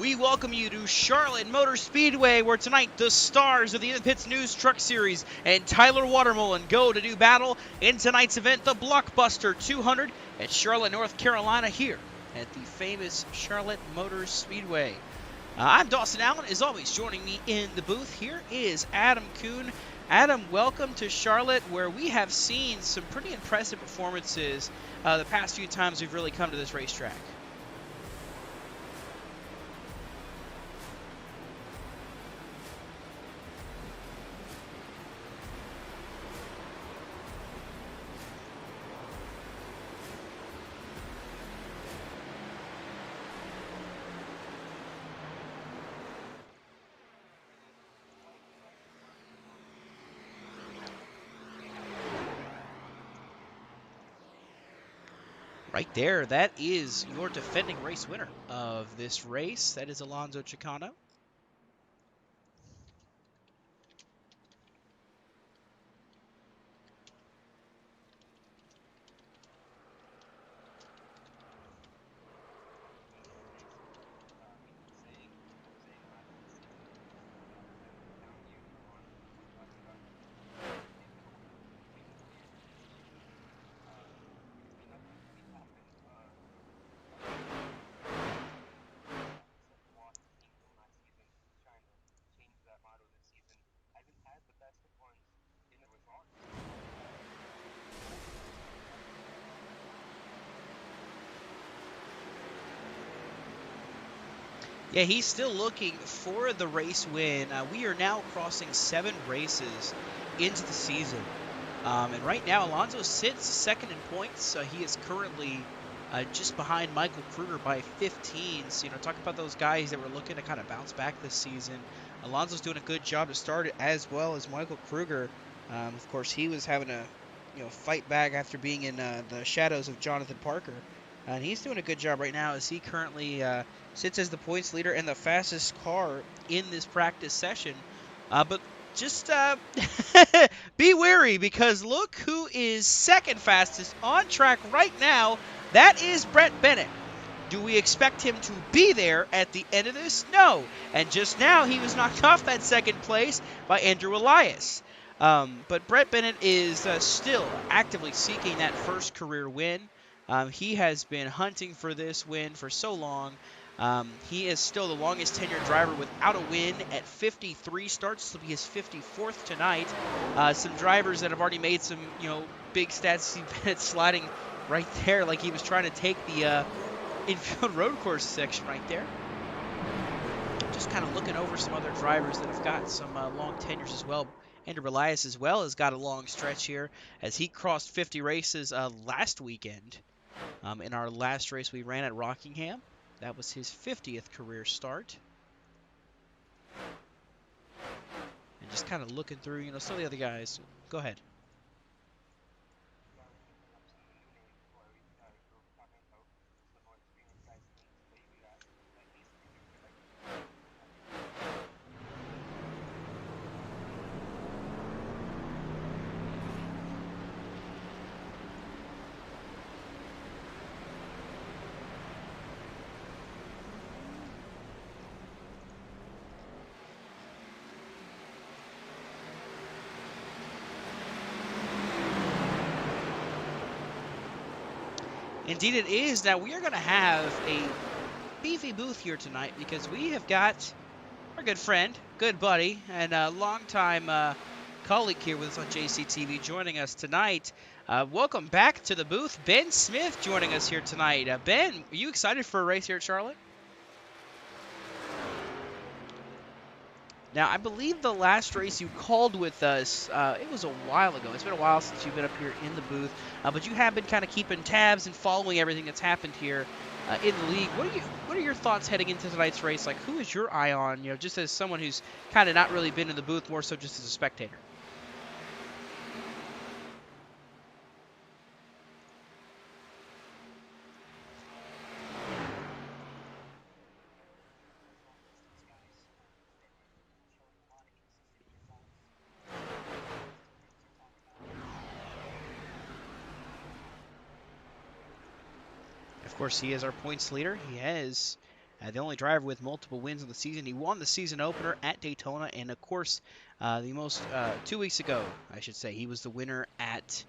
We welcome you to Charlotte Motor Speedway, where tonight the stars of the In the Pits News Truck Series and Tyler Watermullen go to do battle in tonight's event, the Blockbuster 200 at Charlotte, North Carolina, here at the famous Charlotte Motor Speedway. I'm Dawson Allen. As always, joining me in the booth here is Adam Kuhn. Adam, welcome to Charlotte, where we have seen some pretty impressive performances the past few times we've really come to this racetrack. Right there, that is your defending race winner of this race. That is Alonso Chicano. Yeah, he's still looking for the race win. We are now crossing 7 races into the season. And right now, Alonso sits second in points. He is currently just behind Michael Kruger by 15. So, talk about those guys that were looking to kind of bounce back this season. Alonso's doing a good job to start it, as well as Michael Kruger. Of course, he was having a fight back after being in the shadows of Jonathan Parker. And he's doing a good job right now as he currently sits as the points leader and the fastest car in this practice session. But just be wary, because look who is second fastest on track right now. That is Brett Bennett. Do we expect him to be there at the end of this? No. And just now he was knocked off that second place by Andrew Elias. But Brett Bennett is still actively seeking that first career win. He has been hunting for this win for so long. He is still the longest tenured driver without a win at 53 starts. This will be his 54th tonight. Some drivers that have already made some, big stats. See Bennett sliding right there like he was trying to take the infield road course section right there. Just kind of looking over some other drivers that have got some long tenures as well. Andrew Elias as well has got a long stretch here as he crossed 50 races last weekend. In our last race we ran at Rockingham. That was his 50th career start. And just kind of looking through, some of the other guys. Go ahead. Indeed it is. Now we are going to have a beefy booth here tonight because we have got our good friend, good buddy, and a longtime colleague here with us on JCTV joining us tonight. Welcome back to the booth. Ben Smith joining us here tonight. Ben, are you excited for a race here at Charlotte? Now, I believe the last race you called with us, it was a while ago. It's been a while since you've been up here in the booth, but you have been kind of keeping tabs and following everything that's happened here in the league. What are your thoughts heading into tonight's race? Like, who is your eye on, just as someone who's kind of not really been in the booth, more so just as a spectator? Of course, he is our points leader. He has the only driver with multiple wins in the season. He won the season opener at Daytona, and of course, 2 weeks ago, I should say, he was the winner at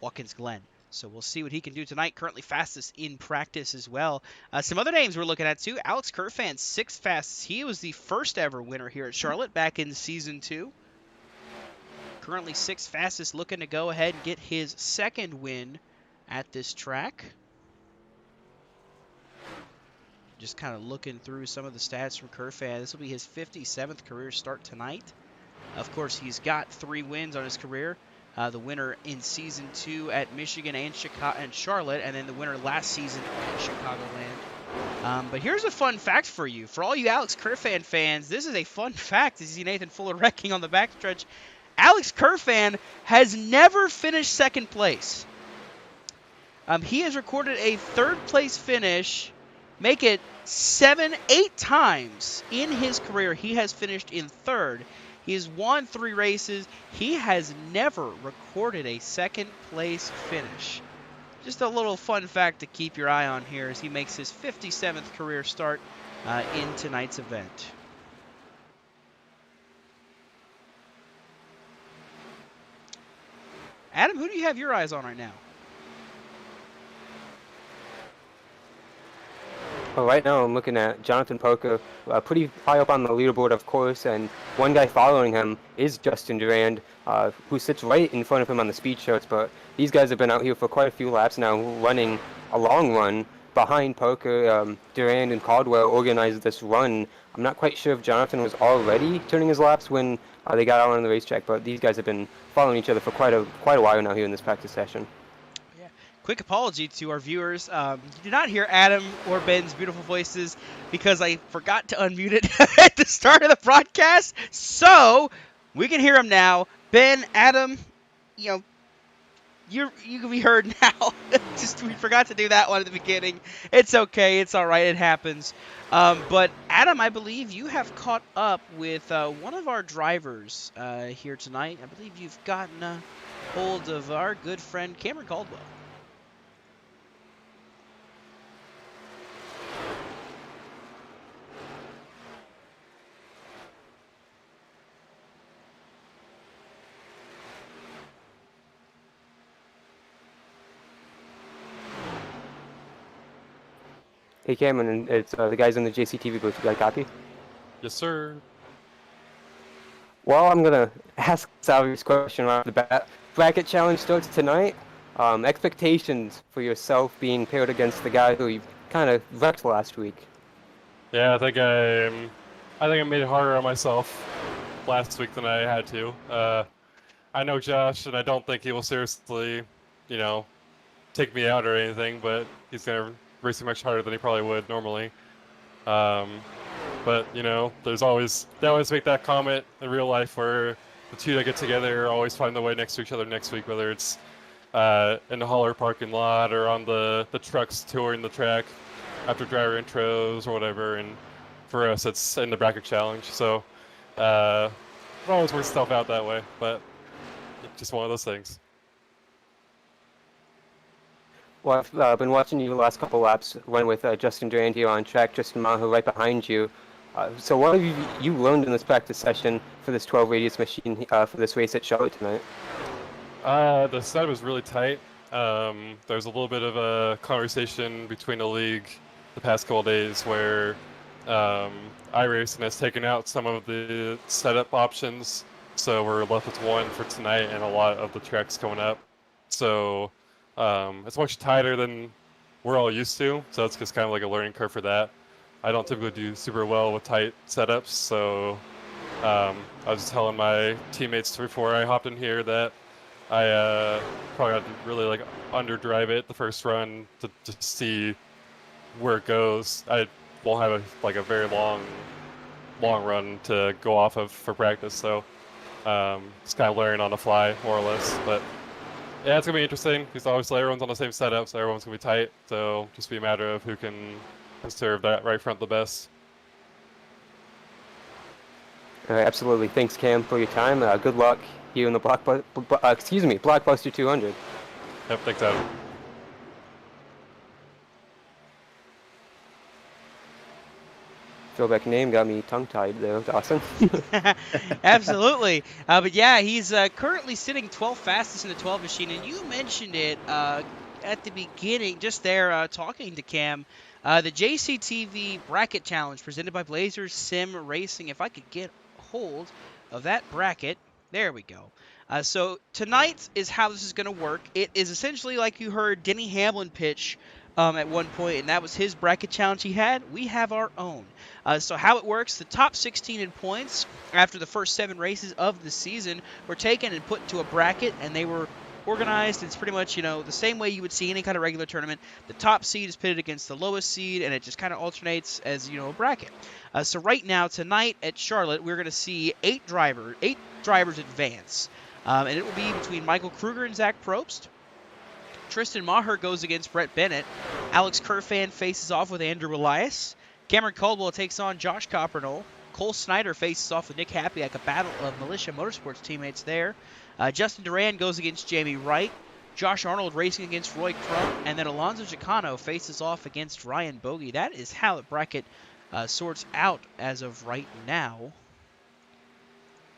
Watkins Glen. So we'll see what he can do tonight. Currently fastest in practice as well. Some other names we're looking at too. Alex Kerfan, 6th fastest. He was the first ever winner here at Charlotte back in season 2. Currently 6th fastest, looking to go ahead and get his 2nd win at this track. Just kind of looking through some of the stats from Kerfan. This will be his 57th career start tonight. Of course, he's got 3 wins on his career. The winner in season 2 at Michigan and Charlotte, and then the winner last season at Chicagoland. But here's a fun fact for you. For all you Alex Kerfan fans, this is a fun fact. You see Nathan Fuller wrecking on the backstretch. Alex Kerfan has never finished 2nd place. He has recorded a 3rd place finish. Make it 8 times in his career he has finished in 3rd. He has won 3 races. He has never recorded a 2nd place finish. Just a little fun fact to keep your eye on here as he makes his 57th career start in tonight's event. Adam, who do you have your eyes on right now? Well, right now I'm looking at Jonathan Parker, pretty high up on the leaderboard, of course, and one guy following him is Justin Durand, who sits right in front of him on the speed charts, but these guys have been out here for quite a few laps now, running a long run behind Parker. Durand and Caldwell organized this run. I'm not quite sure if Jonathan was already turning his laps when they got out on the racetrack, but these guys have been following each other for quite a while now here in this practice session. Quick apology to our viewers. You did not hear Adam or Ben's beautiful voices because I forgot to unmute it at the start of the broadcast. So we can hear them now. Ben, Adam, you can be heard now. Just we forgot to do that one at the beginning. It's okay. It's all right. It happens. But Adam, I believe you have caught up with one of our drivers here tonight. I believe you've gotten a hold of our good friend Cameron Caldwell. Hey Cameron, it's the guys in the JCTV booth. You got a copy? Yes, sir. Well, I'm gonna ask Sally's question right off the bat. Bracket challenge starts tonight. Expectations for yourself being paired against the guy who you kind of wrecked last week. Yeah, I think I made it harder on myself last week than I had to. I know Josh, and I don't think he will seriously, take me out or anything, but he's gonna racing much harder than he probably would normally. But they always make that comment in real life where the two that get together always find their way next to each other next week, whether it's in the Holler parking lot or on the trucks touring the track after driver intros or whatever. And for us, it's in the bracket challenge. So it always works itself out that way, but it's just one of those things. Well, I've been watching you the last couple laps, run with Justin Durand here on track, Justin Maher right behind you. So what have you learned in this practice session for this 12 radius machine for this race at Charlotte tonight? The setup was really tight. There's a little bit of a conversation between the league the past couple days where iRacing has taken out some of the setup options, so we're left with one for tonight and a lot of the tracks coming up. So it's much tighter than we're all used to, so it's just kind of like a learning curve for that. I don't typically do super well with tight setups, so I was just telling my teammates before I hopped in here that I probably got to really underdrive it the first run to see where it goes. I won't have a very long run to go off of for practice, so just kind of learning on the fly more or less. But yeah, it's gonna be interesting because obviously everyone's on the same setup, so everyone's gonna be tight. So just be a matter of who can serve that right front the best. Absolutely. Thanks, Cam, for your time. Good luck here in the Blockbuster 200. Yep, thanks, Adam. throwback name got me tongue-tied there, Dawson. Absolutely. But yeah, he's currently sitting 12th fastest in the 12 machine, and you mentioned it at the beginning, just there talking to Cam. The JCTV Bracket Challenge presented by Blazers Sim Racing. If I could get hold of that bracket, there we go. So tonight is how this is going to work. It is essentially like you heard Denny Hamlin pitch at one point, and that was his bracket challenge he had. We have our own. So how it works, the top 16 in points after the first 7 races of the season were taken and put into a bracket, and they were organized. It's pretty much, the same way you would see any kind of regular tournament. The top seed is pitted against the lowest seed, and it just kind of alternates as, a bracket. So right now, tonight at Charlotte, we're going to see 8 drivers advance. And it will be between Michael Kruger and Zach Probst. Tristan Maher goes against Brett Bennett. Alex Kerfan faces off with Andrew Elias. Cameron Caldwell takes on Josh Coppernoll. Cole Snyder faces off with Nick Hapiak, a battle of Militia Motorsports teammates there. Justin Duran goes against Jamie Wright. Josh Arnold racing against Roy Crump. And then Alonso Chicano faces off against Ryan Bogey. That is how the bracket sorts out as of right now.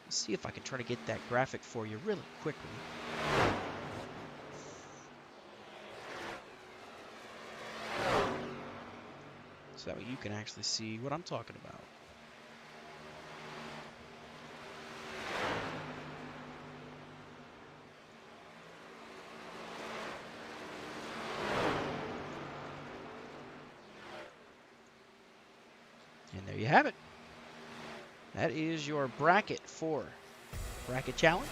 Let's see if I can try to get that graphic for you really quickly. So that way you can actually see what I'm talking about. And there you have it. That is your bracket for Bracket Challenge.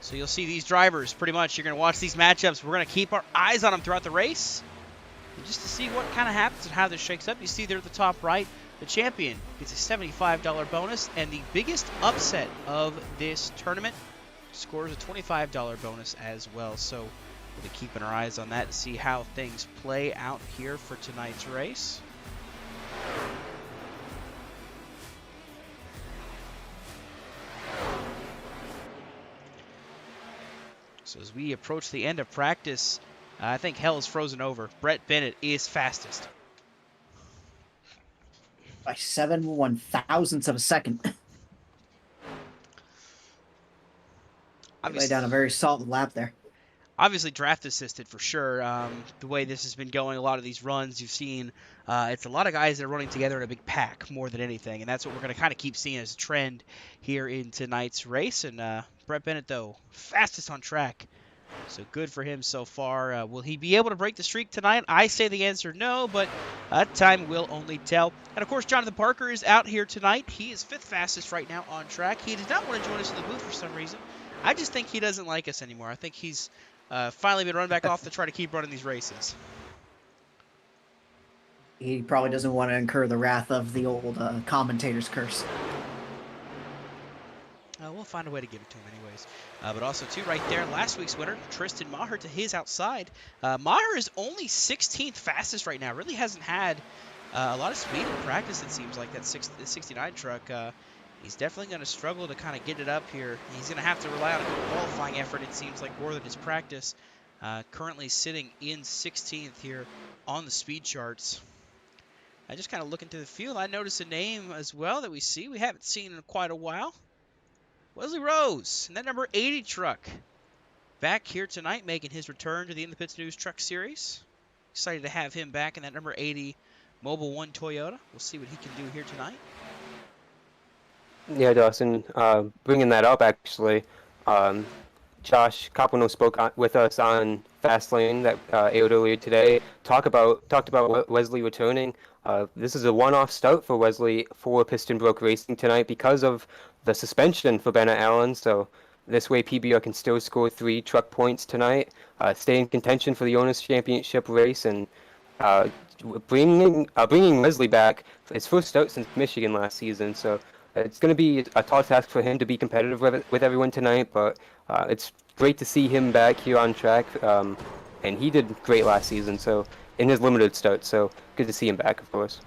So you'll see these drivers pretty much. You're going to watch these matchups. We're going to keep our eyes on them throughout the race. And just to see what kind of happens and how this shakes up. You see there at the top right, the champion gets a $75 bonus. And the biggest upset of this tournament scores a $25 bonus as well. So we'll be keeping our eyes on that to see how things play out here for tonight's race. So as we approach the end of practice, I think hell is frozen over. Brett Bennett is fastest. By 7 1/1000ths of a second. Lay down a very solid lap there. Obviously draft assisted for sure. The way this has been going, a lot of these runs you've seen, it's a lot of guys that are running together in a big pack more than anything, and that's what we're going to kind of keep seeing as a trend here in tonight's race. And Brett Bennett, though, fastest on track, so good for him so far. Will he be able to break the streak tonight? I say the answer no, but time will only tell. And, of course, Jonathan Parker is out here tonight. He is 5th fastest right now on track. He does not want to join us in the booth for some reason. I just think he doesn't like us anymore. I think he's finally been run back off to try to keep running these races. He probably doesn't want to incur the wrath of the old commentator's curse. We'll find a way to give it to him anyways. But also, too, right there, last week's winner, Tristan Maher to his outside. Maher is only 16th fastest right now. Really hasn't had a lot of speed in practice, it seems like, that 69 truck. He's definitely going to struggle to kind of get it up here. He's going to have to rely on a good qualifying effort, it seems like, more than his practice. Currently sitting in 16th here on the speed charts. I just kind of look into the field. I notice a name as well that we haven't seen in quite a while. Wesley Rose, and that number 80 truck. Back here tonight, making his return to the In the Pits News Truck Series. Excited to have him back in that number 80 Mobile One Toyota. We'll see what he can do here tonight. Yeah, Dawson, bringing that up, actually, Josh Coppono spoke with us on Fastlane that aired earlier today. Talked about Wesley returning. This is a one-off start for Wesley for Piston Broke Racing tonight because of the suspension for Bennett Allen. So this way PBR can still score 3 truck points tonight, stay in contention for the Owners' Championship race, and bringing Wesley back for his first start since Michigan last season. So it's going to be a tall task for him to be competitive with everyone tonight, but it's great to see him back here on track, and he did great last season, so in his limited start, so good to see him back, of course.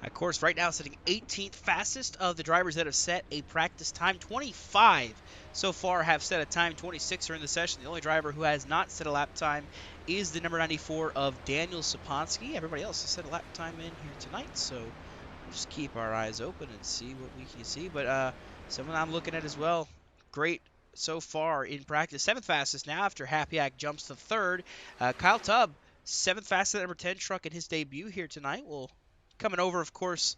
Of course, right now sitting 18th fastest of the drivers that have set a practice time. 25 so far have set a time. 26 are in the session. The only driver who has not set a lap time is the number 94 of Daniel Saponsky. Everybody else has set a lap time in here tonight, so we'll just keep our eyes open and see what we can see. But someone I'm looking at as well, great so far in practice. 7th fastest now after Happyak jumps to 3rd. Kyle Tubb, 7th fastest number 10 truck in his debut here tonight. Coming over, of course,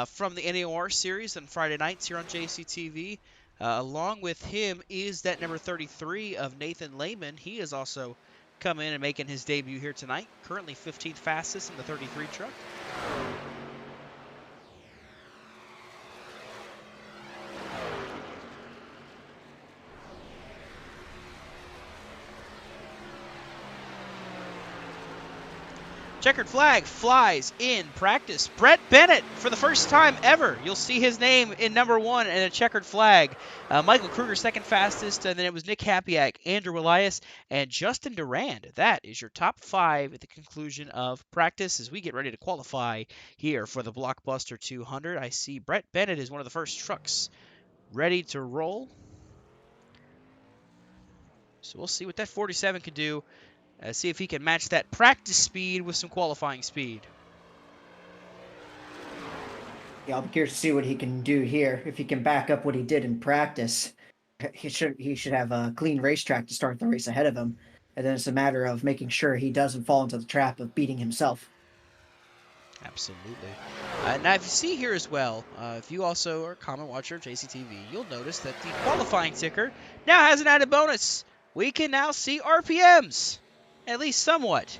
from the NAOR series on Friday nights here on JCTV. Along with him is that number 33 of Nathan Lehman. He has also come in and making his debut here tonight. Currently 15th fastest in the 33 truck. Checkered flag flies in practice. Brett Bennett, for the first time ever, you'll see his name in number 1 and a checkered flag. Michael Kruger, 2nd fastest, and then it was Nick Hapiak, Andrew Elias, and Justin Durand. That is your top 5 at the conclusion of practice as we get ready to qualify here for the Blockbuster 200. I see Brett Bennett is one of the first trucks ready to roll. So we'll see what that 47 can do. See if he can match that practice speed with some qualifying speed. Yeah, I'll be curious to see what he can do here. If he can back up what he did in practice, he should have a clean racetrack to start the race ahead of him. And then it's a matter of making sure he doesn't fall into the trap of beating himself. Absolutely. Now, if you see here as well, if you also are a common watcher of JCTV, you'll notice that the qualifying ticker now has an added bonus. We can now see RPMs, at least somewhat.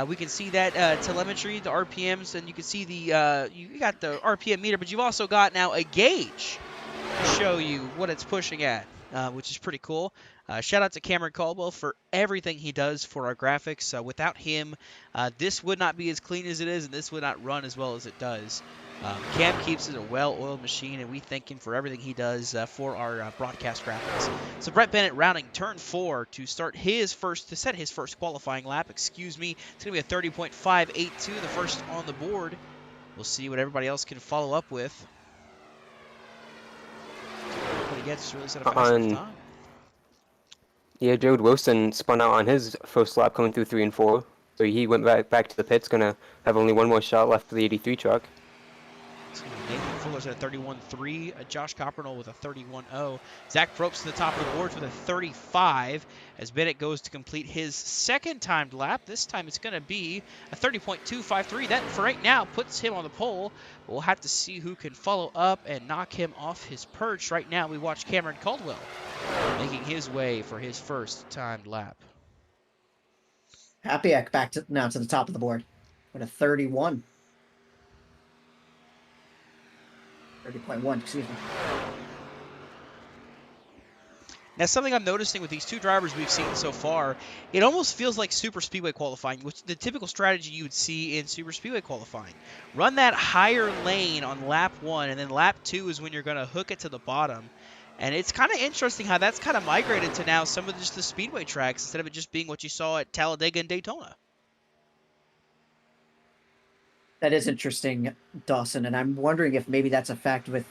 We can see that telemetry, the RPMs, and you can see the you got the RPM meter, but you've also got now a gauge to show you what it's pushing at, which is pretty cool. Shout out to Cameron Caldwell for everything he does for our graphics. Without him, this would not be as clean as it is, and this would not run as well as it does. Cam keeps it a well-oiled machine, and we thank him for everything he does for our broadcast graphics. So Brett Bennett rounding turn 4 to set his first qualifying lap. Excuse me, it's gonna be a 30.582, the first on the board. We'll see what everybody else can follow up with. What he gets really set a fast enough time. Yeah, Jared Wilson spun out on his first lap coming through 3 and 4. So he went back to the pits, gonna have only one more shot left for the 83 truck. Nathan Fuller's at a 31.3, Josh Coppernell with a 31.0. Zach Probst to the top of the boards with a 35 as Bennett goes to complete his second timed lap. This time it's going to be a 30.253. That, for right now, puts him on the pole. We'll have to see who can follow up and knock him off his perch. Right now we watch Cameron Caldwell making his way for his first timed lap. Hapiak back now to the top of the board with a 31. 30.1, excuse me. Now, something I'm noticing with these two drivers we've seen so far, it almost feels like super speedway qualifying, which is the typical strategy you would see in super speedway qualifying. Run that higher lane on lap 1, and then lap 2 is when you're going to hook it to the bottom. And it's kind of interesting how that's kind of migrated to now some of just the speedway tracks instead of it just being what you saw at Talladega and Daytona. That is interesting, Dawson, and I'm wondering if maybe that's a fact with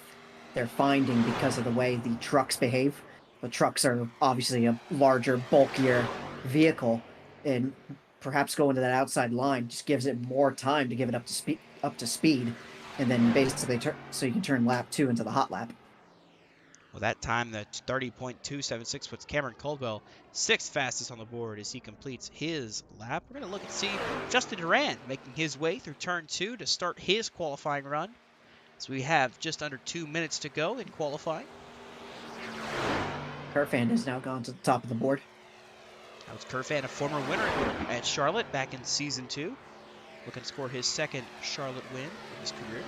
their finding because of the way the trucks behave. The trucks are obviously a larger, bulkier vehicle, and perhaps going to that outside line just gives it more time to give it up to speed, and then basically so you can turn lap 2 into the hot lap. Well, that time, the 30.276 puts Cameron Caldwell 6th fastest on the board as he completes his lap. We're going to look and see Justin Durand making his way through turn 2 to start his qualifying run. So we have just under 2 minutes to go in qualifying. Kerfan has now gone to the top of the board. That was Kerfan, a former winner at Charlotte back in Season 2. Looking to score his second Charlotte win in his career.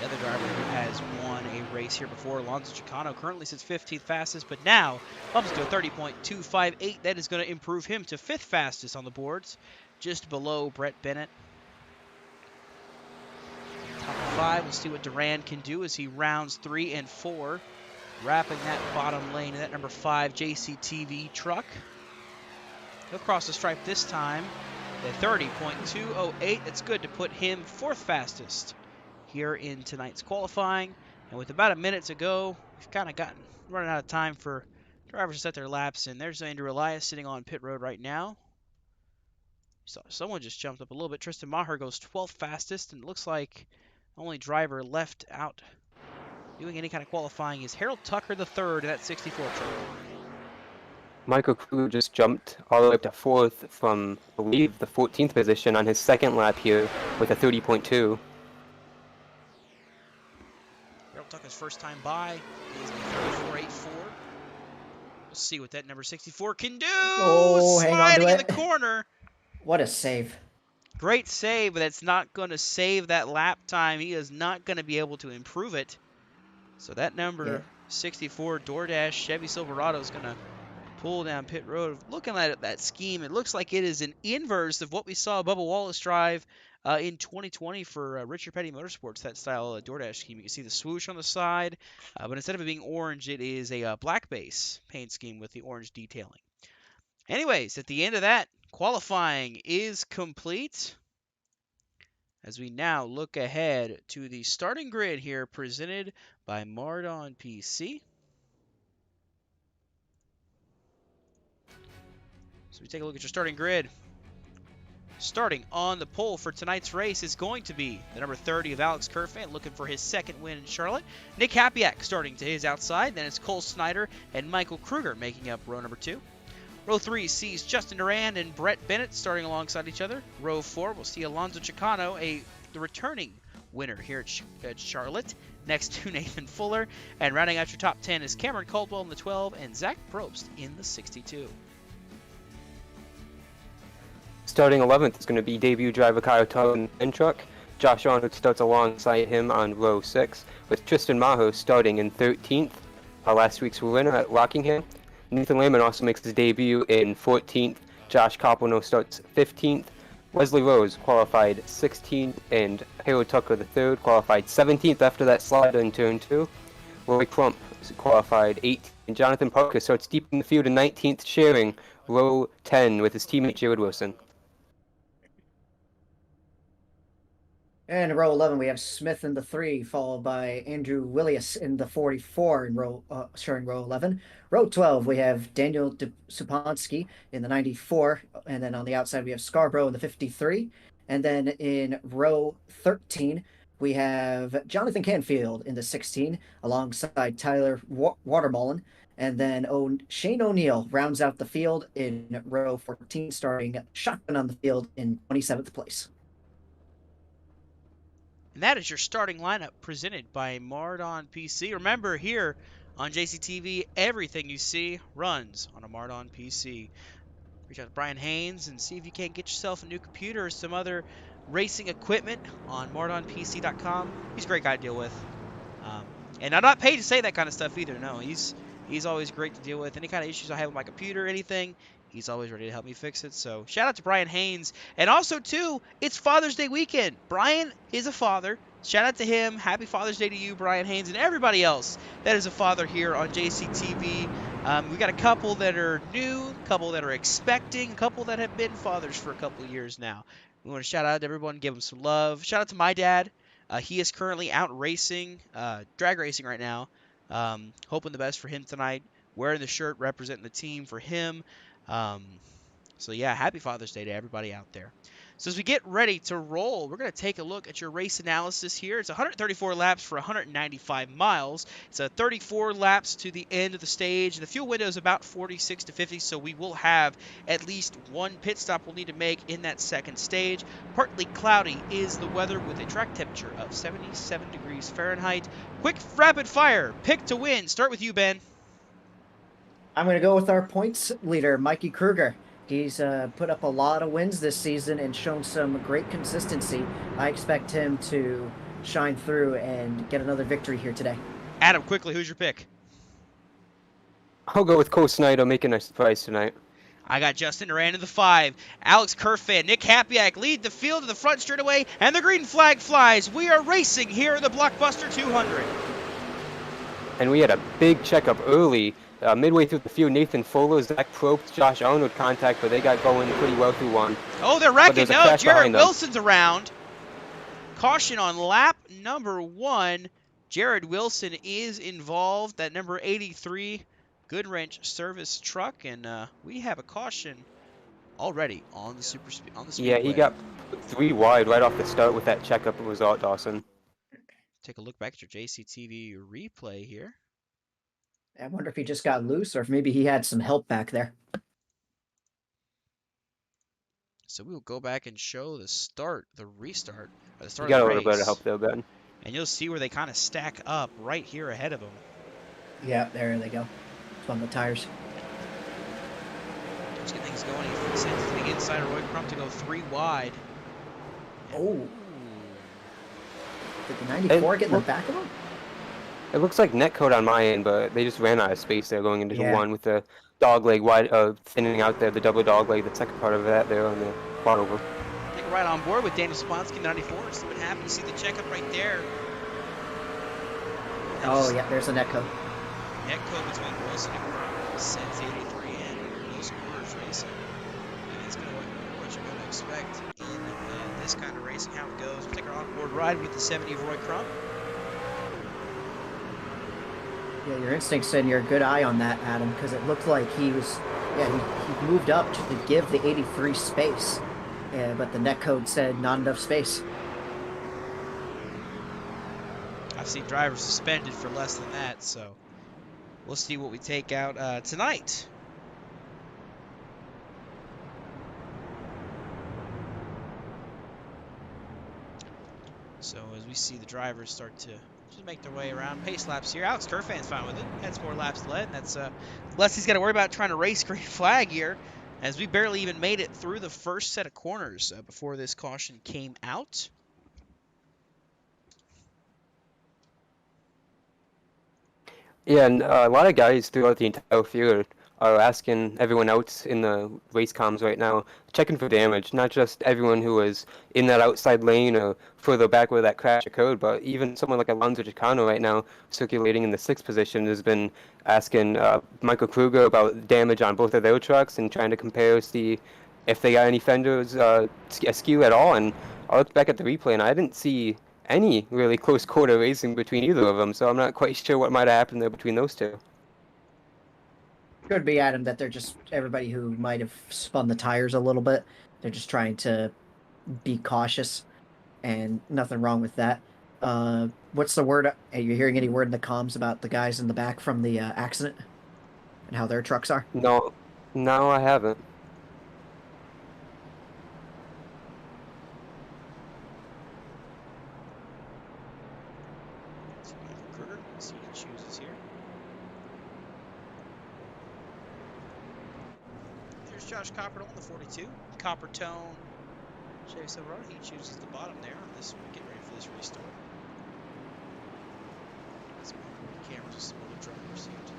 The other driver who has won a race here before, Alonso Chicano, currently sits 15th fastest, but now bumps to a 30.258. That is going to improve him to 5th fastest on the boards, just below Brett Bennett. Top 5, we'll see what Durand can do as he rounds 3 and 4, wrapping that bottom lane in that number 5 JCTV truck. He'll cross the stripe this time at 30.208. That's good to put him 4th fastest here in tonight's qualifying. And with about a minute to go, we've kind of running out of time for drivers to set their laps. And there's Andrew Elias sitting on pit road right now. So someone just jumped up a little bit. Tristan Maher goes 12th fastest, and it looks like the only driver left out doing any kind of qualifying is Harold Tucker III in that 64 truck. Michael Kruger just jumped all the way up to 4th from, I believe, the 14th position on his 2nd lap here with a 30.2. Harold Tucker's first time by is a 34.84. We'll see what that number 64 can do. Oh, hang on to Sliding in it. the corner. What a save. Great save, but that's not going to save that lap time. He is not going to be able to improve it. So that number 64 DoorDash Chevy Silverado is going to pull down pit road. Looking at that scheme, it looks like it is an inverse of what we saw Bubba Wallace drive in 2020 for Richard Petty Motorsports, that style DoorDash scheme. You can see the swoosh on the side, but instead of it being orange, it is a black base paint scheme with the orange detailing. Anyways, at the end of that, qualifying is complete. As we now look ahead to the starting grid here presented by Mardon PC. So we take a look at your starting grid. Starting on the pole for tonight's race is going to be the number 30 of Alex Kerfan, looking for his 2nd win in Charlotte. Nick Hapiak starting to his outside. Then it's Cole Snyder and Michael Kruger making up row number 2. Row 3 sees Justin Durand and Brett Bennett starting alongside each other. Row 4 will see Alonso Chicano, the returning winner here at Charlotte, next to Nathan Fuller. And rounding out your top 10 is Cameron Caldwell in the 12 and Zach Probst in the 62. Starting 11th is going to be debut driver Kyle Tuttle in truck. Josh Arnold starts alongside him on row 6, with Tristan Maher starting in 13th, last week's winner at Rockingham. Nathan Lehman also makes his debut in 14th. Josh Coppono starts 15th. Wesley Rose qualified 16th, and Harold Tucker III qualified 17th after that slide in turn 2. Roy Crump qualified 18th, and Jonathan Parker starts deep in the field in 19th, sharing row 10 with his teammate Jared Wilson. And in row 11, we have Smith in the 3, followed by Andrew Willius in the 44 in sharing row 11. Row 12, we have Daniel Supansky in the 94, and then on the outside we have Scarborough in the 53. And then in row 13, we have Jonathan Canfield in the 16, alongside Tyler Watermullen. And then Shane O'Neill rounds out the field in row 14, starting shotgun on the field in 27th place. And that is your starting lineup presented by Mardon PC. Remember, here on JCTV, everything you see runs on a Mardon PC. Reach out to Brian Haynes and see if you can't get yourself a new computer or some other racing equipment on MardonPC.com. He's a great guy to deal with. And I'm not paid to say that kind of stuff either. No, he's always great to deal with. Any kind of issues I have with my computer or anything, he's always ready to help me fix it. So shout out to Brian Haynes. And also, too, it's Father's Day weekend. Brian is a father. Shout out to him. Happy Father's Day to you, Brian Haynes, and everybody else that is a father here on JCTV. We got a couple that are new, a couple that are expecting, a couple that have been fathers for a couple of years now. We want to shout out to everyone, give them some love. Shout out to my dad. He is currently out racing, drag racing right now. Hoping the best for him tonight. Wearing the shirt, representing the team for him. So yeah, happy Father's Day to everybody out there. So as we get ready to roll, we're going to take a look at your race analysis here. It's 134 laps for 195 miles. It's 34 laps to the end of the stage. The fuel window is about 46 to 50, so we will have at least one pit stop we'll need to make in that second stage. Partly cloudy is the weather with a track temperature of 77 degrees Fahrenheit. Quick rapid fire, pick to win. Start with you, Ben. I'm going to go with our points leader, Mikey Kruger. He's put up a lot of wins this season and shown some great consistency. I expect him to shine through and get another victory here today. Adam, quickly, who's your pick? I'll go with Cole Snyder making a surprise tonight. I got Justin Durand in the 5. Alex Kerfan, Nick Hapiak lead the field to the front straightaway, and the green flag flies. We are racing here in the Blockbuster 200. And we had a big checkup early midway through the field, Nathan Fuller, Zach Probst, Josh Arnold contact, but they got going pretty well through one. Oh, they're wrecking. there's a No, crash Jared behind them. Wilson's around. Caution on lap number 1. Jared Wilson is involved. That number 83 Goodwrench service truck, and we have a caution already on the speedway. Yeah, he got 3 wide right off the start with that checkup result, Dawson. Take a look back at your JCTV replay here. I wonder if he just got loose or if maybe he had some help back there. So we will go back and show the restart, or the start You got of a the little bit race. of help there, Ben. And you'll see where they kind of stack up right here ahead of them. Yeah, there they go. It's on the tires. Let's get things going. He sends to the inside of Roy Crump to go 3 wide. Oh. Did the 94 get in the back of him? It looks like netcode on my end, but they just ran out of space there going into Yeah. 1 with the dog leg wide, thinning out there, the double dog leg, the second part of that there on the quad over. I think we're right on board with Daniel Sponsky, 94. See what happens. See the checkup right there. Oh, yeah, there's a netcode. Netcode between Wilson and Crump sends 83 in close quarters racing. And it's going to what you're going to expect in this kind of racing, how it goes. We'll take our on-board ride with the 70 of Roy Crump. Yeah, your instincts said you're a good eye on that, Adam, because it looked like he was, he moved up to give the 83 space, but the netcode said not enough space. I've seen drivers suspended for less than that, so we'll see what we take out tonight. So as we see the drivers start to just make their way around, pace laps here. Alex Kerfan's fine with it. Has 4 laps led, and that's less he's got to worry about trying to race green flag here, as we barely even made it through the first set of corners before this caution came out. Yeah, and a lot of guys throughout the entire field are asking everyone else in the race comms right now, checking for damage, not just everyone who was in that outside lane or further back where that crash occurred, but even someone like Alonso Chicano right now, circulating in the 6th position, has been asking Michael Kruger about damage on both of their trucks and trying to compare, see if they got any fenders askew at all. And I looked back at the replay and I didn't see any really close quarter racing between either of them, so I'm not quite sure what might have happened there between those two. Could be, Adam, that they're just everybody who might have spun the tires a little bit. They're just trying to be cautious, and nothing wrong with that. What's the word? Are you hearing any word in the comms about the guys in the back from the accident and how their trucks are? No, I haven't. Kruger, see what he chooses here. There's Josh Coppertone on the 42. Coppertone, Chevy Silverado, he chooses the bottom there on this, getting ready for this restart. Let's move the cameras with some other drivers here tonight.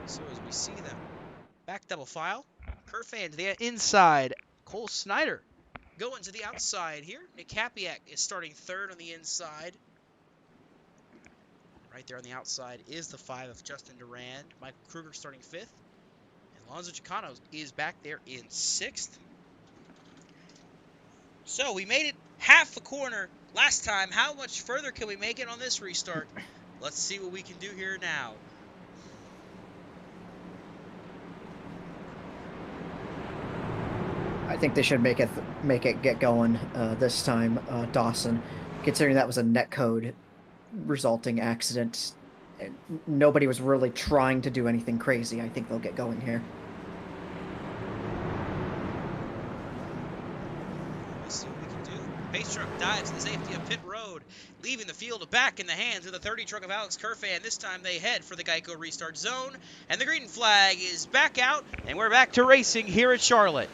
So as we see them, back double file, Kerfan to the inside, Cole Snyder going to the outside here. Nick Hapiak is starting 3rd on the inside. Right there on the outside is the 5 of Justin Durand. Michael Kruger starting 5th. And Alonso Chicano is back there in 6th. So we made it half a corner last time. How much further can we make it on this restart? Let's see what we can do here now. I think they should make it get going this time, Dawson, considering that was a netcode resulting accident. Nobody was really trying to do anything crazy. I think they'll get going here. Let's see what we can do. Pace truck dives to the safety of pit road, leaving the field back in the hands of the 30 truck of Alex Kerfan. This time they head for the Geico restart zone, and the green flag is back out, and we're back to racing here at Charlotte.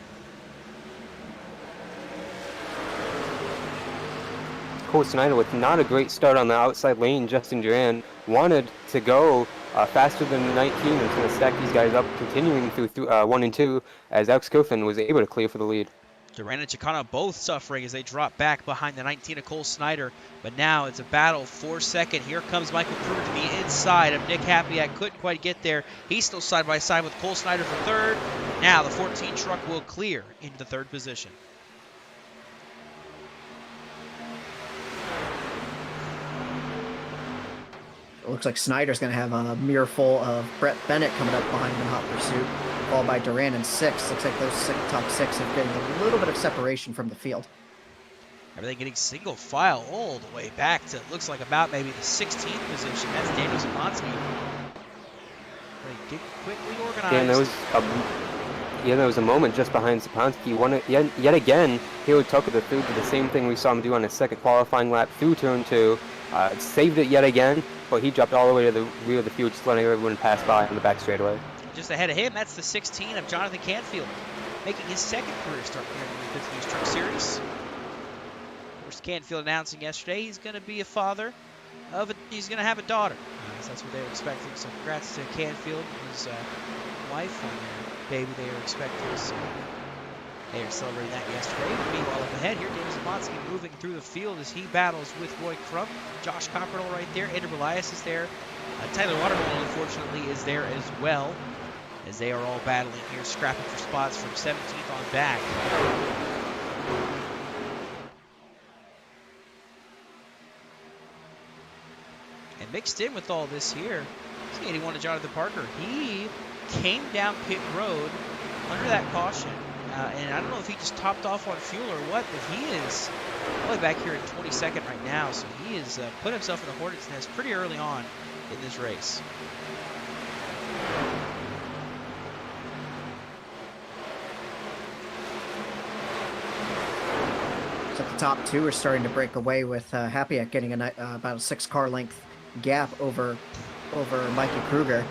Cole Snyder with not a great start on the outside lane. Justin Duran wanted to go faster than 19 and going to stack these guys up, continuing through 1 and 2, as Alex Kerfan was able to clear for the lead. Duran and Chicano both suffering as they drop back behind the 19 of Cole Snyder. But now it's a battle for second. Here comes Michael Kruger to the inside of Nick Hapiak. Couldn't quite get there. He's still side by side with Cole Snyder for third. Now the 14 truck will clear into third position. It looks like Snyder's going to have a mirror full of Brett Bennett coming up behind him in hot pursuit, followed by Duran in 6. Looks like those top 6 are getting a little bit of separation from the field. Everything getting single file all the way back to, looks like about maybe the 16th position. That's Daniel Zamonski. They get quickly organized. There was a moment just behind Zaponski. Yet again, Hero Tucker the third did the same thing we saw him do on his second qualifying lap through turn 2. Saved it yet again, but he dropped all the way to the rear of the field, just letting everyone pass by on the back straightaway. Just ahead of him, that's the 16 of Jonathan Canfield, making his second career start here in the 50 News Truck Series. Of course, Canfield announcing yesterday he's going to be a father of he's going to have a daughter. So that's what they were expecting. So congrats to Canfield and his wife on their baby they were expecting. So they were celebrating that yesterday. Meanwhile, up ahead here, Daniel Zamonski moving through the field as he battles with Roy Crump. Josh Copperdoll right there. Andrew Elias is there. Tyler Waterhole, unfortunately, is there as well, as they are all battling here, scrapping for spots from 17th on back. And mixed in with all this here, is 81 to Jonathan Parker. He came down pit road under that caution. And I don't know if he just topped off on fuel or what, but he is probably back here in 22nd right now. So he has put himself in the hornet's nest pretty early on in this race. So the top 2 are starting to break away with Hapiak getting about a 6-car length gap over Mikey Kruger,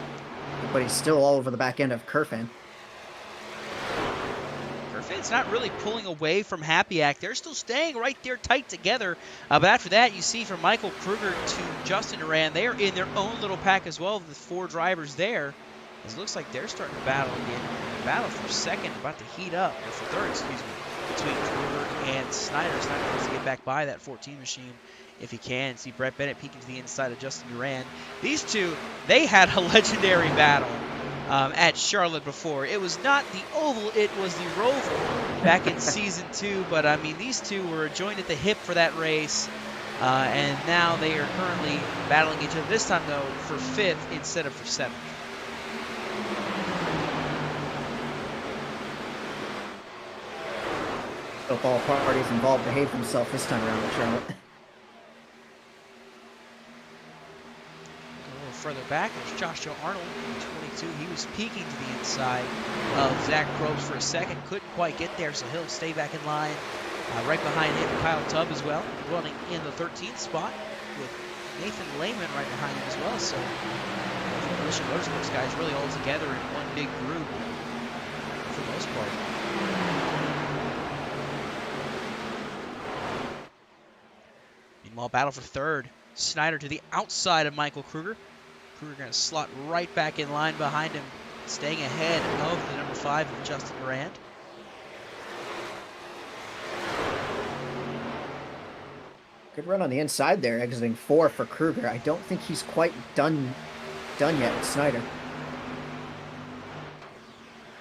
but he's still all over the back end of Kerfan. It's not really pulling away from Hapiak. They're still staying right there tight together. But after that, you see from Michael Kruger to Justin Duran, they are in their own little pack as well, the 4 drivers there. It looks like they're starting to battle again. Battle for second, about to heat up, or for third, excuse me, between Kruger and Snyder. Snyder wants to get back by that 14 machine if he can. See Brett Bennett peeking to the inside of Justin Duran. These two, they had a legendary battle at Charlotte before. It was not the oval, it was the Roval back in season 2. But I mean, these two were joined at the hip for that race, and now they are currently battling each other. This time though, for 5th instead of for 7th. Hope all parties involved behave themselves this time around at Charlotte. Further back, there's Joshua Arnold, 22. He was peeking to the inside of Zach Probst for a second. Couldn't quite get there, so he'll stay back in line. Right behind him, Kyle Tubb as well, running in the 13th spot with Nathan Lehman right behind him as well. So the Coalition Motorsports guys really all together in one big group for the most part. Meanwhile, battle for third. Snyder to the outside of Michael Kruger. Kruger going to slot right back in line behind him, staying ahead of the number 5 of Justin Durand. Good run on the inside there, exiting 4 for Kruger. I don't think he's quite done yet with Snyder.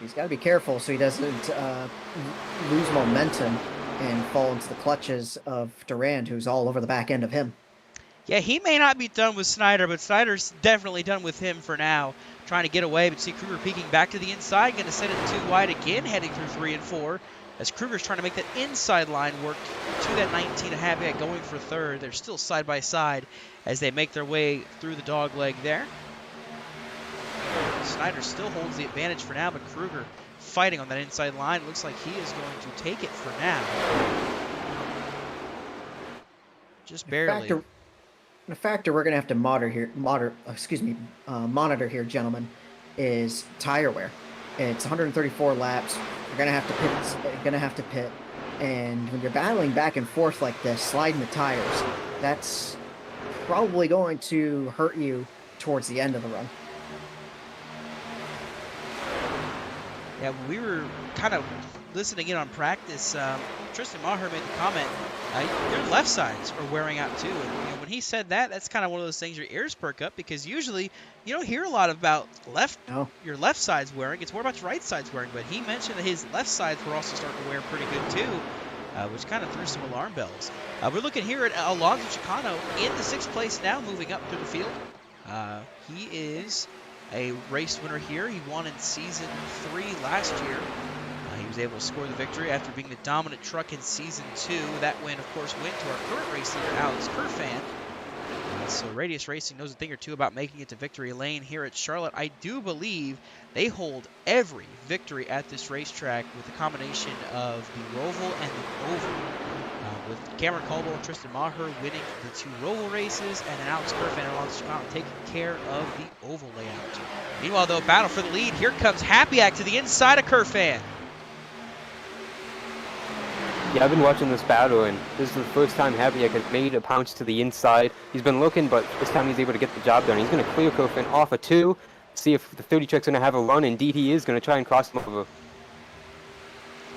He's got to be careful so he doesn't lose momentum and fall into the clutches of Durand, who's all over the back end of him. Yeah, he may not be done with Snyder, but Snyder's definitely done with him for now. Trying to get away, but see Kruger peeking back to the inside. Going to set it too wide again, heading through 3 and 4. As Kruger's trying to make that inside line work to that 19 of Habitat going for third. They're still side by side as they make their way through the dog leg there. Snyder still holds the advantage for now, but Kruger fighting on that inside line. Looks like he is going to take it for now. Just barely. A factor we're going to have to monitor here, gentlemen, is tire wear. It's 134 laps. You're going to have to pit. And when you're battling back and forth like this, sliding the tires, that's probably going to hurt you towards the end of the run. Yeah, we were kind of listening in on practice, Tristan Maher made the comment, your left sides are wearing out too. And when he said that, that's kind of one of those things your ears perk up, because usually you don't hear a lot about your left sides wearing. It's more about your right sides wearing. But he mentioned that his left sides were also starting to wear pretty good too, which kind of threw some alarm bells. We're looking here at Alonso Chicano in the 6th place now, moving up through the field. He is a race winner here. He won in Season 3 last year. He was able to score the victory after being the dominant truck in Season 2. That win, of course, went to our current race leader, Alex Kerfan. So Radius Racing knows a thing or two about making it to victory lane here at Charlotte. I do believe they hold every victory at this racetrack with a combination of the Roval and the Oval. With Cameron Caldwell and Tristan Maher winning the 2 Roval races, and then Alex Kerfan and Alonso Chicano taking care of the Oval layout. Meanwhile, though, battle for the lead. Here comes Happyak to the inside of Kerfan. Yeah, I've been watching this battle, and this is the first time Happyak has made a pounce to the inside. He's been looking, but this time he's able to get the job done. He's going to clear Kerfan off a 2, see if the 30 truck's going to have a run. Indeed, he is going to try and cross him over.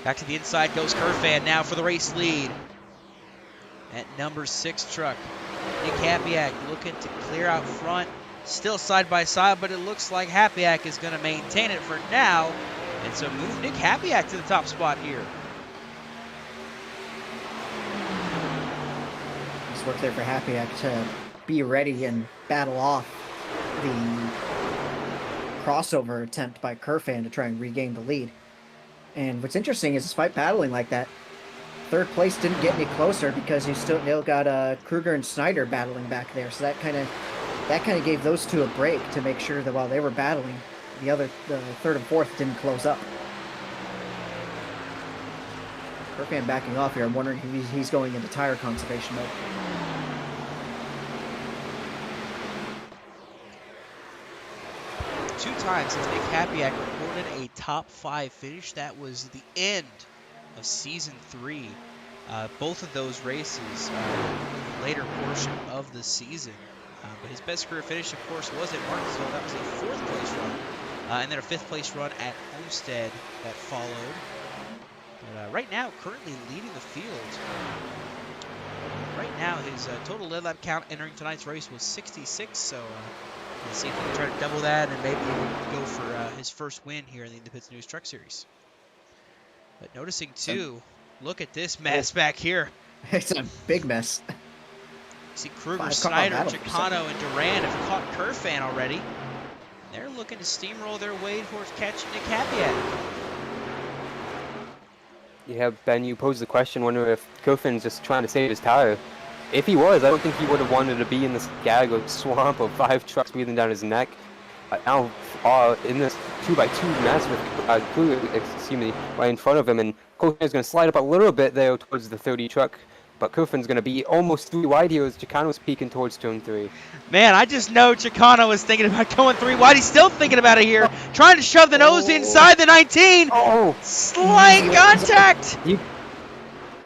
Back to the inside goes Kerfan now for the race lead. At number 6 truck, Nick Happyak looking to clear out front. Still side by side, but it looks like Happyak is going to maintain it for now. And so move Nick Happyak to the top spot here. Nice work there for Happyak to be ready and battle off the crossover attempt by Kerfan to try and regain the lead. And what's interesting is, despite battling like that, 3rd place didn't get any closer because you still got Kruger and Snyder battling back there. So that kind of gave those two a break to make sure that while they were battling, the 3rd and 4th didn't close up. Kerfan backing off here. I'm wondering if he's going into tire conservation mode. Two times since Nick Happyak recorded a top 5 finish. That was the end of Season 3. Both of those races in the later portion of the season. But his best career finish, of course, was at Martinsville. That was a 4th place run. And then a 5th place run at Homestead that followed. But right now, currently leading the field. Right now, his total lead lap count entering tonight's race was 66. So let's see if he can try to double that and maybe go for his first win here in the Independence News Truck Series. But noticing, too, look at this mess back here. It's a big mess. See Kruger, Snyder, Chicano, and Duran have caught Kerfan already. They're looking to steamroll their way towards catching Nick Happyak. Yeah, Ben, you posed the question, wondering if Kerfan's just trying to save his tire. If he was, I don't think he would have wanted to be in this gag or swamp of 5 trucks breathing down his neck. Now, in this 2x2 mess with Kruger, right in front of him, and Kerfan's going to slide up a little bit there towards the 30 truck, but Kerfan's going to be almost 3 wide here as Chicano's peeking towards turn 3. Man, I just know Chicano was thinking about going 3 wide. He's still thinking about it here, trying to shove the nose inside the 19. Oh! Slight contact!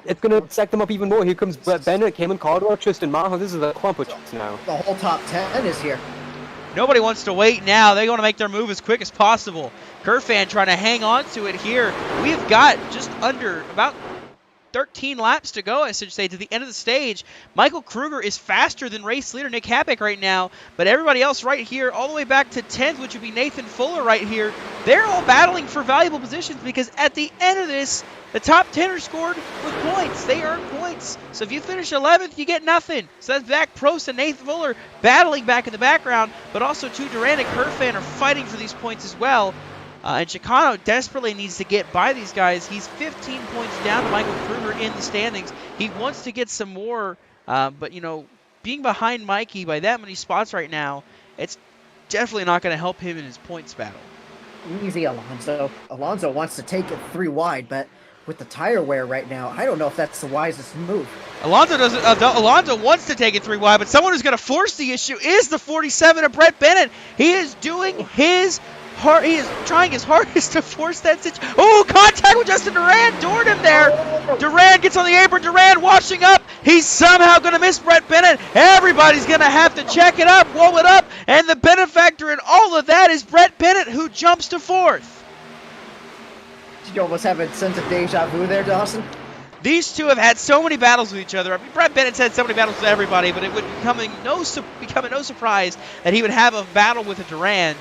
It's going to sack them up even more. Here comes Brett Bennett, Cameron Caldwell, Tristan Maher. This is a clump of trucks now. The whole top 10 is here. Nobody wants to wait now. They want to make their move as quick as possible. Kerfan trying to hang on to it here. We've got just under about 13 laps to go, I should say, to the end of the stage. Michael Kruger is faster than race leader Nick Happyak right now, but everybody else right here, all the way back to 10th, which would be Nathan Fuller right here, they're all battling for valuable positions because at the end of this, the top 10 are scored with points. They earn points. So if you finish 11th, you get nothing. So that's Zach Prost and Nathan Fuller battling back in the background, but also too, Duran and Kerfan are fighting for these points as well. And Chicano desperately needs to get by these guys. He's 15 points down to Michael Kruger in the standings. He wants to get some more, but, you know, being behind Mikey by that many spots right now, it's definitely not going to help him in his points battle. Easy, Alonso. Alonso wants to take it 3 wide, but with the tire wear right now, I don't know if that's the wisest move. Alonso doesn't. Alonso wants to take it 3 wide, but someone who's going to force the issue is the 47 of Brett Bennett. He is doing his hard. He is trying his hardest to force that situation. Oh, contact with Justin Duran. Doored him there. Duran gets on the apron. Duran washing up. He's somehow going to miss Brett Bennett. Everybody's going to have to check it up, roll it up, and the benefactor in all of that is Brett Bennett, who jumps to 4th. Did you almost have a sense of deja vu there, Dawson? These two have had so many battles with each other. I mean, Brett Bennett's had so many battles with everybody, but it would becoming no surprise that he would have a battle with a Durand.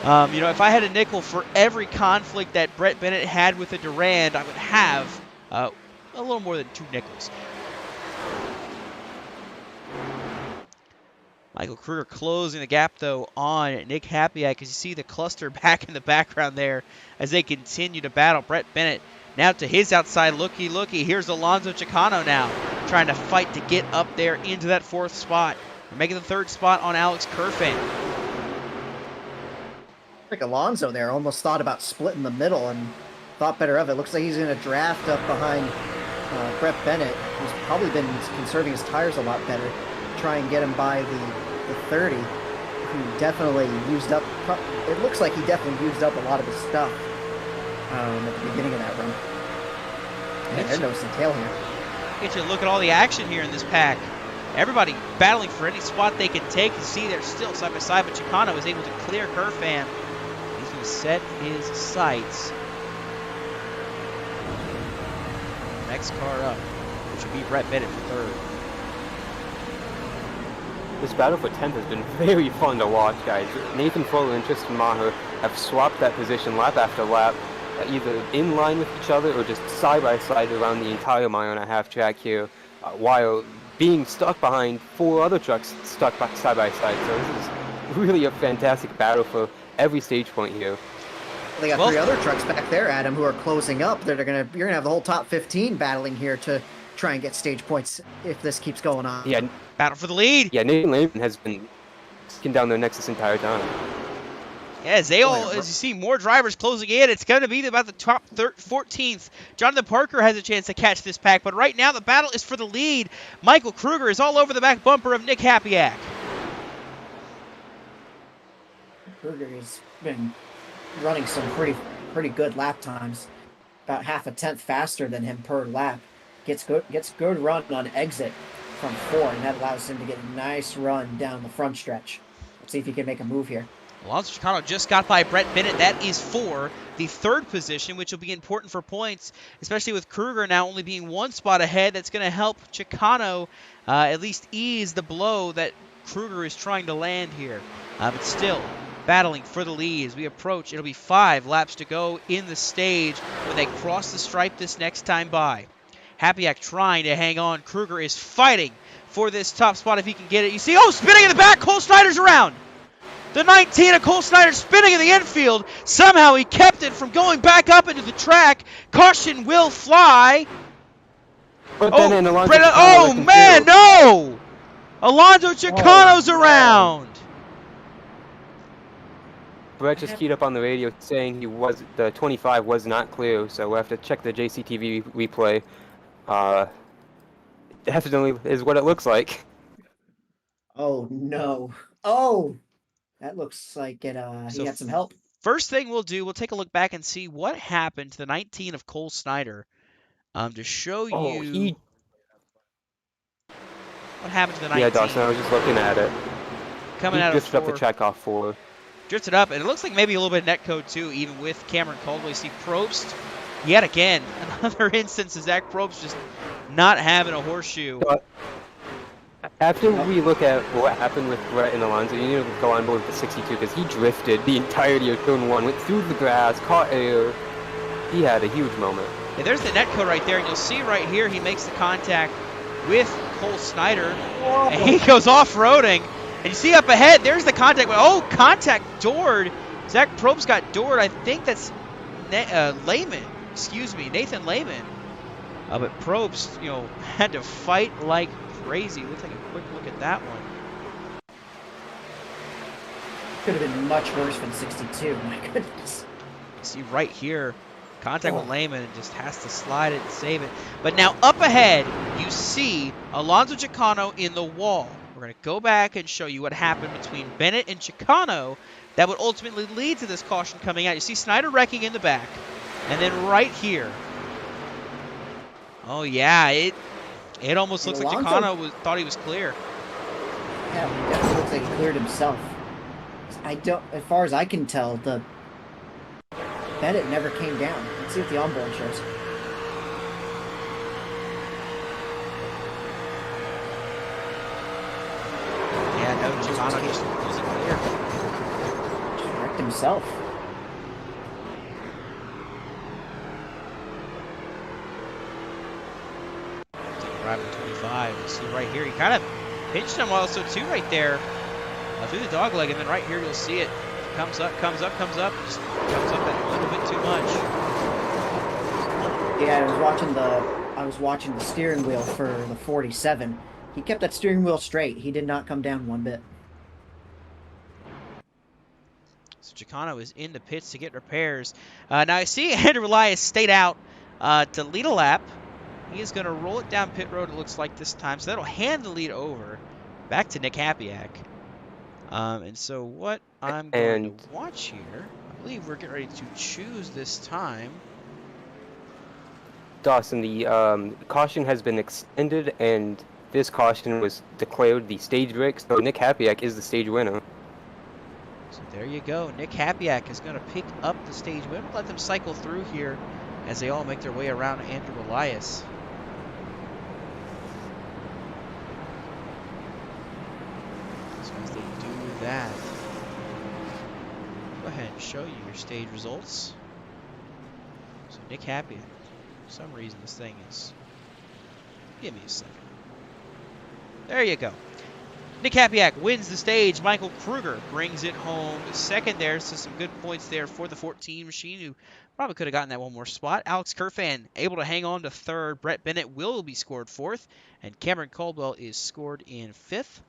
You know, if I had a nickel for every conflict that Brett Bennett had with a Durand, I would have a little more than 2 nickels. Michael Kruger closing the gap, though, on Nick Hapiak, as you see the cluster back in the background there as they continue to battle. Brett Bennett now to his outside, looky. Here's Alonso Chicano now trying to fight to get up there into that 4th spot. We're making the 3rd spot on Alex Kerfan. I think Alonso there almost thought about splitting the middle and thought better of it. Looks like he's going to draft up behind Brett Bennett, who's probably been conserving his tires a lot better. Try and get him by the 30, who definitely used up, it looks like he definitely used up a lot of his stuff at the beginning of that run. And they're nose and tail here. Get you a look at all the action here in this pack. Everybody battling for any spot they can take. You see they're still side by side, but Chicano is able to clear Kerfan. He's going to set his sights. Next car up, which will be Brett Bennett for 3rd. This battle for 10th has been very fun to watch, guys. Nathan Fuller and Tristan Maher have swapped that position lap after lap, either in line with each other or just side by side around the entire mile-and-a-half track here, while being stuck behind 4 other trucks stuck side by side. So this is really a fantastic battle for every stage point here. They got 3 other trucks back there, Adam, who are closing up. You're gonna have the whole top 15 battling here to try and get stage points if this keeps going on. Yeah. Battle for the lead. Yeah, Nathan Lehman has been skin down their necks this entire time. Yeah, as you see more drivers closing in, it's going to be about the top 14th. Jonathan Parker has a chance to catch this pack, but right now the battle is for the lead. Michael Kruger is all over the back bumper of Nick Hapiak. Kruger has been running some pretty good lap times, about half a tenth faster than him per lap. Gets good run on exit from 4, and that allows him to get a nice run down the front stretch. Let's see if he can make a move here. Alonso Chicano just got by Brett Bennett. That is for the 3rd position, which will be important for points, especially with Kruger now only being 1 spot ahead. That's going to help Chicano at least ease the blow that Kruger is trying to land here. But still, battling for the lead as we approach. It'll be 5 laps to go in the stage when they cross the stripe this next time by. Hapiak trying to hang on. Kruger is fighting for this top spot if he can get it. You see, spinning in the back. Cole Snyder's around. The 19 of Cole Snyder spinning in the infield. Somehow he kept it from going back up into the track. Caution will fly. But then man, no! Alonso Chicano's around. Brett just keyed up on the radio saying the 25 was not clear, so we'll have to check the JCTV replay. Definitely is what it looks like. Oh no! Oh, that looks like it. He had some help. First thing we'll do, we'll take a look back and see what happened to the 19 of Cole Snyder. To show you what happened to the 19. Yeah, Dawson, I was just looking at it. Coming out of drifted up the track off 4. Drifted up, and it looks like maybe a little bit of netcode too, even with Cameron Caldwell. You see Probst, yet again, another instance of Zach Probst just not having a horseshoe. After we look at what happened with Brett and Alonso, you need to go on board with the 62 because he drifted the entirety of turn 1, went through the grass, caught air. He had a huge moment. Yeah, there's the netcode right there, and you'll see right here he makes the contact with Cole Snyder, and he goes off-roading. And you see up ahead, there's the contact. Oh, contact doored. Zach Probst got doored. I think that's Lehman. Excuse me, Nathan Lehman. But Probst, had to fight like crazy. Let's take a quick look at that one. Could have been much worse for the 62. My goodness. See right here, contact with Lehman and just has to slide it and save it. But now up ahead, you see Alonso Chicano in the wall. We're going to go back and show you what happened between Bennett and Chicano that would ultimately lead to this caution coming out. You see Snyder wrecking in the back. And then right here. Oh, yeah. It almost looks like Chicano thought he was clear. Yeah, it definitely looks like he cleared himself. As far as I can tell, the Bennett never came down. Let's see what the onboard shows. Yeah, no, Chicano just wasn't clear. Just wrecked himself. Driving 25. You see right here, he kind of pinched him also too right there through the dog leg, and then right here you'll see it comes up, just comes up that little bit too much. Yeah, I was watching the steering wheel for the 47. He kept that steering wheel straight. He did not come down one bit. So Chicano is in the pits to get repairs. Now I see Andrew Elias stayed out to lead a lap. He is going to roll it down pit road, it looks like this time. So that'll hand the lead over back to Nick Hapiak. And so what I'm going to watch here, I believe we're getting ready to choose this time. Dawson, the caution has been extended, and this caution was declared the stage break, so Nick Hapiak is the stage winner. So there you go. Nick Hapiak is going to pick up the stage win. Let them cycle through here as they all make their way around Andrew Elias. So as they do that, go ahead and show you your stage results. So Nick Hapiak, for some reason this thing is... Give me a second. There you go. Nick Hapiak wins the stage. Michael Kruger brings it home second there. So some good points there for the 14 machine, who probably could have gotten that one more spot. Alex Kerfan able to hang on to third. Brett Bennett will be scored fourth. And Cameron Caldwell is scored in fifth.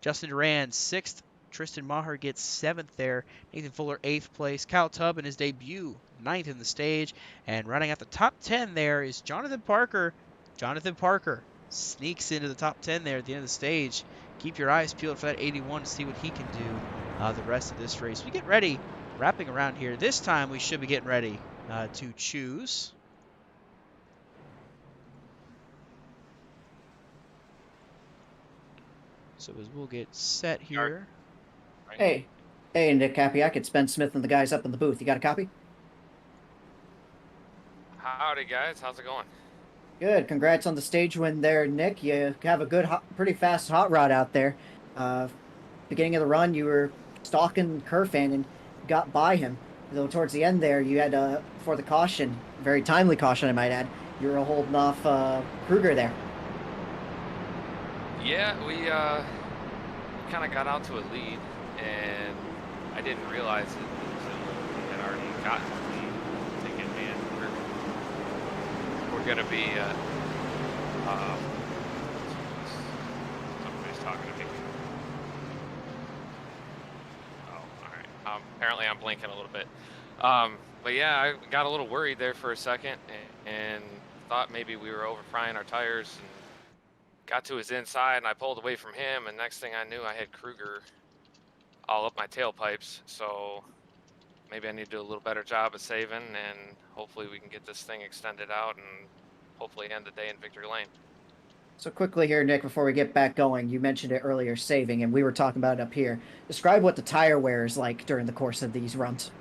Justin Duran, sixth. Tristan Maher gets seventh there. Nathan Fuller, eighth place. Kyle Tubb in his debut, ninth in the stage. And running at the top 10 there is Jonathan Parker. Jonathan Parker sneaks into the top 10 there at the end of the stage. Keep your eyes peeled for that 81 to see what he can do the rest of this race. We get ready, wrapping around here. This time we should be getting ready to choose. So as we'll get set here. Hey, Nick Hapiak, it's Ben Smith and the guys up in the booth. You got a copy? Howdy, guys. How's it going? Good. Congrats on the stage win there, Nick. You have a good, pretty fast hot rod out there. Beginning of the run, you were stalking Kerfan and got by him. Though towards the end there, you had, for the caution, very timely caution, I might add, you were holding off Kruger there. Yeah, we kind of got out to a lead, and I didn't realize it until we had already gotten the lead. Thinking, man, we're going to be, somebody's talking to me. Oh, all right. Apparently I'm blinking a little bit. But yeah, I got a little worried there for a second and thought maybe we were over-frying our tires, and got to his inside, and I pulled away from him, and next thing I knew, I had Kruger all up my tailpipes. So maybe I need to do a little better job of saving, and hopefully we can get this thing extended out and hopefully end the day in victory lane. So quickly here, Nick, before we get back going, you mentioned it earlier, saving, and we were talking about it up here. Describe what the tire wear is like during the course of these runs.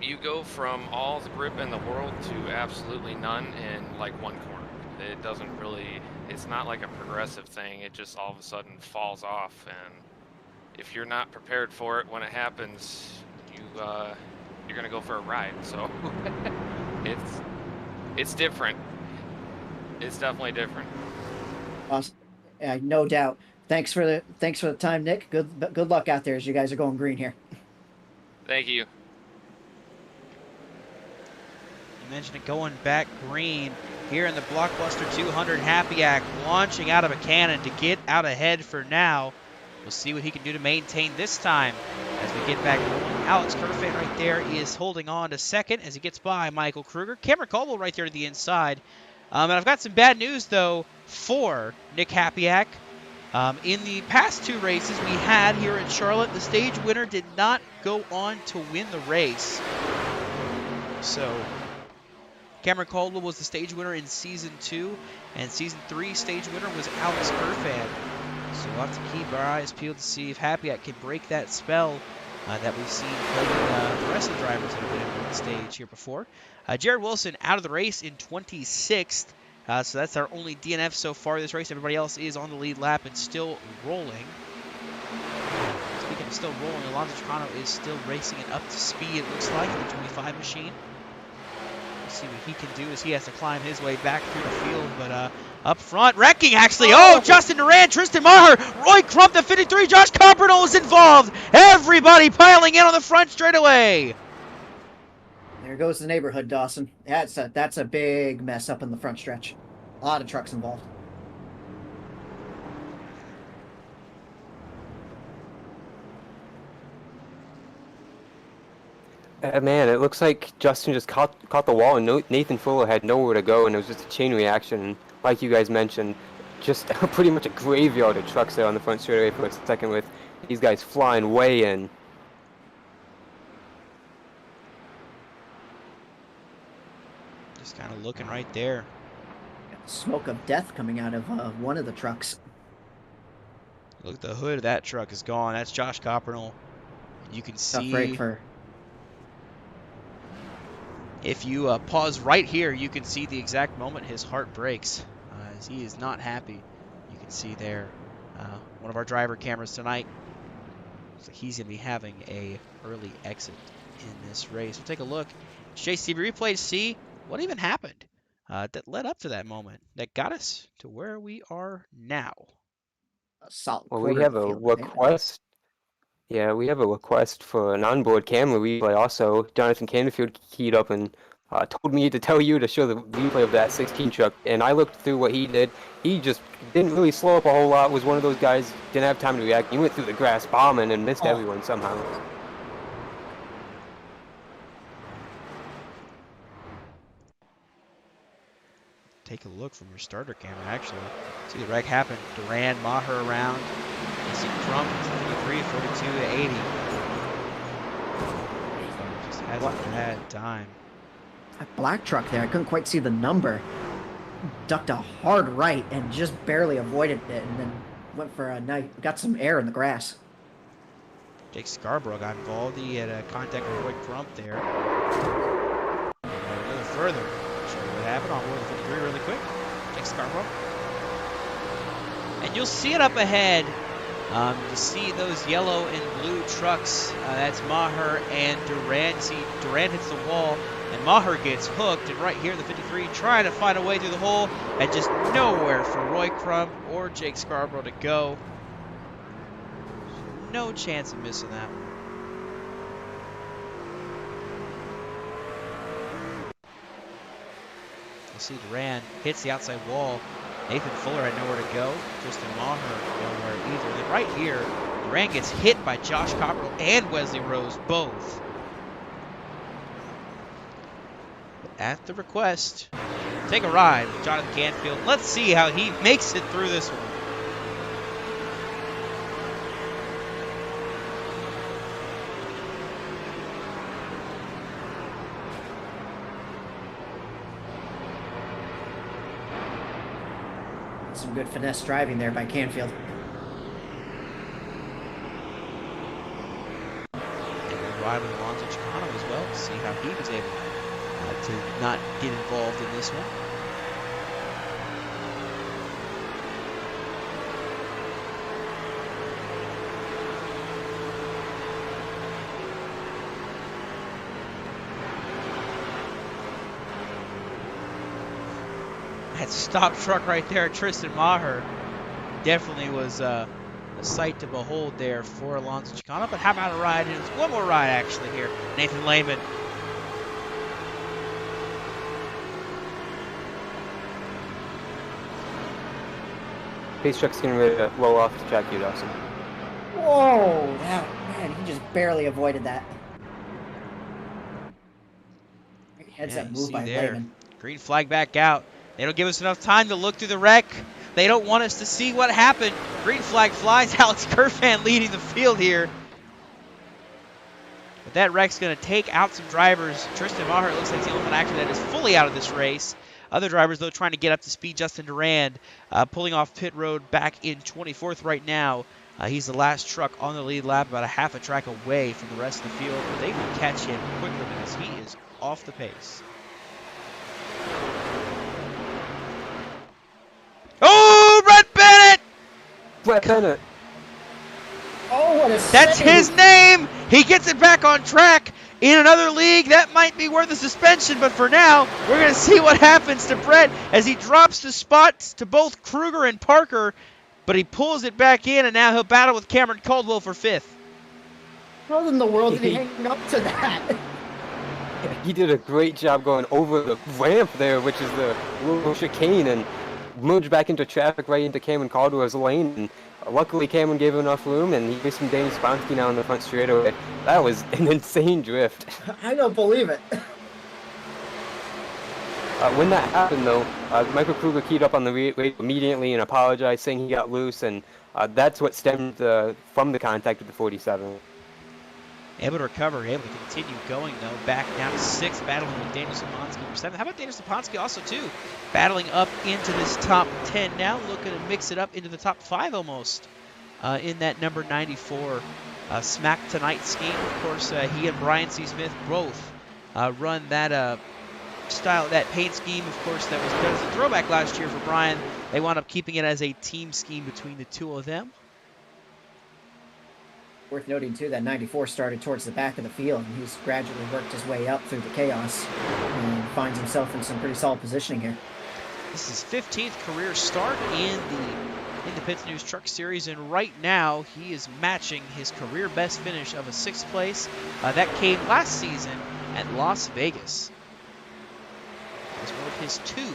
You go from all the grip in the world to absolutely none in like one corner. It doesn't really, it's not like a progressive thing. It just all of a sudden falls off, and if you're not prepared for it when it happens, you're gonna go for a ride. So it's different. It's definitely different. Awesome. No doubt. Thanks for the time, Nick. Good luck out there as you guys are going green here. Thank you. You mentioned it going back green here in the Blockbuster 200. Hapiak launching out of a cannon to get out ahead for now. We'll see what he can do to maintain this time as we get back going. Alex Kerfan right there is holding on to second as he gets by Michael Kruger. Cameron Caldwell right there to the inside. And I've got some bad news, though, for Nick Hapiak. In the past two races we had here in Charlotte, the stage winner did not go on to win the race. So Cameron Caldwell was the stage winner in Season 2, and Season 3 stage winner was Alex Kerfan. So we'll have to keep our eyes peeled to see if Hapiak can break that spell that we've seen plaguing the rest of the drivers that have been in the stage here before. Jared Wilson out of the race in 26th. So that's our only DNF so far this race. Everybody else is on the lead lap and still rolling. Speaking of still rolling, Alonso Chicano is still racing it up to speed, it looks like, in the 25 machine. Let's see what he can do as he has to climb his way back through the field. But up front, wrecking actually. Oh, Justin Duran, Tristan Maher, Roy Crump, the 53, Josh Coppernoll is involved. Everybody piling in on the front straightaway. There goes the neighborhood, Dawson. That's a big mess up in the front stretch. A lot of trucks involved. Man, it looks like Justin just caught the wall, and Nathan Fuller had nowhere to go, and it was just a chain reaction. Like you guys mentioned, just pretty much a graveyard of trucks there on the front straightaway for a second, with these guys flying way in. Just kind of looking right there. Got the smoke of death coming out of one of the trucks. Look, the hood of that truck is gone. That's Josh Coppernoll. You can see. Break for... If you pause right here, you can see the exact moment his heart breaks, as he is not happy. You can see there one of our driver cameras tonight. So he's going to be having a early exit in this race. We'll take a look. JCB replay to see what even happened that led up to that moment that got us to where we are now. A solid well, we have a request. Yeah, we have a request for an onboard camera replay also. Jonathan Canterfield keyed up and told me to tell you to show the replay of that 16 truck, and I looked through what he did. He just didn't really slow up a whole lot, was one of those guys, didn't have time to react. He went through the grass bombing and missed everyone somehow. Take a look from your starter camera, actually. See the wreck happen. Duran, Maher around. You see Crump, 53, 42 to 80. Just hasn't had time. That black truck there, I couldn't quite see the number. Ducked a hard right and just barely avoided it, and then went for a nice, got some air in the grass. Jake Scarborough got involved. He had a contact with Roy Crump there. A little further. Show you what happened on board the 53 really quick. Jake Scarborough. And you'll see it up ahead. You see those yellow and blue trucks. That's Maher and Duran. See, Duran hits the wall, and Maher gets hooked. And right here, the 53 trying to find a way through the hole, and just nowhere for Roy Crump or Jake Scarborough to go. No chance of missing that one. You see Duran hits the outside wall. Nathan Fuller had nowhere to go. Tristan Maher nowhere either. And then right here, Duran gets hit by Josh Coppernoll and Wesley Rose both. At the request, take a ride with Jonathan Canfield. Let's see how he makes it through this one. Some good finesse driving there by Canfield. And we ride with Alonso Chicano as well to see how he was able to not get involved in this one. That stop truck right there, Tristan Maher, definitely was a sight to behold there for Alonso Chicano. But how about a ride? It was one more ride actually here. Nathan Lehman. Pace truck's getting ready to roll off the track here, Dawson. Whoa, man, he just barely avoided that. Great heads up move by Lehman. Green flag back out. They don't give us enough time to look through the wreck. They don't want us to see what happened. Green flag flies. Alex Kerfan leading the field here. But that wreck's going to take out some drivers. Tristan Maher looks like the only one actually that is fully out of this race. Other drivers, though, trying to get up to speed. Justin Durand pulling off pit road back in 24th right now. He's the last truck on the lead lap, about a half a track away from the rest of the field. But they will catch him quickly because he is off the pace. Oh, Brett Bennett! Brett Bennett. Oh, what a That's save. his name! He gets it back on track. In another league, that might be worth a suspension, but for now, we're going to see what happens to Brett as he drops the spots to both Kruger and Parker, but he pulls it back in, and now he'll battle with Cameron Caldwell for 5th. How in the world did he hang up to that? He did a great job going over the ramp there, which is the little chicane, and merged back into traffic right into Cameron Caldwell's lane. And luckily, Cameron gave him enough room, and he missed some Danny Sponsky now in the front straightaway. That was an insane drift. I don't believe it. When that happened, though, Michael Kruger keyed up on the radio immediately and apologized, saying he got loose, and that's what stemmed from the contact with the 47. Able to recover, able to continue going, though. Back down to 6th, battling with Daniel Saponski for 7th. How about Daniel Saponski also, too? Battling up into this top 10 now, looking to mix it up into the top 5 almost in that number 94 Smack Tonight scheme. Of course, he and Brian C. Smith both run that style, that paint scheme, of course, that was a throwback last year for Brian. They wound up keeping it as a team scheme between the two of them. Worth noting, too, that 94 started towards the back of the field, and he's gradually worked his way up through the chaos and finds himself in some pretty solid positioning here. This is his 15th career start in the Pits News Truck Series, and right now he is matching his career best finish of a 6th place. That came last season at Las Vegas. It was one of his 2 career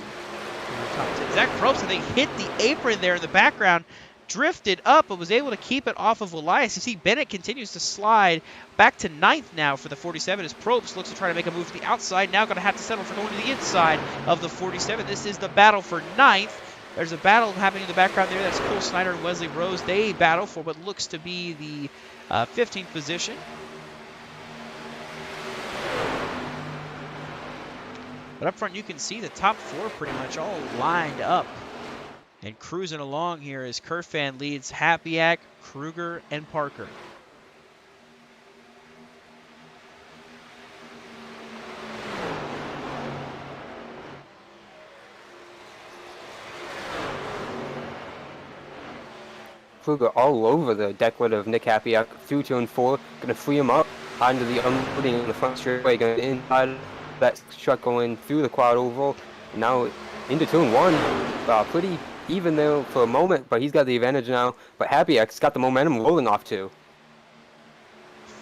top 10. Zach Probst, I think, hit the apron there in the background, drifted up, but was able to keep it off of Elias. You see Bennett continues to slide back to 9th now for the 47 as Probst looks to try to make a move to the outside. Now going to have to settle for going to the inside of the 47. This is the battle for 9th. There's a battle happening in the background there. That's Cole Snyder and Wesley Rose. They battle for what looks to be the 15th position. But up front, you can see the top 4 pretty much all lined up and cruising along here as Kerfan leads Hapiak, Kruger, and Parker. Kruger all over the decklet of Nick Hapiak through turn 4, going to free him up onto the unloading in the front straightaway, going to inside that truck going through the quad oval. Now into turn 1, pretty even there for a moment, but he's got the advantage now. But Hapiak's got the momentum rolling off too.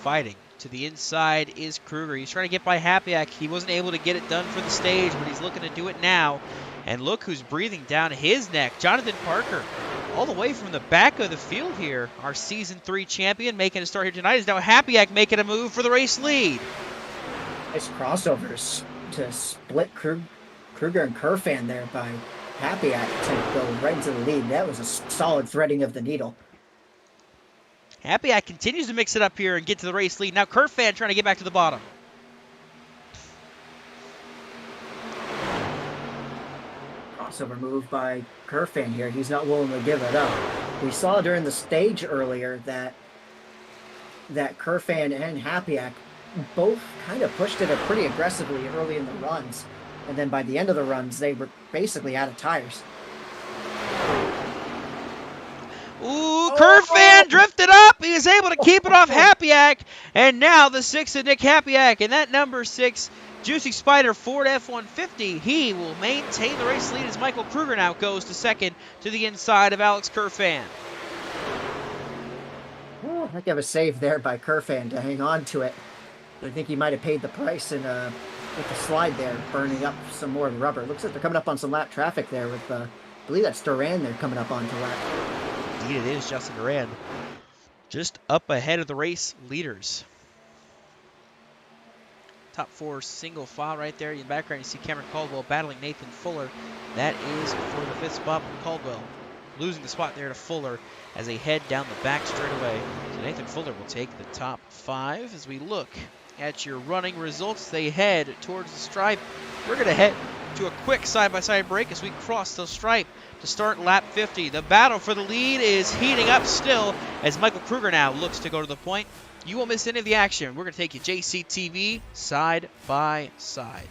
Fighting to the inside is Kruger. He's trying to get by Hapiak. He wasn't able to get it done for the stage, but he's looking to do it now. And look who's breathing down his neck. Jonathan Parker, all the way from the back of the field here. Our Season 3 champion making a start here tonight is now Hapiak making a move for the race lead. Nice crossovers to split Kruger and Kerfan there by Hapiak to go right into the lead. That was a solid threading of the needle. Hapiak continues to mix it up here and get to the race lead. Now Kerfan trying to get back to the bottom. Crossover move by Kerfan here. He's not willing to give it up. We saw during the stage earlier that Kerfan and Hapiak both kind of pushed it pretty aggressively early in the runs. And then by the end of the runs, they were basically out of tires. Ooh, Kerfan drifted up. He was able to keep it off Hapiak. And now the 6 of Nick Hapiak. And that number 6, Juicy Spider Ford F-150, he will maintain the race lead as Michael Kruger now goes to 2nd to the inside of Alex Kerfan. Oh, I think of a save there by Kerfan to hang on to it. I think he might have paid the price in with the slide there, burning up some more rubber. Looks like they're coming up on some lap traffic there with, I believe that's Duran they're coming up onto lap. Indeed it is, Justin Duran. Just up ahead of the race leaders. Top 4 single file right there. In the background, you see Cameron Caldwell battling Nathan Fuller. That is for the 5th spot. Caldwell losing the spot there to Fuller as they head down the back straightaway. So Nathan Fuller will take the top 5 as we look at your running results. They head towards the stripe. We're going to head to a quick side-by-side break as we cross the stripe to start lap 50. The battle for the lead is heating up still as Michael Kruger now looks to go to the point. You won't miss any of the action. We're going to take you JCTV side by side.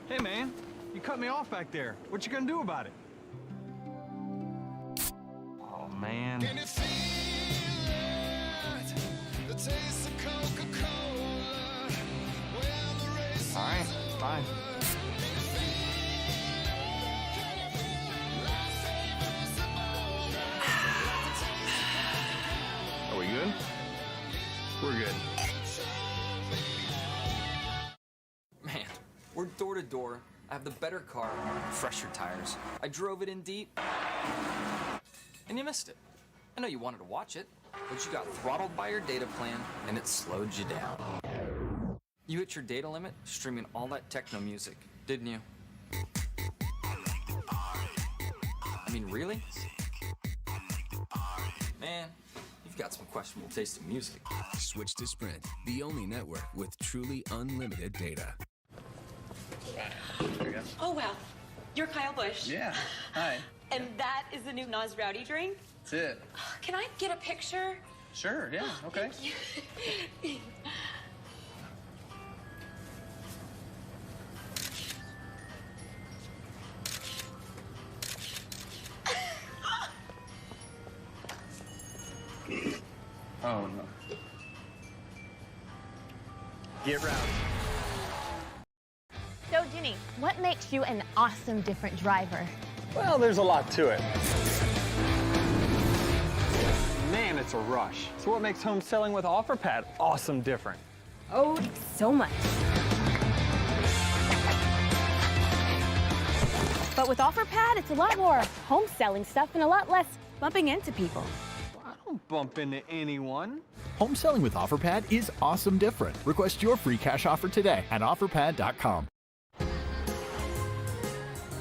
Hey man, you cut me off back there. What you gonna do about it? Oh man. Can you feel it? The taste of Coca-Cola when the race is All right, fine. Are we good? We're good. Man, we're door to door. I have the better car, fresher tires. I drove it in deep, and you missed it. I know you wanted to watch it, but you got throttled by your data plan, and it slowed you down. You hit your data limit streaming all that techno music, didn't you? I mean, really? Man, you've got some questionable taste in music. Switch to Sprint, the only network with truly unlimited data. Oh, wow. You're Kyle Busch. Yeah. Hi. And that is the new Nas Rowdy drink? That's it. Can I get a picture? Sure. Yeah. Okay. Thank you. Oh no. Get rowdy. So, Jenny, what makes you an awesome different driver? Well, there's a lot to it. Man, it's a rush. So what makes home selling with OfferPad awesome different? Oh, so much. But with OfferPad, it's a lot more home selling stuff and a lot less bumping into people. I don't bump into anyone. Home selling with OfferPad is awesome different. Request your free cash offer today at OfferPad.com.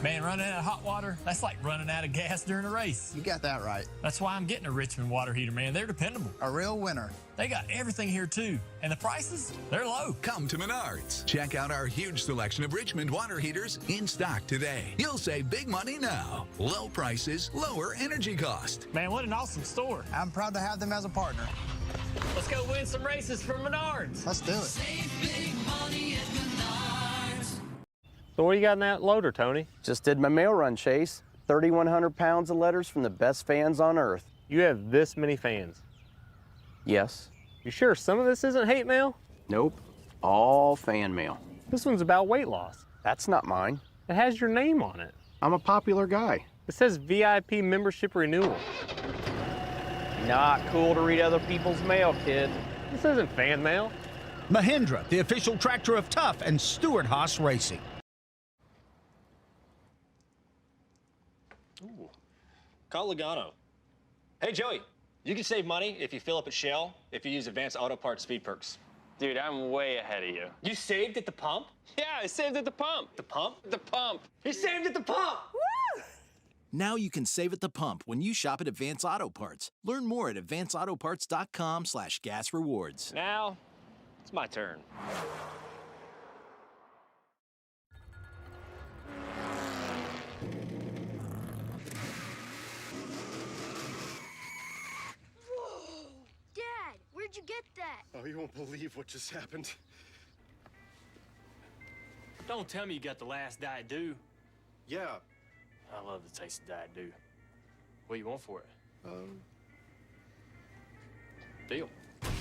Man, running out of hot water, that's like running out of gas during a race. You got that right. That's why I'm getting a Richmond water heater, man. They're dependable. A real winner. They got everything here, too. And the prices, they're low. Come to Menards. Check out our huge selection of Richmond water heaters in stock today. You'll save big money now. Low prices, lower energy cost. Man, what an awesome store. I'm proud to have them as a partner. Let's go win some races for Menards. Let's do it. save big money at Menards. So what do you got in that loader, Tony? Just did my mail run, Chase. 3,100 pounds of letters from the best fans on earth. You have this many fans. Yes. You sure some of this isn't hate mail? Nope. All fan mail. This one's about weight loss. That's not mine. It has your name on it. I'm a popular guy. It says VIP membership renewal. Not cool to read other people's mail, kid. This isn't fan mail. Mahindra, the official tractor of Tough and Stewart Haas Racing. Ooh. Call Logano. Hey, Joey, you can save money if you fill up at Shell if you use Advanced Auto Parts Speed Perks. Dude, I'm way ahead of you. You saved at the pump? Yeah, I saved at the pump. The pump? The pump. You saved at the pump! Woo! Now you can save at the pump when you shop at Advance Auto Parts. Learn more at advanceautoparts.com/gas rewards. Now, it's my turn. Dad, where'd you get that? Oh, you won't believe what just happened. Don't tell me you got the last Diet Dew. Yeah. I love the taste of Diet Dew. What do you want for it? Deal.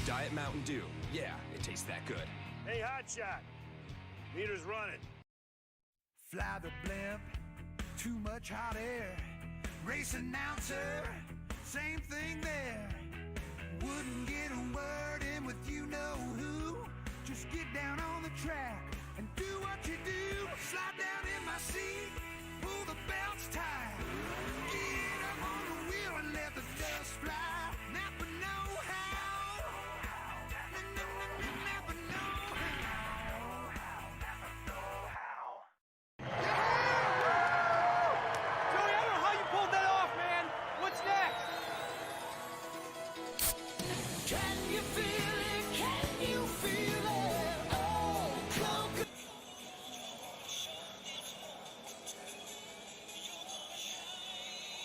Diet Mountain Dew. Yeah, it tastes that good. Hey, hotshot. Meter's running. Fly the blimp, too much hot air. Race announcer, same thing there. Wouldn't get a word in with you know who. Just get down on the track and do what you do. Slide down in my seat, pull the belts tight. Get up on the wheel and let the dust fly. Napa know how. Napa know Joey, I don't know how you pulled that off, man. What's next?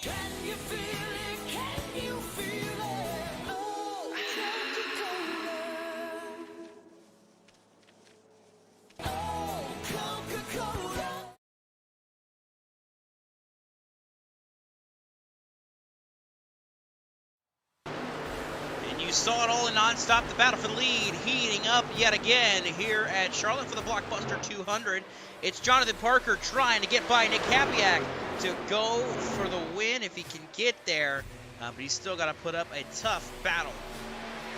And you saw it all in nonstop. The battle for the lead heating up yet again here at Charlotte for the Blockbuster 200. It's Jonathan Parker trying to get by Nick Hapiak to go for the win if he can get there. But he's still got to put up a tough battle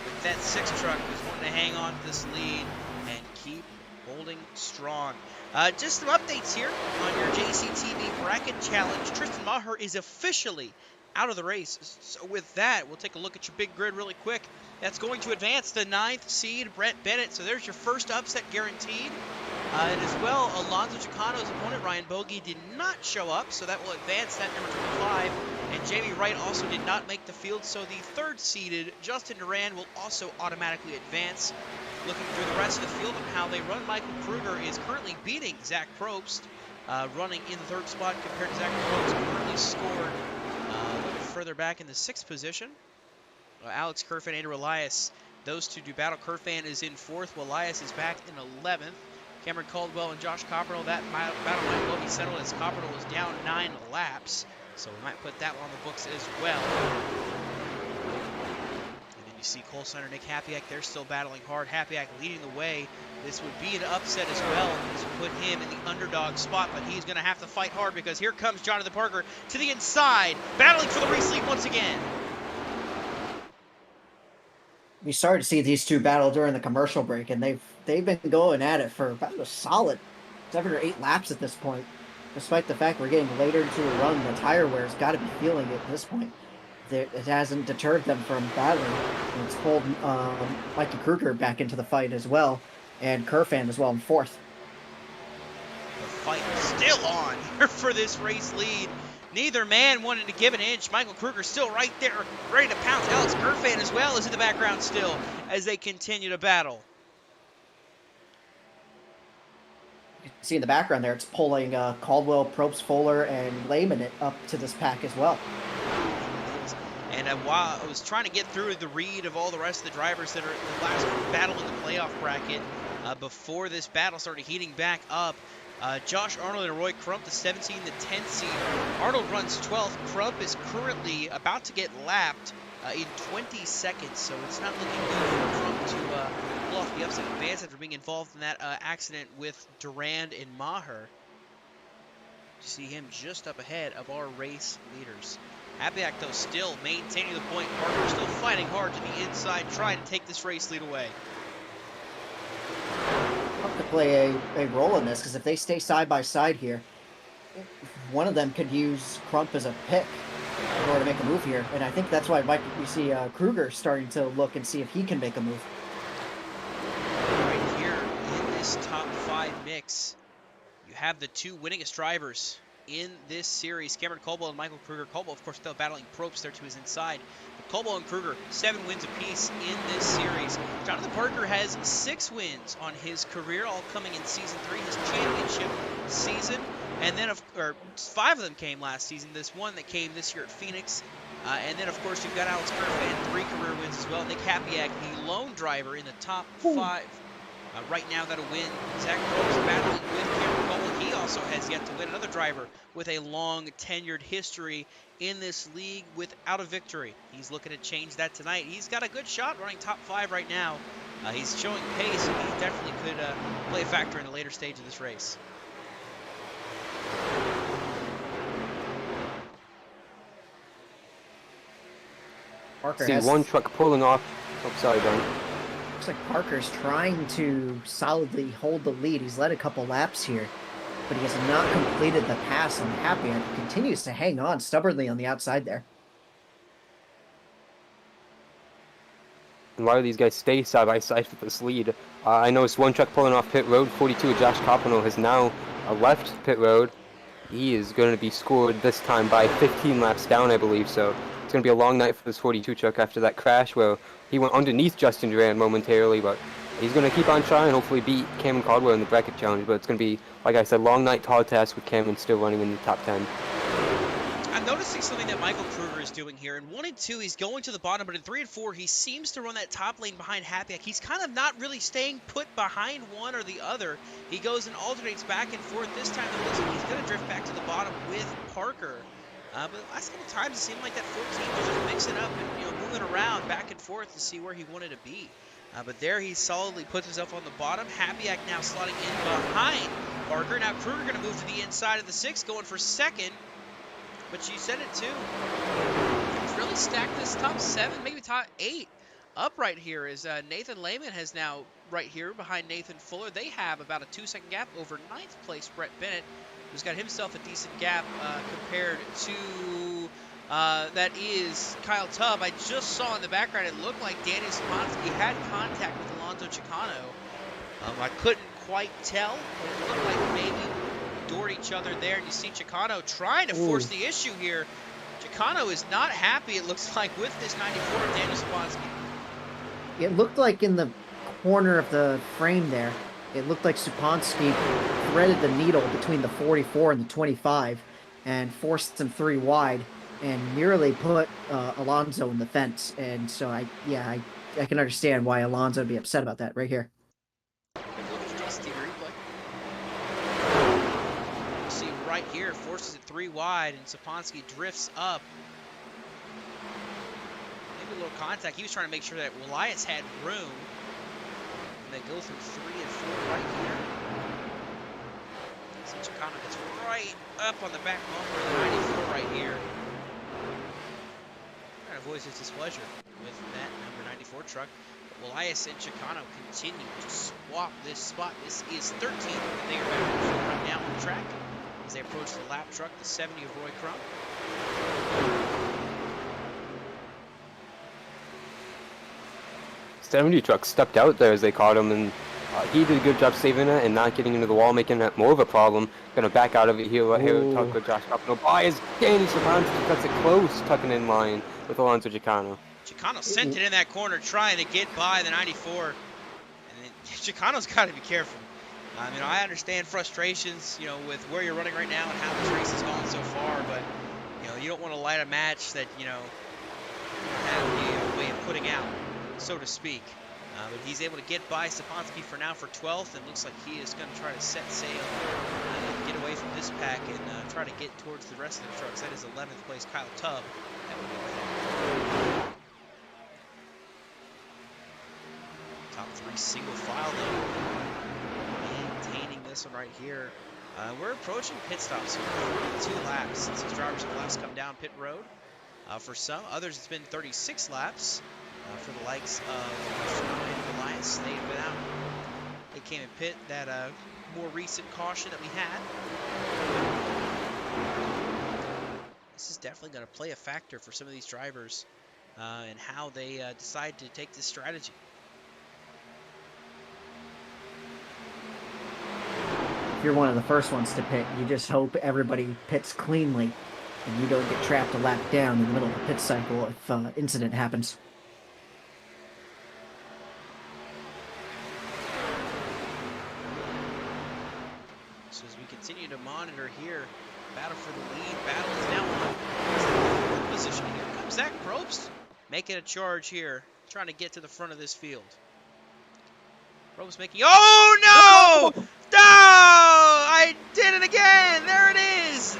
with that 6 truck who's wanting to hang on to this lead and keep holding strong. Just some updates here on your JCTV Bracket Challenge. Tristan Maher is officially out of the race. So with that, we'll take a look at your big grid really quick. That's going to advance the 9th seed, Brett Bennett. So there's your first upset guaranteed. And as well, Alonso Chicano's opponent, Ryan Bogey, did not show up, so that will advance that number 25. And Jamie Wright also did not make the field, so the 3rd seeded Justin Duran will also automatically advance. Looking through the rest of the field and how they run, Michael Kruger is currently beating Zach Probst, running in the 3rd spot compared to Zach Probst, currently scored a little further back in the 6th position. Alex Kerfan, Andrew Elias, those two do battle. Kerfan is in 4th, while Elias is back in 11th. Cameron Caldwell and Josh Coppernoll, that battle might well be settled as Coppernoll was down 9 laps. So we might put that one on the books as well. And then you see Cole Snyder, Nick Hapiak, they're still battling hard. Hapiak leading the way. This would be an upset as well. This would put him in the underdog spot, but he's going to have to fight hard because here comes Jonathan Parker to the inside, battling for the race lead once again. We started to see these two battle during the commercial break, and they've been going at it for about a solid 7 or 8 laps at this point. Despite the fact we're getting later into a run, the tire wear's got to be feeling it at this point. It hasn't deterred them from battling. And it's pulled Mikey Kruger back into the fight as well, and Kerfan as well in 4th. The fight is still on here for this race lead. Neither man wanted to give an inch. Michael Kruger still right there, ready to pounce. Alex Kerfan as well is in the background still as they continue to battle. You can see in the background there, it's pulling Caldwell, Probst, Fuller, and Lehman up to this pack as well. And while I was trying to get through the read of all the rest of the drivers that are in the last battle in the playoff bracket, before this battle started heating back up, Josh Arnold and Roy Crump, the 17, the 10 seed. Arnold runs 12th. Crump is currently about to get lapped in 20 seconds, so it's not looking good for Crump to pull off the upset advance after being involved in that accident with Durand and Maher. You see him just up ahead of our race leaders. Hapiak, though, still maintaining the point. Parker still fighting hard to the inside, trying to take this race lead away. To play a role in this, because if they stay side by side here, one of them could use Crump as a pick in order to make a move here, and I think that's why we see Kruger starting to look and see if he can make a move. Right here in this top 5 mix, you have the 2 winningest drivers in this series, Cameron Caldwell and Michael Kruger. Caldwell, of course, still battling Probst there to his inside. But Caldwell and Kruger, 7 wins apiece in this series. Jonathan Parker has 6 wins on his career, all coming in Season 3, his championship season. And then, 5 of them came last season. This one that came this year at Phoenix. And then, of course, you've got Alex Kerfan, 3 career wins as well. Nick Hapiak, the lone driver in the top 5. Right now, that'll win. Zach Probst battling with Cameron Caldwell. He also has yet to win. Another driver with a long tenured history in this league without a victory. He's looking to change that tonight. He's got a good shot running top 5 right now. He's showing pace, and he definitely could play a factor in the later stage of this race. Parker See one truck pulling off. Oh, sorry, Don. Looks like Parker's trying to solidly hold the lead. He's led a couple laps here, but he has not completed the pass on Hapiak. He continues to hang on stubbornly on the outside there. And a lot of these guys stay side by side with this lead. I noticed one truck pulling off pit road. 42, Josh Coppernoll has now left pit road. He is going to be scored this time by 15 laps down, I believe. So it's going to be a long night for this 42 truck after that crash where he went underneath Justin Duran momentarily, but he's going to keep on trying, hopefully beat Cameron Caldwell in the bracket challenge. But it's going to be, like I said, long night, tall task with Cameron still running in the top 10. I'm noticing something that Michael Kruger is doing here. In 1 and 2, he's going to the bottom, but in 3 and 4, he seems to run that top lane behind Happy. He's kind of not really staying put behind one or the other. He goes and alternates back and forth. This time, it looks like he's going to drift back to the bottom with Parker. But the last couple times, it seemed like that 14 was just mixing up and moving around back and forth to see where he wanted to be. But there he solidly puts himself on the bottom. Happyak now slotting in behind Parker. Now Kruger going to move to the inside of the 6, going for second. But you said it too. He's really stacked this top 7, maybe top 8 up right here as Nathan Lehman has now right here behind Nathan Fuller. They have about a 2-second gap over 9th place Brett Bennett, who's got himself a decent gap compared to that is Kyle Tubb. I just saw in the background it looked like Danny Szymanski had contact with Alonso Chicano. I couldn't quite tell, but it looked like maybe doored each other there, and you see Chicano trying to force the issue here. Chicano is not happy, it looks like, with this 94 of Daniel Szymanski. It looked like in the corner of the frame there, it looked like Szymanski threaded the needle between the 44 and the 25 and forced him 3 wide and nearly put Alonso in the fence. And so I can understand why Alonso would be upset about that right here. See right here, forces it 3 wide, and Szymanski drifts up. Maybe a little contact. He was trying to make sure that Elias had room. And they go through 3 and 4 right here. See Chicano gets right up on the back bumper of the 94 right here. Trying to voice his displeasure with that number 94 truck. But Elias and Chicano continue to swap this spot. This is 13th. They are back right now on the track as they approach the lap truck, the 70 of Roy Crump. '70 truck stepped out there as they caught him, and he did a good job saving it and not getting into the wall, making that more of a problem. Gonna back out of it here. Talk with Josh Coppino. Bias Danny Szymanski cuts it close, tucking in line with Alonso Chicano. Chicano sent it in that corner, trying to get by the 94. And Chicano's got to be careful. I understand frustrations, with where you're running right now and how this race has gone so far, but you don't want to light a match that have a way of putting out, so to speak. But he's able to get by Szymanski for now for 12th, and looks like he is going to try to set sail, get away from this pack, and try to get towards the rest of the trucks. That is 11th place Kyle Tubb. That would be top 3 single file though. Maintaining this one right here. We're approaching pit stops here. 42 laps since these drivers have last come down pit road. For some, others it's been 36 laps. For the likes of and Elias, they've been out. They came in pit that more recent caution that we had. This is definitely going to play a factor for some of these drivers and how they decide to take this strategy. If you're one of the first ones to pit, you just hope everybody pits cleanly and you don't get trapped a lap down in the middle of the pit cycle if incident happens. So as we continue to monitor here, battle for the lead, battle is now on position. Here comes Zach Probst making a charge here, trying to get to the front of this field. Probst making, oh no! No! I did it again! There it is!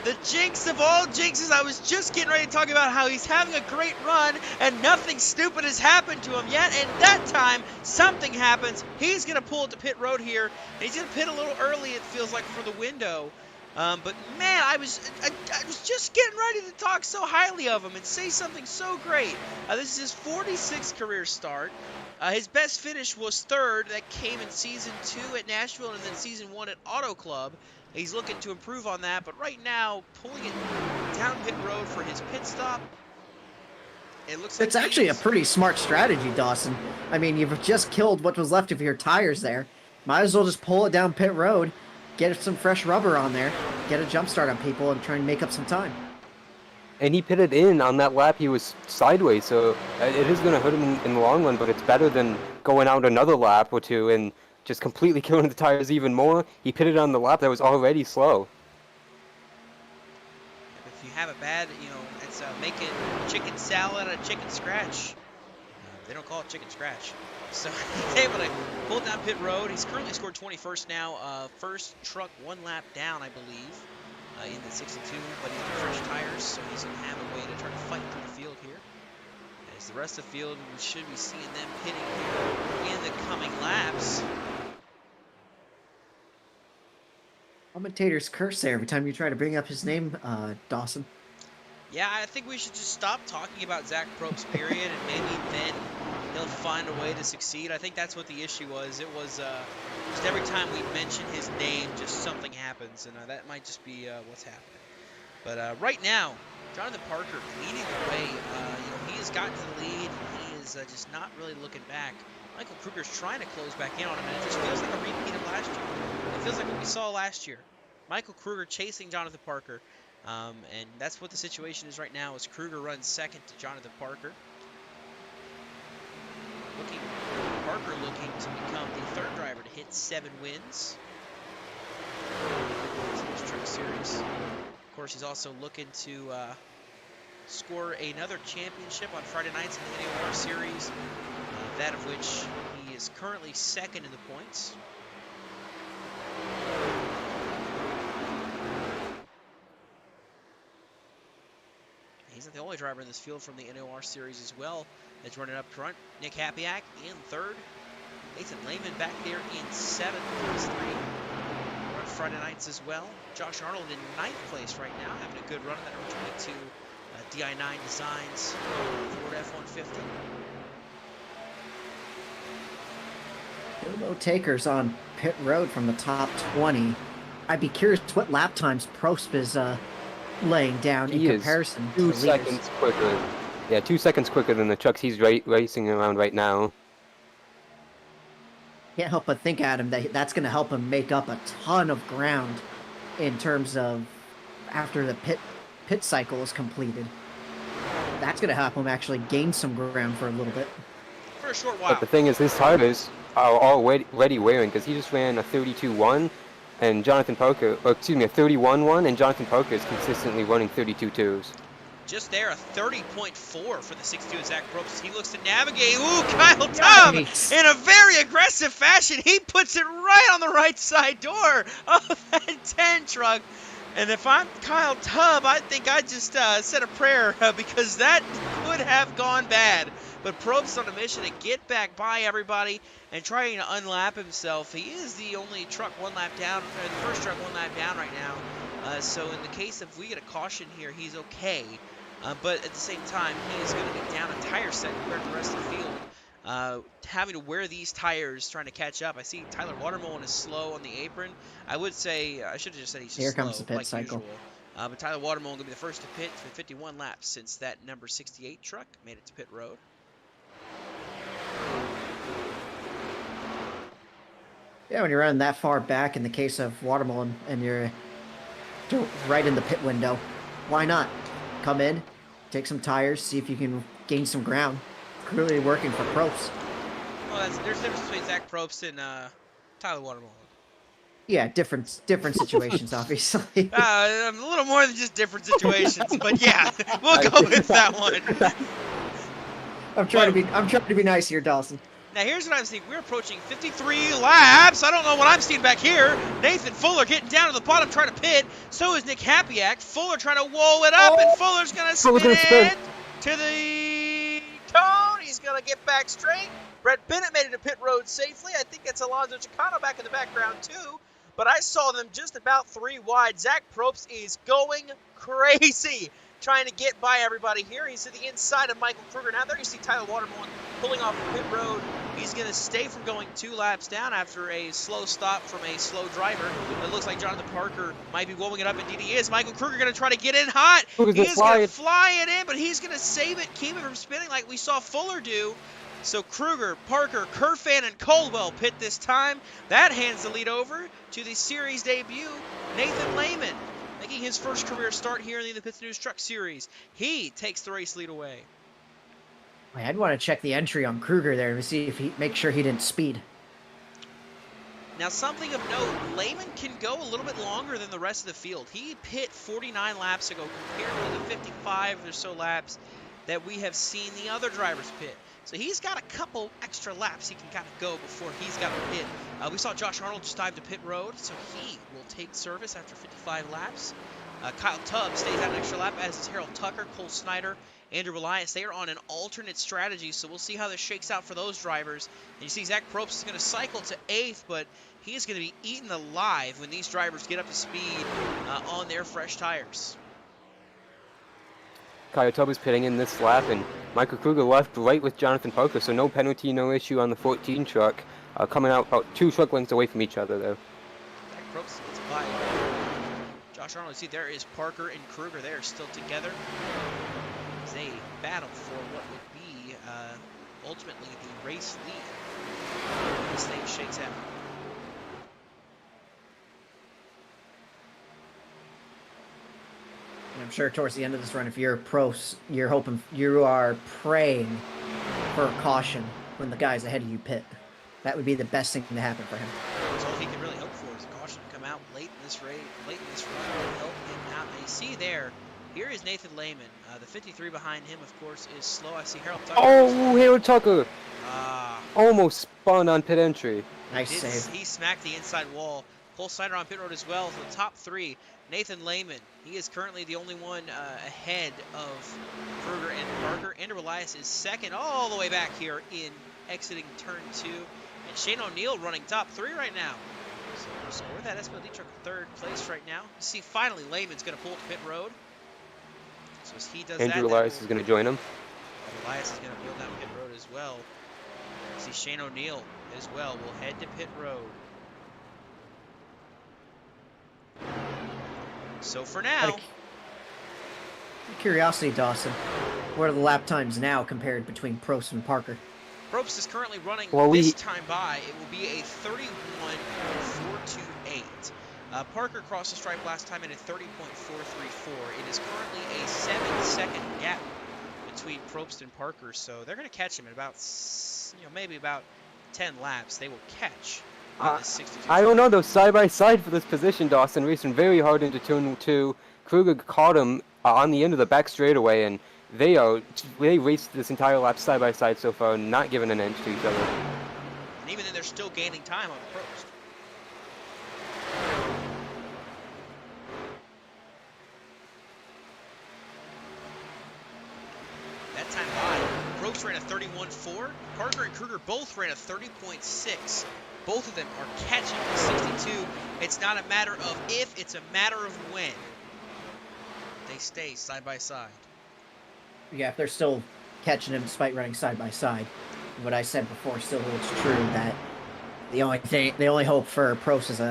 The jinx of all jinxes. I was just getting ready to talk about how he's having a great run and nothing stupid has happened to him yet. And that time, something happens. He's going to pull it to pit road here. And he's going to pit a little early, it feels like, for the window. But man, I was just getting ready to talk so highly of him and say something so great. This is his 46th career start. His best finish was 3rd. That came in Season 2 at Nashville and then Season 1 at Auto Club. He's looking to improve on that, but right now, pulling it down pit road for his pit stop. It looks like it's actually a pretty smart strategy, Dawson. I mean, you've just killed what was left of your tires there. Might as well just pull it down pit road, get some fresh rubber on there, get a jump start on people, and try and make up some time. And he pitted in on that lap. He was sideways, so it is going to hurt him in the long run, but it's better than going out another lap or two and just completely killing the tires even more. He pitted on the lap that was already slow. The If you have a bad, it's making chicken salad out of chicken scratch. They don't call it chicken scratch. So he's able to pull down pit road. He's currently scored 21st now. First truck 1 lap down, I believe, in the 62. But he's got fresh tires, so he's going to have a way to try to fight through the field here. As the rest of the field, we should be seeing them pitting here in the coming laps. Commentators curse there every time you try to bring up his name, Dawson. Yeah, I think we should just stop talking about Zach Probst, period, and maybe then he'll find a way to succeed. I think that's what the issue was. It was just every time we mention his name, just something happens, and that might just be what's happening. But right now, Jonathan Parker leading the way. He has gotten to the lead. He is just not really looking back. Michael Kruger's trying to close back in on him, and it just feels like a repeat of last year. It feels like what we saw last year. Michael Kruger chasing Jonathan Parker. And that's what the situation is right now, as Kruger runs second to Jonathan Parker. Parker looking to become the third driver to hit 7 wins in this truck series. Of course, he's also looking to score another championship on Friday nights in the NAOR series, that of which he is currently second in the points. He's not the only driver in this field from the NOR series as well that's running up front. Nick Hapiak in third. Nathan Lehman back there in 7th. These 3 run Friday nights as well. Josh Arnold in 9th place right now, having a good run in that number 22 DI9 Designs Ford F-150. Bilbo Takers on pit road from the top 20. I'd be curious what lap times Probst is laying down in comparison to 2 seconds quicker. Yeah, 2 seconds quicker than the trucks he's racing around right now. Can't help but think, Adam, that that's going to help him make up a ton of ground in terms of after the pit cycle is completed. That's going to help him actually gain some ground for a little bit. For a short while. But the thing is, his tires are already wearing, because he just ran a 32.1, and Jonathan Parker, or excuse me, a 31.1, and Jonathan Parker is consistently running 32.2s. Just there, a 30.4 for the 62 of Zach Probst. He looks to navigate. Ooh, Kyle Tubb in a very aggressive fashion. He puts it right on the right side door of that 10 truck. And if I'm Kyle Tubb, I think I just said a prayer because that could have gone bad. But Probst on a mission to get back by everybody and trying to unlap himself. He is the only truck 1 lap down, or the first truck 1 lap down right now. So in the case if we get a caution here, he's okay. But at the same time, he is going to be down a tire set compared to the rest of the field. Having to wear these tires, trying to catch up. I see Tyler Watermullen is slow on the apron. I would say, I should have just said he's just Here slow, comes the pit like cycle. usual. But Tyler Watermullen going to be the first to pit for 51 laps since that number 68 truck made it to pit road. Yeah, when you're running that far back in the case of Watermullen and you're right in the pit window, why not? Come in, take some tires, see if you can gain some ground. Clearly working for Probst. Well, there's a difference between Zach Probst and Tyler Watermullen. Yeah, different situations, obviously. A little more than just different situations, but yeah, we'll go with that one. I'm trying to be nice here, Dawson. Now here's what I'm seeing. We're approaching 53 laps. I don't know what I'm seeing back here. Nathan Fuller getting down to the bottom trying to pit. So is Nick Hapiak. Fuller trying to wall it up, and Fuller's going to spin to the cone. He's going to get back straight. Brett Bennett made it to pit road safely. I think it's Alonso Chicano back in the background too. But I saw them just about 3 wide. Zach Probst is going crazy trying to get by everybody here. He's to the inside of Michael Kruger. Now there you see Tyler Watermullen pulling off the pit road. He's going to stay from going 2 laps down after a slow stop from a slow driver. It looks like Jonathan Parker might be warming it up. Indeed he is. Michael Kruger going to try to get in hot. He is going to fly it in, but he's going to save it, keep it from spinning like we saw Fuller do. So Kruger, Parker, Kerfan, and Coldwell pit this time. That hands the lead over to the series debut, Nathan Lehman, making his first career start here in the Pits News Truck Series. He takes the race lead away. I'd want to check the entry on Kruger there to see if make sure he didn't speed. Now, something of note, Lehman can go a little bit longer than the rest of the field. He pit 49 laps ago compared to the 55 or so laps that we have seen the other drivers pit. So he's got a couple extra laps he can kind of go before he's got to pit. We saw Josh Arnold just dive to pit road, so he will take service after 55 laps. Kyle Tubbs stays out an extra lap, as is Harold Tucker, Cole Snyder, Andrew Elias. They are on an alternate strategy, so we'll see how this shakes out for those drivers. And you see Zach Probst is going to cycle to 8th, but he is going to be eaten alive when these drivers get up to speed on their fresh tires. Kyle Tubbs pitting in this lap, and Michael Kruger left right with Jonathan Parker, so no penalty, no issue on the 14 truck. Coming out about 2 truck lengths away from each other, though. Zach Probst gets by Josh Arnold. See, there is Parker and Kruger. They are still together as they battle for what would be ultimately the race lead. This thing shakes out. And I'm sure towards the end of this run, if you're a pro, you are praying for a caution when the guys ahead of you pit. That would be the best thing to happen for him. That's all he can really hope for is a caution to come out late in this race, late in this run, and help him out. And you see there, here is Nathan Lehman. The 53 behind him, of course, is slow. I see Harold Tucker. Oh, Harold Tucker! Almost spun on pit entry. Nice save. He smacked the inside wall. Cole Snyder on pit road as well. So the top 3, Nathan Lehman. He is currently the only one ahead of Kruger and Parker. Andrew Elias is second all the way back here in exiting turn 2. And Shane O'Neill running top 3 right now. So we're that SPLD truck in 3rd place right now. You see, finally, Lehman's going to pull to pit road. So as he does Andrew Elias is going to join him. Elias is going to pull down pit road as well. You see Shane O'Neill as well will head to pit road. So for now, Out of curiosity, Dawson, what are the lap times now compared between Probst and Parker? Probst is currently running this time by. It will be a 31.428. Parker crossed the stripe last time in a 30.434. It is currently a 7-second gap between Probst and Parker, so they're going to catch him in about, maybe about 10 laps. They will catch this 62. I don't know, though. Side by side for this position, Dawson racing very hard into turn 2. Kruger caught him on the end of the back straightaway, and they raced this entire lap side by side so far, not giving an inch to each other. And even then, they're still gaining time on Probst. That time by, Probst ran a 31.4. Parker and Kruger both ran a 30.6. Both of them are catching the 62. It's not a matter of if, it's a matter of when. They stay side by side. Yeah, if they're still catching him despite running side by side, what I said before still holds true, that the only hope for Probst is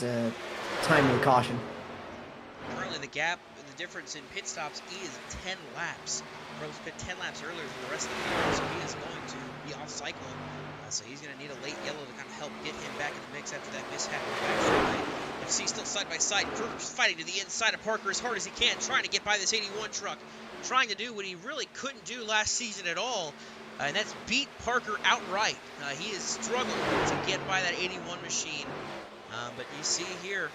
a timely caution. Currently, the gap, the difference in pit stops is 10 laps. Probst pit 10 laps earlier than the rest of the field, so he is going to be off cycle. So he's going to need a late yellow to kind of help get him back in the mix after that mishap in the back straightaway. You see, still side by side, Kruger's fighting to the inside of Parker as hard as he can, trying to get by this 81 truck, trying to do what he really couldn't do last season at all, and that's beat Parker outright. He has struggled to get by that 81 machine, but you see here,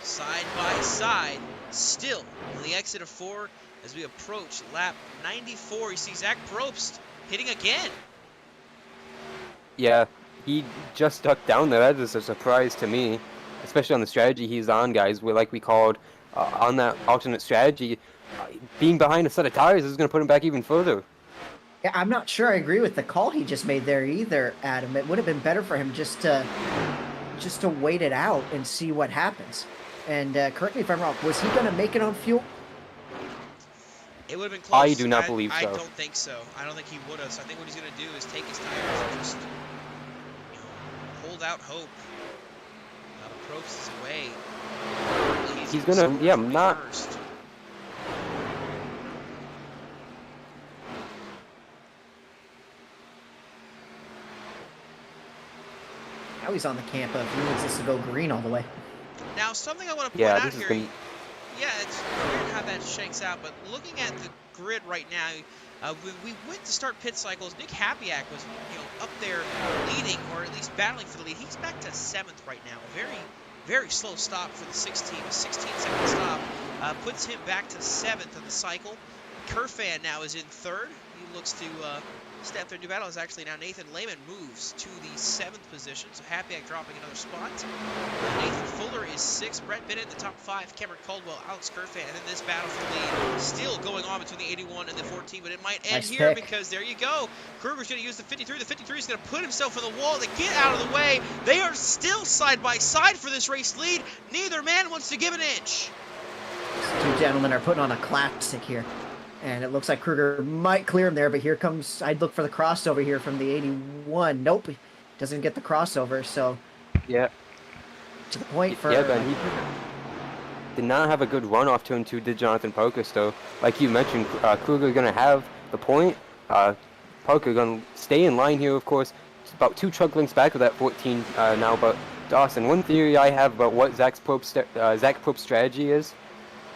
side by side, still on the exit of 4 as we approach lap 94. You see Zach Probst hitting again. Yeah, he just stuck down there. That is a surprise to me, especially on the strategy he's on, guys. Like we called on that alternate strategy, being behind a set of tires is going to put him back even further. Yeah, I'm not sure I agree with the call he just made there either, Adam. It would have been better for him just to wait it out and see what happens. And correct me if I'm wrong, was he going to make it on fuel? It would have been close. I do not believe so. I don't think so. I don't think he would have. So I think what he's going to do is take his tires and just hold out hope. Probst is away. He's going to, not. First. Now he's on the camp of he needs this to go green all the way. Now, something I want to point out here. Yeah, it's weird how that shakes out, but looking at the grid right now, when we went to start pit cycles, Nick Hapiak was, up there leading, or at least battling for the lead. He's back to 7th right now. Very, very slow stop for the 16-second stop. Puts him back to 7th of the cycle. Kerfan now is in 3rd. He looks to step their new battle is actually now Nathan Lehman moves to the 7th position, so Hapiak dropping another spot. Nathan Fuller is 6th, Brett Bennett in the top 5, Cameron Caldwell, Alex Kerfan, and then this battle for the lead still going on between the 81 and the 14, but it might end here because there you go. Kruger's going to use the 53. The 53 is going to put himself in the wall to get out of the way. They are still side by side for this race lead. Neither man wants to give an inch. These two gentlemen are putting on a classic here. And it looks like Kruger might clear him there, but here comes, I'd look for the crossover here from the 81. Nope, he doesn't get the crossover, so. Yeah. To the point for. Yeah, Ben, he did not have a good run off turn 2, did Jonathan Pocus, though. Like you mentioned, Kruger going to have the point. Poker going to stay in line here, of course. It's about 2 truck lengths back of that 14 now, but Dawson, one theory I have about what Zach Probst's strategy is,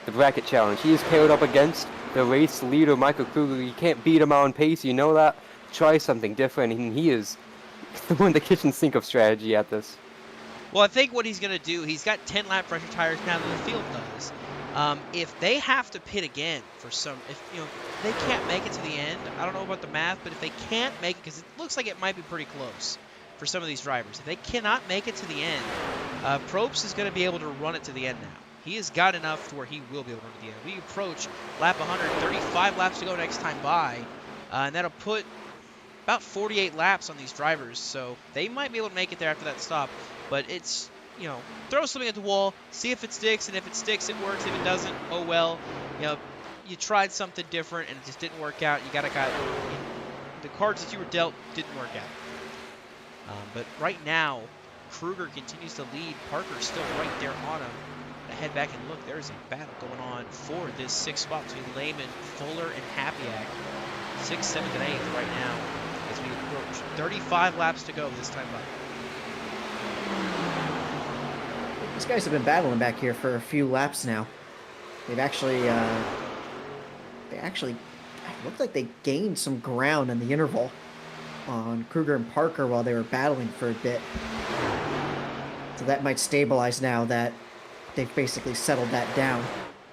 the bracket challenge. He is paired up against the race leader, Michael Kruger. You can't beat him on pace, you know that. Try something different, and he is one of the kitchen sink of strategy at this. Well, I think what he's going to do, he's got 10 lap pressure tires now that the field does. If they have to pit again for some, if they can't make it to the end, I don't know about the math, but if they can't make it, because it looks like it might be pretty close for some of these drivers, if they cannot make it to the end, Probst is going to be able to run it to the end now. He has got enough to where he will be able to run to the end. We approach lap 135 laps to go next time by, and that'll put about 48 laps on these drivers, so they might be able to make it there after that stop. But it's, throw something at the wall, see if it sticks, and if it sticks, it works. If it doesn't, oh well. You tried something different and it just didn't work out. You got the cards that you were dealt didn't work out. But right now, Kruger continues to lead. Parker's still right there on him. Head back and look, there's a battle going on for this 6th spot between Lehman, Fuller, and Hapiak. 6th, 7th, and 8th right now as we approach 35 laps to go this time by. These guys have been battling back here for a few laps now. They've actually, it looked like they gained some ground in the interval on Kruger and Parker while they were battling for a bit. So that might stabilize now that they've basically settled that down.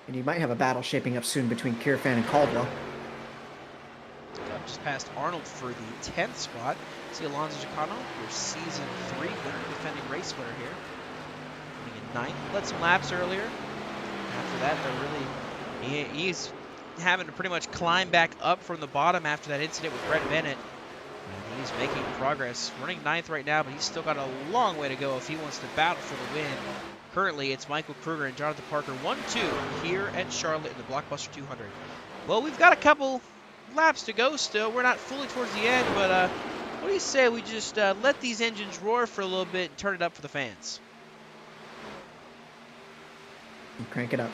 And you might have a battle shaping up soon between Kirfan and Caldwell. Just past Arnold for the 10th spot. See Alonso Chicano, your season 3 winner, defending race winner here. Coming in 9th. Led some laps earlier. After that, he's having to pretty much climb back up from the bottom after that incident with Brett Bennett. And he's making progress. Running 9th right now, but he's still got a long way to go if he wants to battle for the win. Currently, it's Michael Kruger and Jonathan Parker 1-2 here at Charlotte in the Blockbuster 200. Well, we've got a couple laps to go still. We're not fully towards the end, but what do you say we just let these engines roar for a little bit and turn it up for the fans? And crank it up.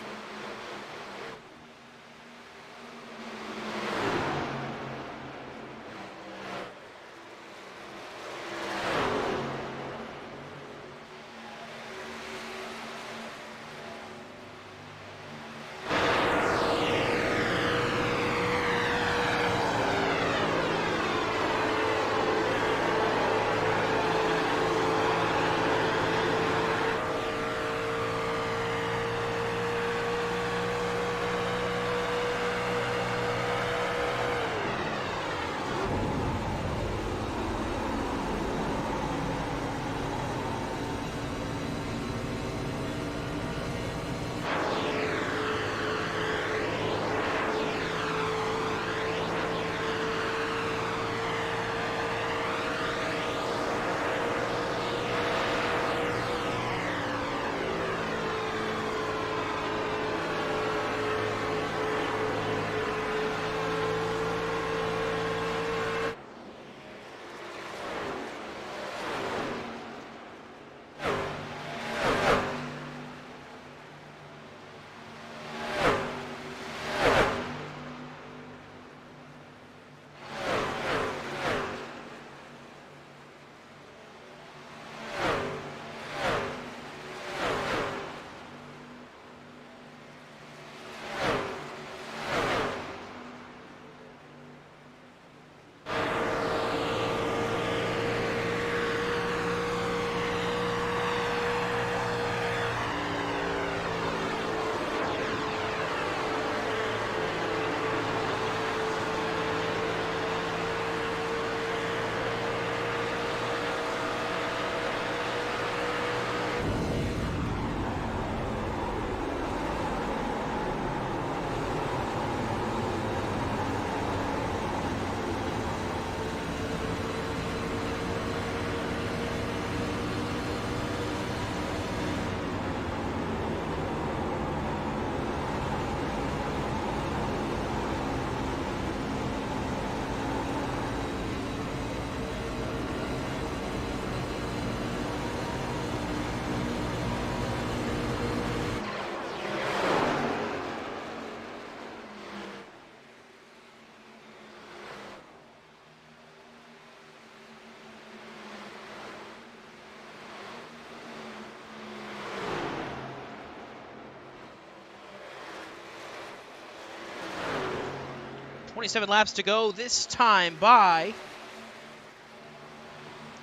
27 laps to go this time by.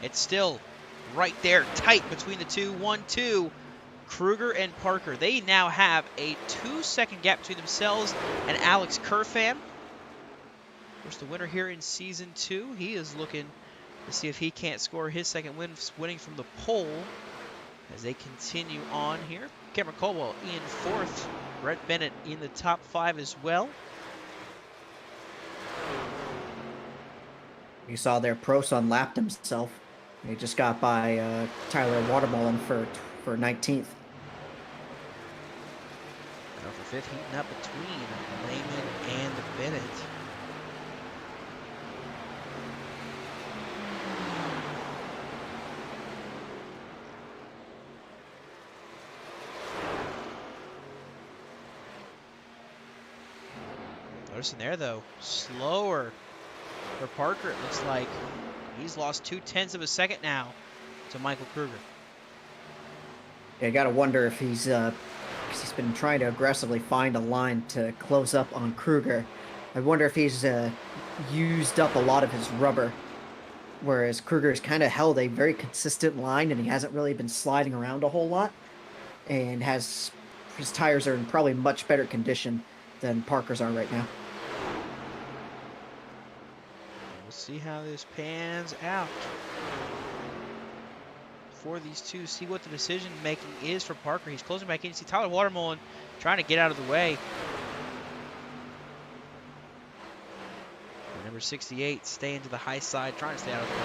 It's still right there, tight between the two. 1-2. Kruger and Parker. They now have a 2-second gap between themselves and Alex Kerfan. Of course, the winner here in Season 2. He is looking to see if he can't score his second win, winning from the pole as they continue on here. Cameron Caldwell in 4th. Brett Bennett in the top 5 as well. You saw there, Prost unlapped himself. He just got by Tyler Watermelon for 19th. And for 5th, heating up between Lehman and Bennett. Noticing there, though, slower for Parker. It looks like he's lost 0.2 of a second now to Michael Kruger. Yeah, I gotta wonder if he's been trying to aggressively find a line to close up on Kruger. I wonder if he's used up a lot of his rubber, whereas Kruger's kind of held a very consistent line and he hasn't really been sliding around a whole lot, and his tires are in probably much better condition than Parker's are right now. We'll see how this pans out for these two. See what the decision making is for Parker. He's closing back in. You see Tyler Watermelon trying to get out of the way. And number 68 staying to the high side, trying to stay out of the way.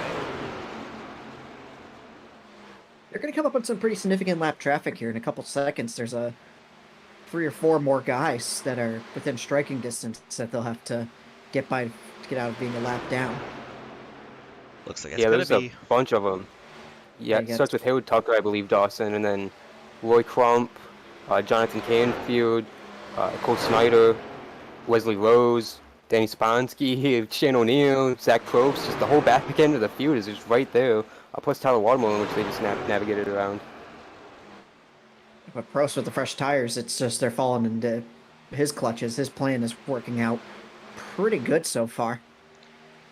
They're going to come up with some pretty significant lap traffic here in a couple seconds. There's 3 or 4 more guys that are within striking distance that they'll have to get by to get out of being a lap down. Looks like it's going to be a bunch of them. Yeah, it starts with Harold Tucker, I believe, Dawson, and then Roy Crump, Jonathan Canfield, Cole Snyder, Wesley Rose, Danny Sponsky, Shane O'Neill, Zach Probst. Just the whole back end of the field is just right there. Plus Tyler Watermelon, which they just navigated around. But Prost with the fresh tires, it's just they're falling into his clutches. His plan is working out pretty good so far.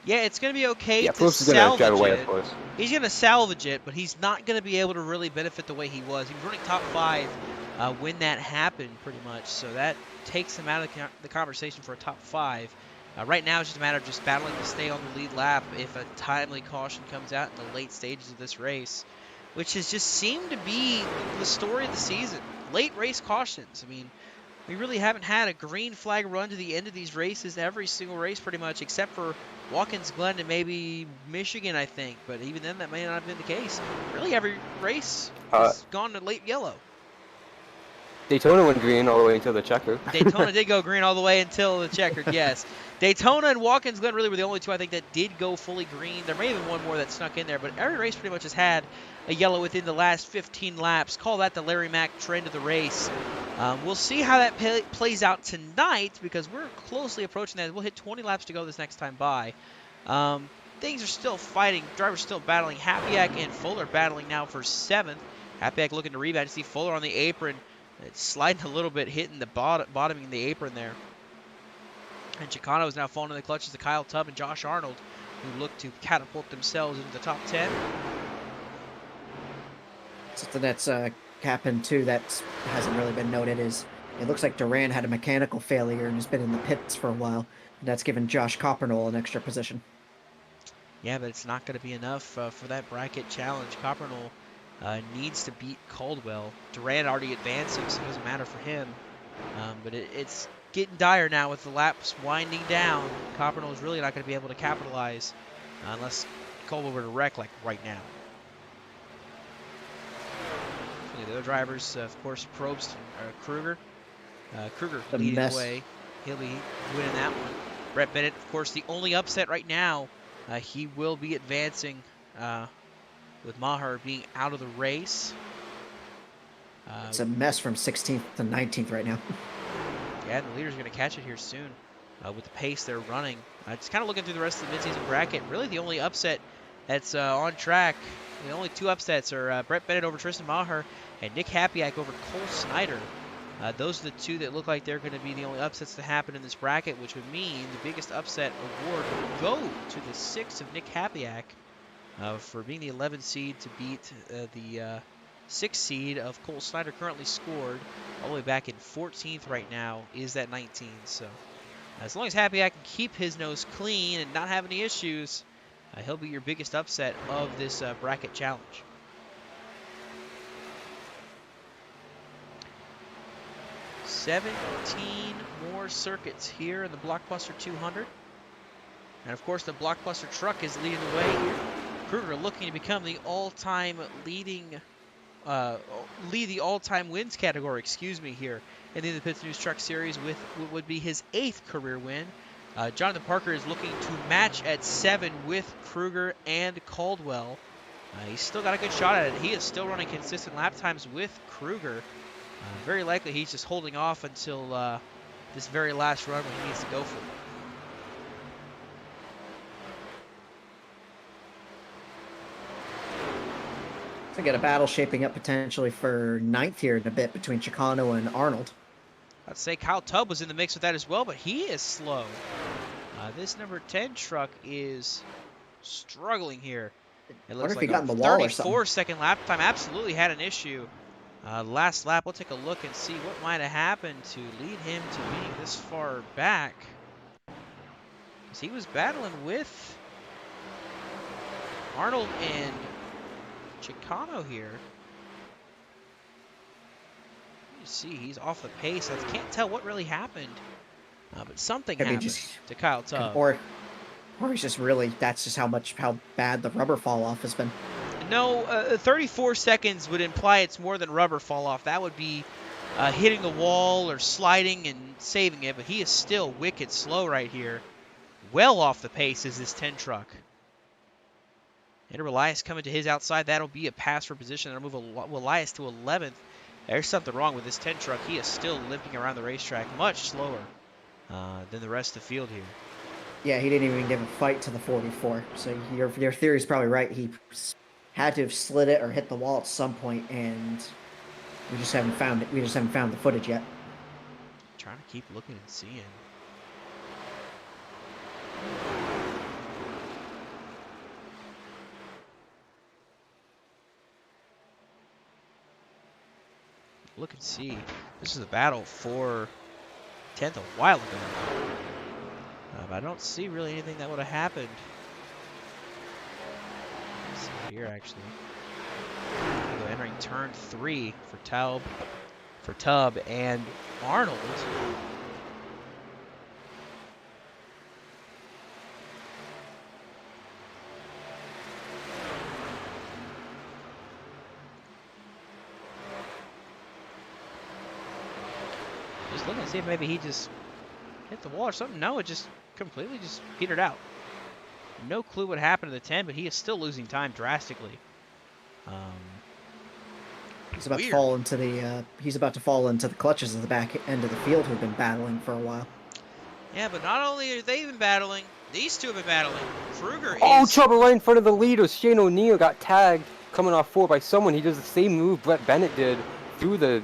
Yeah, it's going to be okay yeah, to Prost is going to drive away, it. of course. He's going to salvage it, but he's not going to be able to really benefit the way he was. He was running top 5 when that happened, pretty much. So that takes him out of the conversation for a top 5. Right now, it's just a matter of just battling to stay on the lead lap if a timely caution comes out in the late stages of this race, which has just seemed to be the story of the season. Late race cautions. I mean, we really haven't had a green flag run to the end of these races every single race pretty much, except for Watkins Glen and maybe Michigan, I think. But even then, that may not have been the case. Really, every race has gone to late yellow. Daytona went green all the way until the checker. Daytona did go green all the way until the checkered, yes. Daytona and Watkins Glen really were the only two I think that did go fully green. There may have been one more that snuck in there, but every race pretty much has had a yellow within the last 15 laps. Call that the Larry Mack trend of the race. We'll see how that plays out tonight because we're closely approaching that. We'll hit 20 laps to go this next time by. Things are still fighting. Drivers still battling. Hapiak and Fuller battling now for 7th. Hapiak looking to rebound. You see Fuller on the apron. It's sliding a little bit, hitting the bottoming the apron there. And Chicano is now falling in the clutches of Kyle Tubb and Josh Arnold, who look to catapult themselves into the top 10. Something that's happened too that hasn't really been noted is it looks like Duran had a mechanical failure and has been in the pits for a while. And that's given Josh Coppernol an extra position. Yeah, but it's not going to be enough for that bracket challenge. Coppernol needs to beat Caldwell. Duran already advancing, so it doesn't matter for him. But it's getting dire now with the laps winding down. Coppernol is really not going to be able to capitalize unless Caldwell were to wreck like right now. The other drivers, of course, Probst and Kruger. Kruger leading the way. He'll be winning that one. Brett Bennett, of course, the only upset right now. He will be advancing with Maher being out of the race. It's a mess from 16th to 19th right now. Yeah, the leader's going to catch it here soon with the pace they're running. Just kind of looking through the rest of the midseason bracket. Really the only upset that's on track. The only 2 upsets are Brett Bennett over Tristan Maher and Nick Hapiak over Cole Snyder. Those are the two that look like they're going to be the only upsets to happen in this bracket, which would mean the biggest upset award would go to the 6 of Nick Hapiak for being the 11th seed to beat the 6th seed of Cole Snyder, currently scored all the way back in 14th right now, is at 19. So as long as Hapiak can keep his nose clean and not have any issues, he'll be your biggest upset of this bracket challenge. $17 more circuits here in the Blockbuster 200. And of course, the Blockbuster truck is leading the way here. Kruger looking to become the all-time lead the all-time wins category, here in the Pits News Truck Series with what would be his 8th career win. Jonathan Parker is looking to match at 7 with Kruger and Caldwell. He's still got a good shot at it. He is still running consistent lap times with Kruger. Very likely he's just holding off until this very last run when he needs to go for it. So get a battle shaping up potentially for 9th here in a bit between Chicano and Arnold. I'd say Kyle Tubb was in the mix with that as well, but he is slow. This number 10 truck is struggling here. It looks like a 34-second lap time. Absolutely had an issue. Last lap, we'll take a look and see what might have happened to lead him to being this far back. Because he was battling with Arnold and Chicano here. You see, he's off the pace. I can't tell what really happened, but something happened to Kyle Tubb. Or he's just really, that's just how bad the rubber fall off has been. No, 34 seconds would imply it's more than rubber fall off. That would be hitting the wall or sliding and saving it, but he is still wicked slow right here. Well off the pace is this 10 truck. And Elias coming to his outside. That'll be a pass for position. That'll move Elias to 11th. There's something wrong with this 10 truck. He is still limping around the racetrack much slower than the rest of the field here. Yeah, he didn't even give a fight to the 44. So your theory is probably right. He had to have slid it or hit the wall at some point, and we just haven't found it. We just haven't found the footage yet. Trying to keep looking and seeing. Look and see. This is a battle for 10th a while ago. But I don't see really anything that would have happened. Let's see here, actually. Entering turn 3 for Tubb and Arnold. Just looking to see if maybe he just hit the wall or something. No, it just completely just petered out. No clue what happened to the 10, but he is still losing time drastically. He's about to fall into the clutches of the back end of the field, who've been battling for a while. Yeah, but not only are they been battling, these two have been battling. Kruger is... trouble right in front of the leaders. Shane O'Neill got tagged coming off 4 by someone. He does the same move Brett Bennett did through the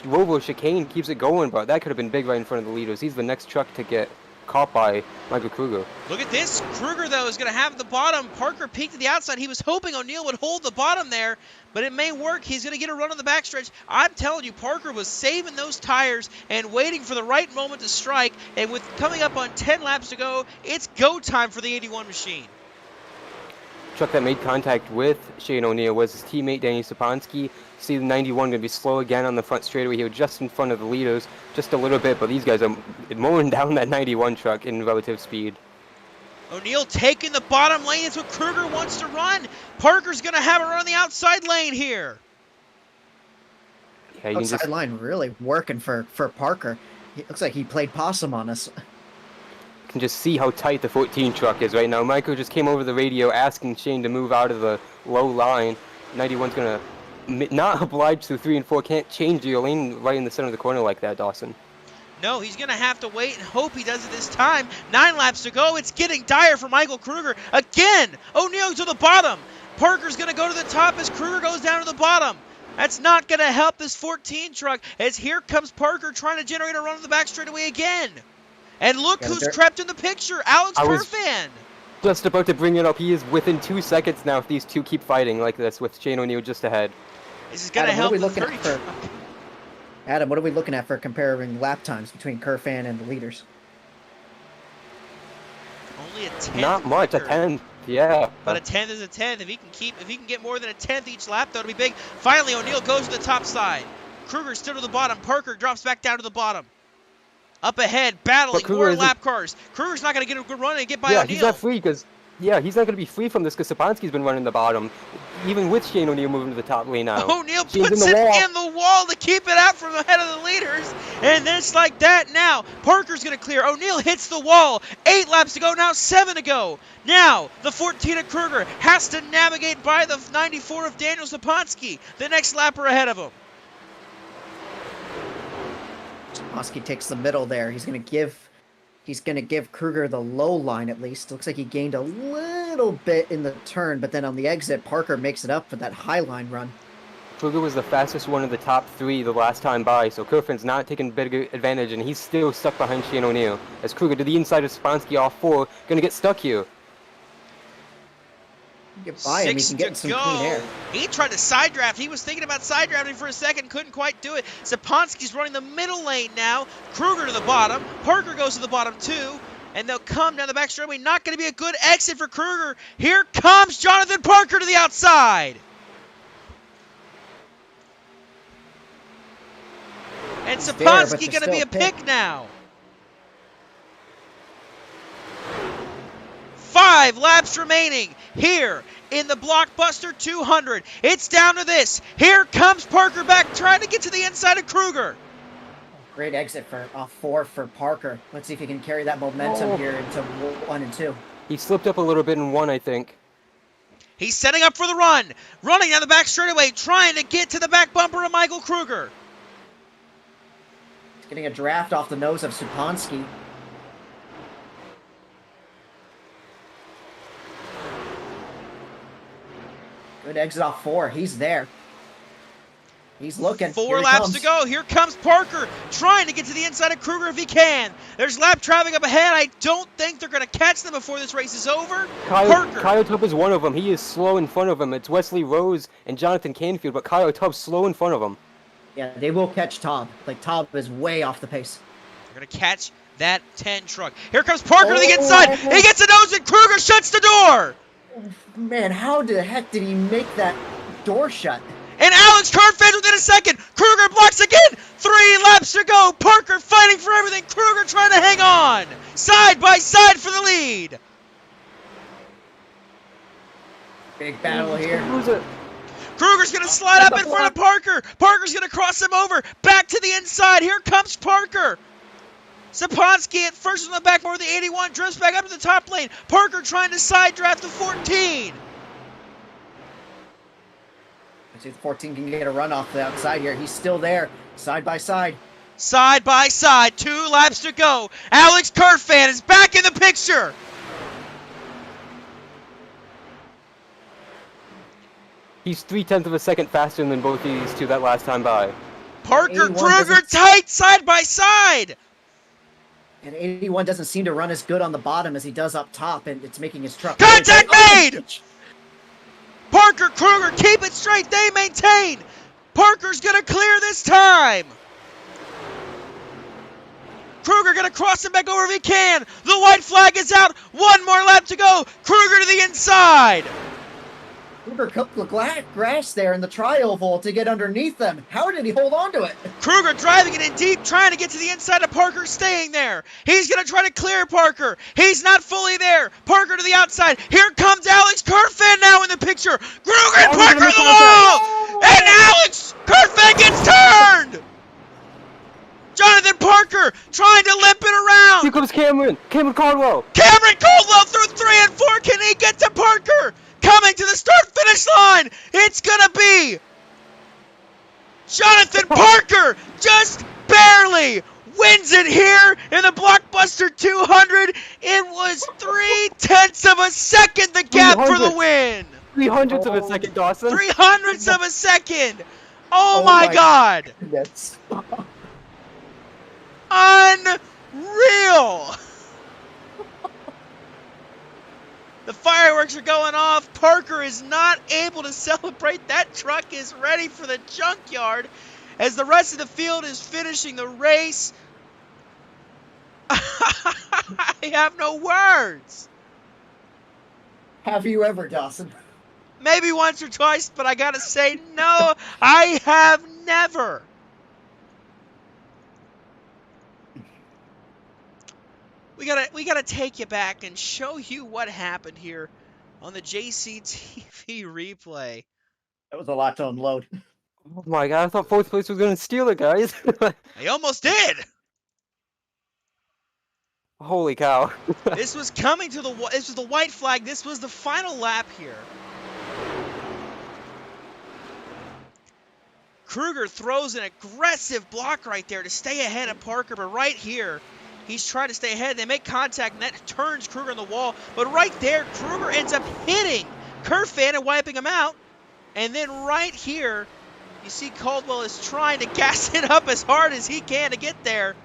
Robo chicane, keeps it going, but that could have been big right in front of the leaders. He's the next truck to get caught by Michael Kruger. Look at this. Kruger, though, is going to have the bottom. Parker peeked to the outside. He was hoping O'Neill would hold the bottom there, but it may work. He's going to get a run on the backstretch. I'm telling you, Parker was saving those tires and waiting for the right moment to strike, and with coming up on 10 laps to go, it's go time for the 81 machine. Truck that made contact with Shane O'Neill was his teammate Danny Sapansky. See the 91 going to be slow again on the front straightaway here, just in front of the leaders, just a little bit, but these guys are mowing down that 91 truck in relative speed. O'Neill taking the bottom lane. It's what Kruger wants to run. Parker's going to have a run on the outside lane here. Yeah, outside line really working for Parker. It looks like he played possum on us. You can just see how tight the 14 truck is right now. Michael just came over the radio asking Shane to move out of the low line. 91's going to not obliged to 3 and 4. Can't change your lane right in the center of the corner like that, Dawson. No, he's going to have to wait and hope he does it this time. 9 laps to go. It's getting dire for Michael Kruger. Again, O'Neill to the bottom. Parker's going to go to the top as Kruger goes down to the bottom. That's not going to help this 14 truck, as here comes Parker trying to generate a run on the back straightaway again. And look who's crept in the picture, Alex Kerfan. Just about to bring it up. He is within 2 seconds now if these two keep fighting like this with Shane O'Neill just ahead. This is going to help the 30 truck. Adam, what are we looking at for comparing lap times between Kerfan and the leaders? Only a 10th. Not much, a 10th. Yeah. But a 10th is a 10th. If he can get more than a 10th each lap, that'll be big. Finally, O'Neill goes to the top side. Kruger still to the bottom. Parker drops back down to the bottom. Up ahead, battling more lap cars. Kruger's not going to get a good run and get by O'Neill. Yeah, he's not free because, he's not going to be free from this because Saponski's been running the bottom, even with Shane O'Neill moving to the top lane now. O'Neill puts it in the wall to keep it out from the head of the leaders. And just like that now, Parker's going to clear. O'Neill hits the wall. 8 laps to go, now 7 to go. Now, the 14 of Kruger has to navigate by the 94 of Daniel Saponski, the next lapper ahead of him. Saponski takes the middle there. He's going to give Kruger the low line at least. Looks like he gained a little bit in the turn, but then on the exit, Parker makes it up for that high line run. Kruger was the fastest one of the top 3 the last time by, so Kerfan's not taking big advantage, and he's still stuck behind Shane O'Neill. As Kruger to the inside of Saponski off 4, gonna get stuck here. Get by him, he can get some clean air. He tried to side draft. He was thinking about side drafting for a second, couldn't quite do it. Saponski's running the middle lane now. Kruger to the bottom. Parker goes to the bottom too. And they'll come down the back straightaway. Not going to be a good exit for Kruger. Here comes Jonathan Parker to the outside. And Saponski going to be a pick now. 5 laps remaining here in the Blockbuster 200. It's down to this. Here comes Parker back trying to get to the inside of Kruger. Great exit for off 4 for Parker. Let's see if he can carry that momentum here into 1 and 2. He slipped up a little bit in 1, I think. He's setting up for the run. Running down the back straightaway, trying to get to the back bumper of Michael Kruger. He's getting a draft off the nose of Saponski. Good exit off 4. He's there. He's looking. 4 laps to go. Here comes Parker trying to get to the inside of Kruger if he can. There's lap traffic up ahead. I don't think they're going to catch them before this race is over. Kyle Tubb is one of them. He is slow in front of him. It's Wesley Rose and Jonathan Canfield, but Kyle Tubb's slow in front of him. Yeah, they will catch Tubb. Like, Tubb is way off the pace. They're going to catch that 10 truck. Here comes Parker to the inside. He gets a nose and Kruger shuts the door. Man, how the heck did he make that door shut? And Alex Kerfan within a second. Kruger blocks again. 3 laps to go. Parker fighting for everything. Kruger trying to hang on. Side by side for the lead. Big battle here. Kruger's going to slide up in front of Parker. Parker's going to cross him over. Back to the inside. Here comes Parker. Saponski at first on the back more of the 81. Drifts back up to the top lane. Parker trying to side draft the 14. See if 14 can get a run off the outside here. He's still there, side by side. Side by side, 2 laps to go. Alex Kerfan is back in the picture. He's 0.3 of a second faster than both these two that last time by. Parker, Kruger tight, side by side. And 81 doesn't seem to run as good on the bottom as he does up top, and it's making his truck. Contact made! Parker, Kruger, keep it straight. They maintain. Parker's going to clear this time. Kruger going to cross him back over if he can. The white flag is out. 1 more lap to go. Kruger to the inside. Kruger cut the grass there in the tri-oval to get underneath them. How did he hold on to it? Kruger driving it in deep, trying to get to the inside of Parker, staying there. He's going to try to clear Parker. He's not fully there. Parker to the outside. Here comes Alex Kerfan now in the picture. Kruger and Parker to the wall! And Alex Kerfan gets turned! Jonathan Parker trying to limp it around. Here comes Cameron Caldwell. Cameron Caldwell through 3 and 4. Can he get to Parker? Coming to the start-finish line, it's going to be Jonathan Parker, just barely wins it here in the Blockbuster 200. It was 0.3 of a second, the gap for the win. 300ths of a second, Dawson. 300ths of a second. Oh my God! That's Unreal! The fireworks are going off. Parker is not able to celebrate. That truck is ready for the junkyard as the rest of the field is finishing the race. I have no words. Have you ever, Dawson? Maybe once or twice, but I gotta say, no, I have never. We gotta take you back and show you what happened here on the JCTV replay. That was a lot to unload. Oh my God, I thought fourth place was going to steal it, guys. I almost did. Holy cow. This was coming to this was the white flag. This was the final lap here. Kruger throws an aggressive block right there to stay ahead of Parker, but right here, he's trying to stay ahead. They make contact, and that turns Kruger on the wall. But right there, Kruger ends up hitting Kerfan and wiping him out. And then right here, you see Caldwell is trying to gas it up as hard as he can to get there.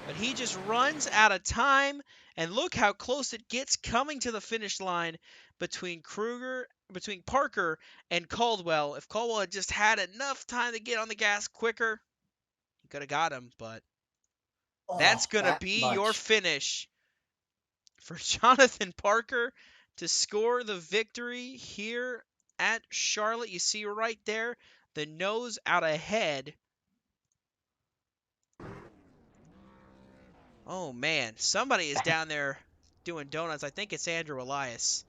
But he just runs out of time. And look how close it gets coming to the finish line between Parker and Caldwell. If Caldwell had just had enough time to get on the gas quicker, he could have got him. But that's going to be your finish for Jonathan Parker to score the victory here at Charlotte. You see right there, the nose out ahead. Oh, man. Somebody is down there doing donuts. I think it's Andrew Elias.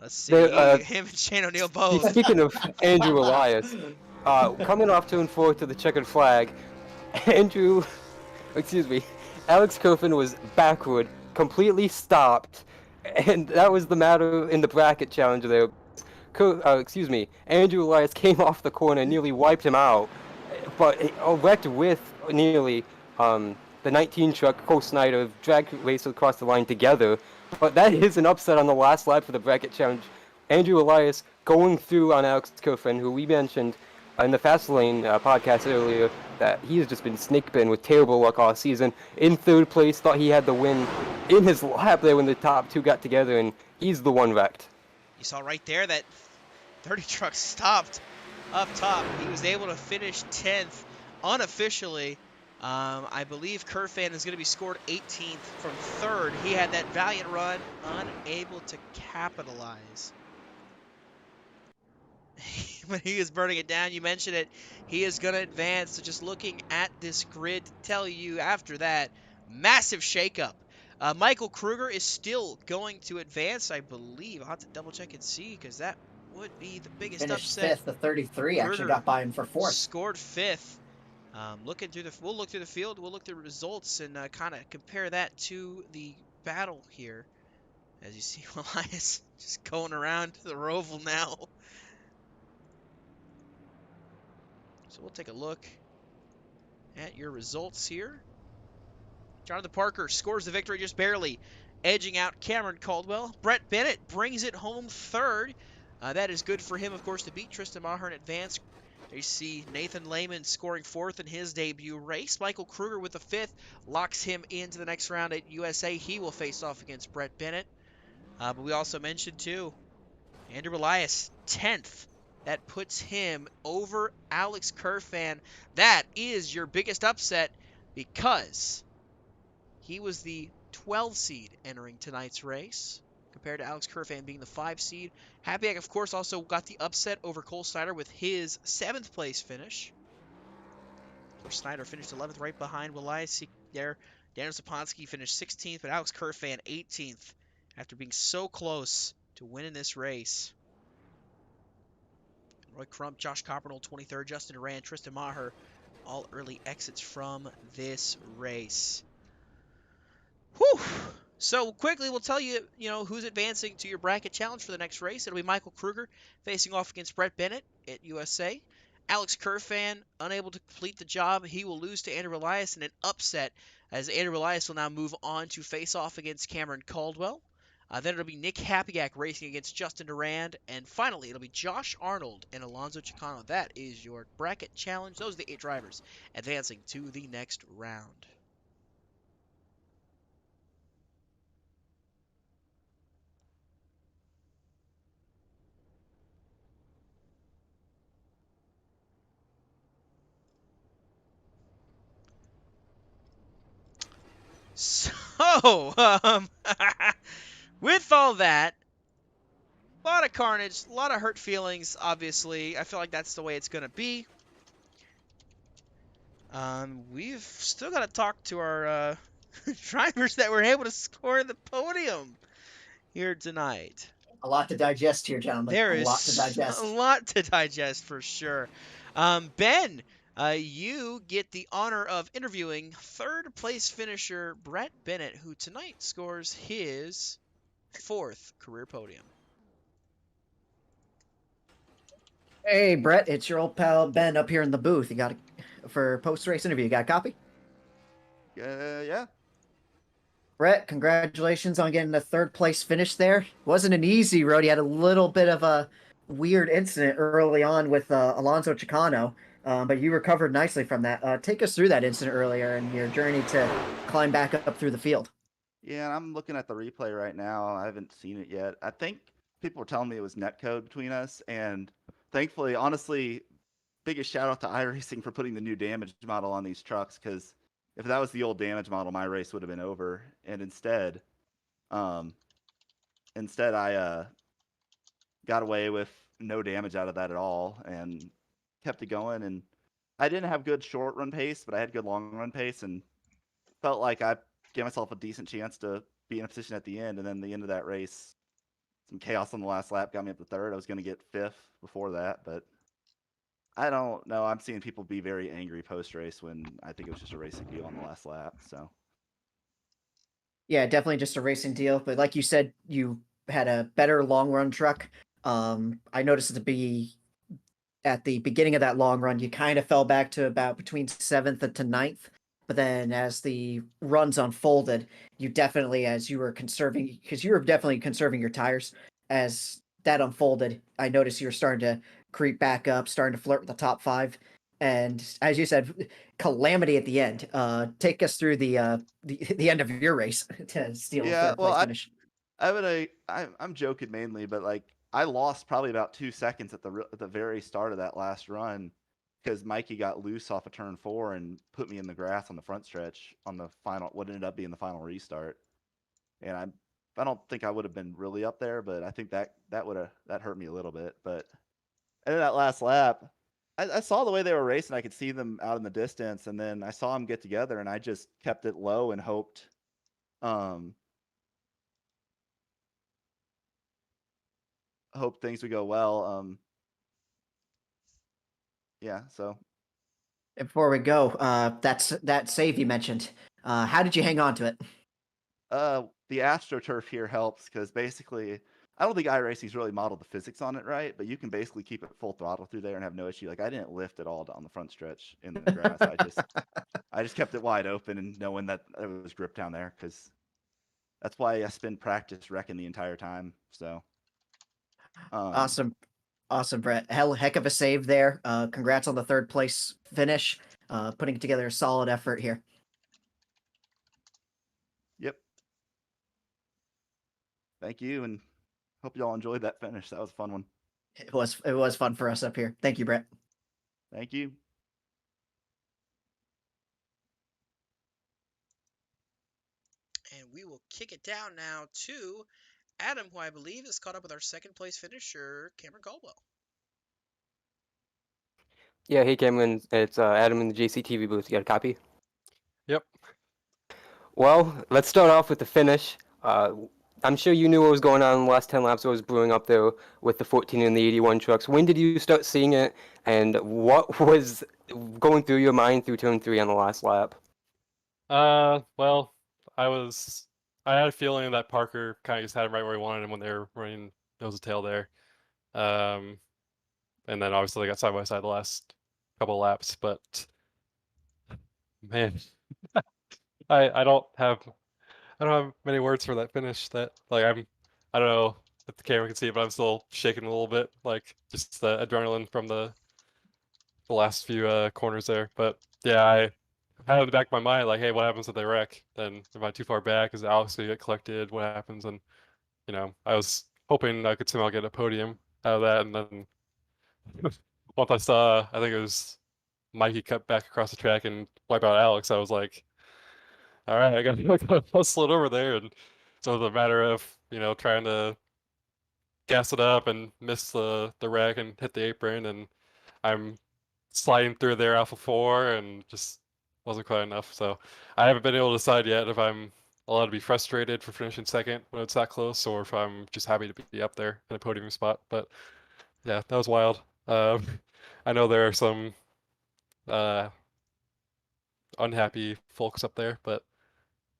Let's see. Him and Shane O'Neill both. Speaking of Andrew Elias, coming off turn 4 to the checkered flag, Alex Kerfan was backward, completely stopped, and that was the matter in the bracket challenge there. Andrew Elias came off the corner and nearly wiped him out, but wrecked with nearly the 19 truck, Cole Snyder, drag raced across the line together. But that is an upset on the last lap for the bracket challenge. Andrew Elias going through on Alex Kerfan, who we mentioned in the Fast Lane podcast earlier, that he has just been snake bitten with terrible luck all season. In third place, thought he had the win in his lap there when the top two got together, and he's the one wrecked. You saw right there that 30 truck stopped up top. He was able to finish 10th unofficially. I believe Kerfan is going to be scored 18th from third. He had that valiant run, unable to capitalize. When he was burning it down, you mentioned it, he is going to advance. So just looking at this grid to tell you after that, massive shakeup. Michael Kruger is still going to advance, I believe. I'll have to double check and see because that would be the biggest Finished upset. fifth. The 33 Kruger actually got by him for fourth. Scored fifth. We'll look through the field. We'll look through the results and kind of compare that to the battle here. As you see, Elias just going around the Roval now. So we'll take a look at your results here. Jonathan Parker scores the victory just barely, edging out Cameron Caldwell. Brett Bennett brings it home third. That is good for him, of course, to beat Tristan Maher in advance. There you see Nathan Lehman scoring fourth in his debut race. Michael Kruger with the fifth locks him into the next round at USA. He will face off against Brett Bennett. But we also mentioned, too, Andrew Elias, 10th. That puts him over Alex Kerfan. That is your biggest upset because he was the 12 seed entering tonight's race compared to Alex Kerfan being the 5 seed. Happy, of course, also got the upset over Cole Snyder with his 7th place finish. Of course, Snyder finished 11th right behind Elias there. Daniel Saponsky finished 16th, but Alex Kerfan 18th after being so close to winning this race. Roy Crump, Josh Coppernoll 23rd, Justin Duran, Tristan Maher, all early exits from this race. Whew! So quickly, we'll tell you, who's advancing to your bracket challenge for the next race. It'll be Michael Kruger facing off against Brett Bennett at USA. Alex Kerfan, unable to complete the job, he will lose to Andrew Elias in an upset, as Andrew Elias will now move on to face off against Cameron Caldwell. Then it'll be Nick Happyack racing against Justin Durand. And finally, it'll be Josh Arnold and Alonso Chicano. That is your bracket challenge. Those are the 8 drivers advancing to the next round. So, with all that, a lot of carnage, a lot of hurt feelings, obviously. I feel like that's the way it's going to be. We've still got to talk to our drivers that were able to score the podium here tonight. A lot to digest here, gentlemen. There a is lot to digest. a lot to digest for sure. Ben, you get the honor of interviewing third place finisher Brett Bennett, who tonight scores his 4th career podium. Hey, Brett, it's your old pal Ben up here in the booth. You got for post-race interview. You got a copy? Yeah. Brett, congratulations on getting the 3rd place finish there. Wasn't an easy road. You had a little bit of a weird incident early on with Alonso Chicano, but you recovered nicely from that. Take us through that incident earlier and your journey to climb back up through the field. Yeah, and I'm looking at the replay right now. I haven't seen it yet. I think people were telling me it was netcode between us, and thankfully, honestly, biggest shout out to iRacing for putting the new damage model on these trucks, because if that was the old damage model, my race would have been over. And instead I got away with no damage out of that at all and kept it going. And I didn't have good short run pace, but I had good long run pace, and felt like I gave myself a decent chance to be in a position at the end. And then the end of that race, some chaos on the last lap got me up to 3rd. I was going to get 5th before that, but I don't know. I'm seeing people be very angry post-race when I think it was just a racing deal on the last lap. So Yeah, definitely just a racing deal. But like you said, you had a better long run truck. I noticed it to be at the beginning of that long run, you kind of fell back to about between 7th and to 9th. But then as the runs unfolded, you definitely, as you were conserving, because you were definitely conserving your tires, as that unfolded, I noticed you were starting to creep back up, starting to flirt with the top 5. And as you said, calamity at the end. Take us through the end of your race to steal a 3rd place finish. I'm joking mainly, but like I lost probably about 2 seconds at the very start of that last run, because Mikey got loose off of turn 4 and put me in the grass on the front stretch on the final, what ended up being the final restart. And I don't think I would have been really up there, but I think that hurt me a little bit. But and then that last lap, I saw the way they were racing. I could see them out in the distance, and then I saw them get together, and I just kept it low and hoped things would go well. Yeah, so Before we go, that save you mentioned. How did you hang on to it? the AstroTurf here helps, because basically I don't think iRacing's really modeled the physics on it right, but you can basically keep it full throttle through there and have no issue. Like I didn't lift at all down the front stretch in the grass. I just kept it wide open and knowing that it was grip down there, because that's why I spend practice wrecking the entire time. So awesome, Brett. Heck of a save there. Congrats on the 3rd place finish. Putting together a solid effort here. Yep. Thank you, and hope y'all enjoyed that finish. That was a fun one. It was fun for us up here. Thank you, Brett. Thank you. And we will kick it down now to Adam, who I believe is caught up with our 2nd place finisher, Cameron Caldwell. Yeah, hey Cameron, it's Adam in the JCTV booth. You got a copy? Yep. Well, let's start off with the finish. I'm sure you knew what was going on in the last 10 laps. What was brewing up there with the 14 and the 81 trucks. When did you start seeing it, and what was going through your mind through turn 3 on the last lap? Well, I had a feeling that Parker kind of just had him right where he wanted him when they were running nose to tail there. And then obviously they got side by side the last couple of laps, but man, I don't have many words for that finish. That like I don't know if the camera can see it, but I'm still shaking a little bit, like just the adrenaline from the last few corners there. But yeah, I had in the back of my mind like, hey, what happens if they wreck? Then am I too far back? Is Alex gonna get collected? What happens? And I was hoping I could somehow get a podium out of that, and then once I saw, I think it was Mikey cut back across the track and wipe out Alex, I was like, all right, I gotta hustle it over there. And so it's a matter of, trying to gas it up and miss the wreck and hit the apron. And I'm sliding through there Alpha 4 and just wasn't quite enough. So I haven't been able to decide yet if I'm allowed to be frustrated for finishing second when it's that close, or if I'm just happy to be up there in a podium spot. But yeah, that was wild. I know there are some unhappy folks up there, but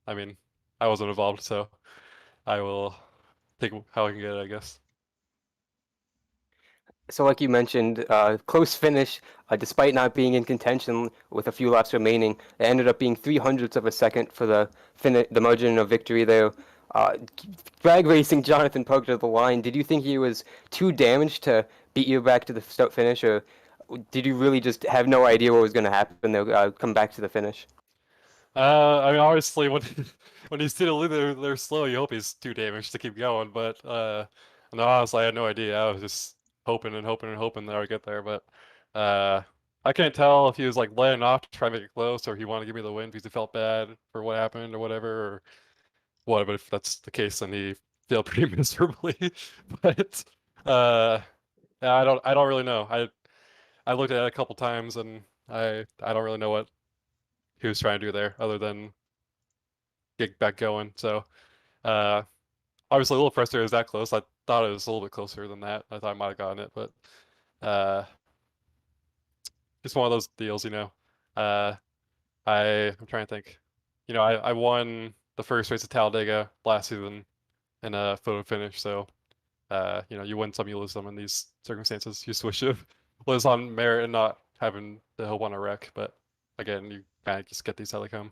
I mean, I wasn't involved, so I will take how I can get it, I guess. So like you mentioned, close finish, despite not being in contention with a few laps remaining. It ended up being 300ths of a second for the margin of victory there. Drag racing Jonathan Pogue to the line. Did you think he was too damaged to beat you back to the start finish, or did you really just have no idea what was going to happen there, come back to the finish? I mean, obviously, when when he's still they're slow, you hope he's too damaged to keep going. But no, honestly, I had no idea. I was just hoping and hoping and hoping that I would get there. But I can't tell if he was like letting off to try to make it close, or he wanted to give me the win because he felt bad for what happened or whatever, or what. But if that's the case, then he failed pretty miserably. But yeah, I don't really know. I looked at it a couple times, and I don't really know what he was trying to do there, other than get back going. So uh, obviously a little frustrated it was that close. I thought it was a little bit closer than that. I thought I might have gotten it, but uh, just one of those deals, Uh, I'm trying to think. I won the first race at Talladega last season in a photo finish, so you win some, you lose some in these circumstances. You just wish you lives on merit and not having to hope on a wreck, but again, you kind of just get these how they come.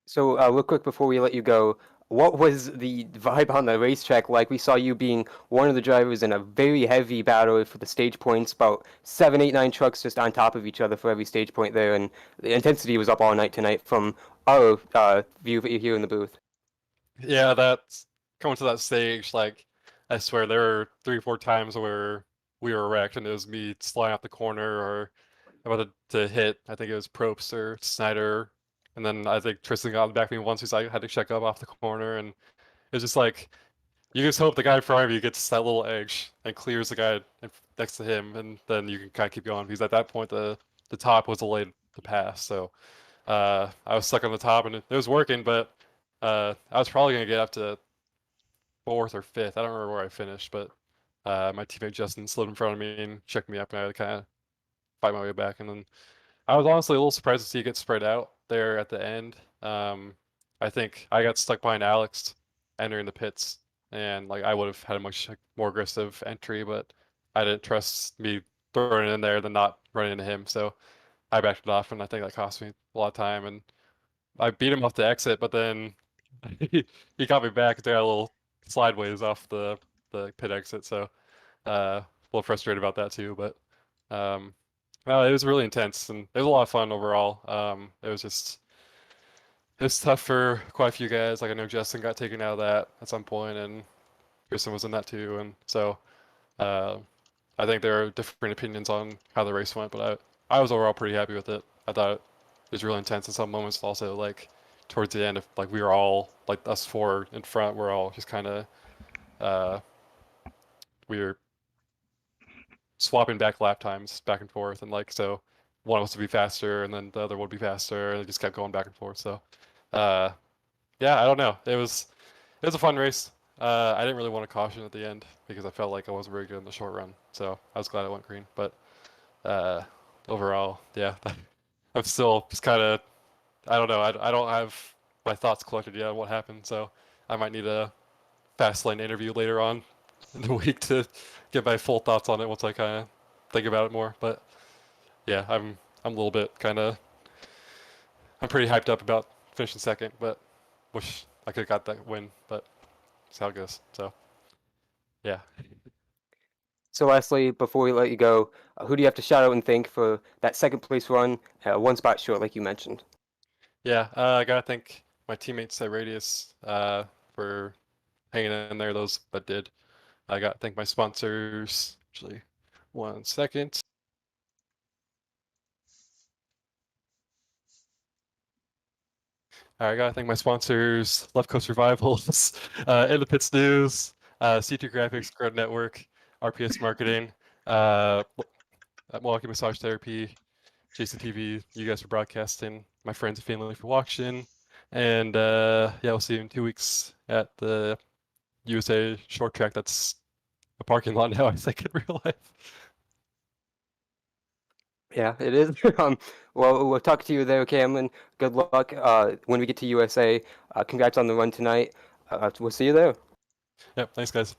So, real quick before we let you go, what was the vibe on the racetrack like? We saw you being one of the drivers in a very heavy battle for the stage points, about 7, 8, 9 trucks just on top of each other for every stage point there, and the intensity was up all night tonight from our view here in the booth. Yeah, that's coming to that stage. Like, I swear there were 3 or 4 times where we were wrecked, and it was me sliding out the corner or about to hit. I think it was Probst or Snyder, and then I think Tristan got on the back of me once because I had to check up off the corner, and it's just like you just hope the guy in front of you gets that little edge and clears the guy next to him, and then you can kind of keep going because at that point the top was delayed to pass. So I was stuck on the top, and it was working, but I was probably gonna get up to 4th or 5th. I don't remember where I finished, but my teammate Justin slid in front of me and checked me up, and I had to kind of fight my way back. And then I was honestly a little surprised to see it get spread out there at the end. I think I got stuck behind Alex entering the pits, and like I would have had a much more aggressive entry, but I didn't trust me throwing it in there than not running into him. So I backed it off, and I think that cost me a lot of time. And I beat him off the exit, but then he got me back. They got a little sideways off the pit exit, so a little frustrated about that too. But no, it was really intense, and it was a lot of fun overall. It was tough for quite a few guys. Like I know Justin got taken out of that at some point, and Kristen was in that too. And so I think there are different opinions on how the race went, but I was overall pretty happy with it. I thought it was really intense in some moments. Also, like towards the end, of like we were all like us 4 in front, we're all just kind of we were swapping back lap times back and forth, and like so one of us would be faster and then the other would be faster, and it just kept going back and forth. So yeah, I don't know, it was a fun race. I didn't really want to caution at the end because I felt like I wasn't very good in the short run, so I was glad I went green. But overall, yeah, I'm still just kind of, I don't know, I don't have my thoughts collected yet on what happened, so I might need a fast lane interview later on in the week to get my full thoughts on it once I kind of think about it more. But yeah, I'm a little bit kind of, I'm pretty hyped up about finishing second, but wish I could have got that win, but that's how it goes. So, yeah. So lastly, before we let you go, who do you have to shout out and thank for that second place run, one spot short, like you mentioned? Yeah, I gotta thank my teammates at Radius for hanging in there. Those that did. I gotta thank my sponsors. Actually, 1 second. All right, I gotta thank my sponsors: Left Coast Revivals, In the Pits News, C2 Graphics, Growth Network, RPS Marketing, Milwaukee Massage Therapy, Jason TV. You guys for broadcasting. My friends and family for watching. And yeah, we'll see you in 2 weeks at the USA short track. That's a parking lot now, I think, in real life. Yeah, it is. Well, we'll talk to you there, Cameron. Good luck when we get to USA. Congrats on the run tonight. We'll see you there. Yep, thanks, guys.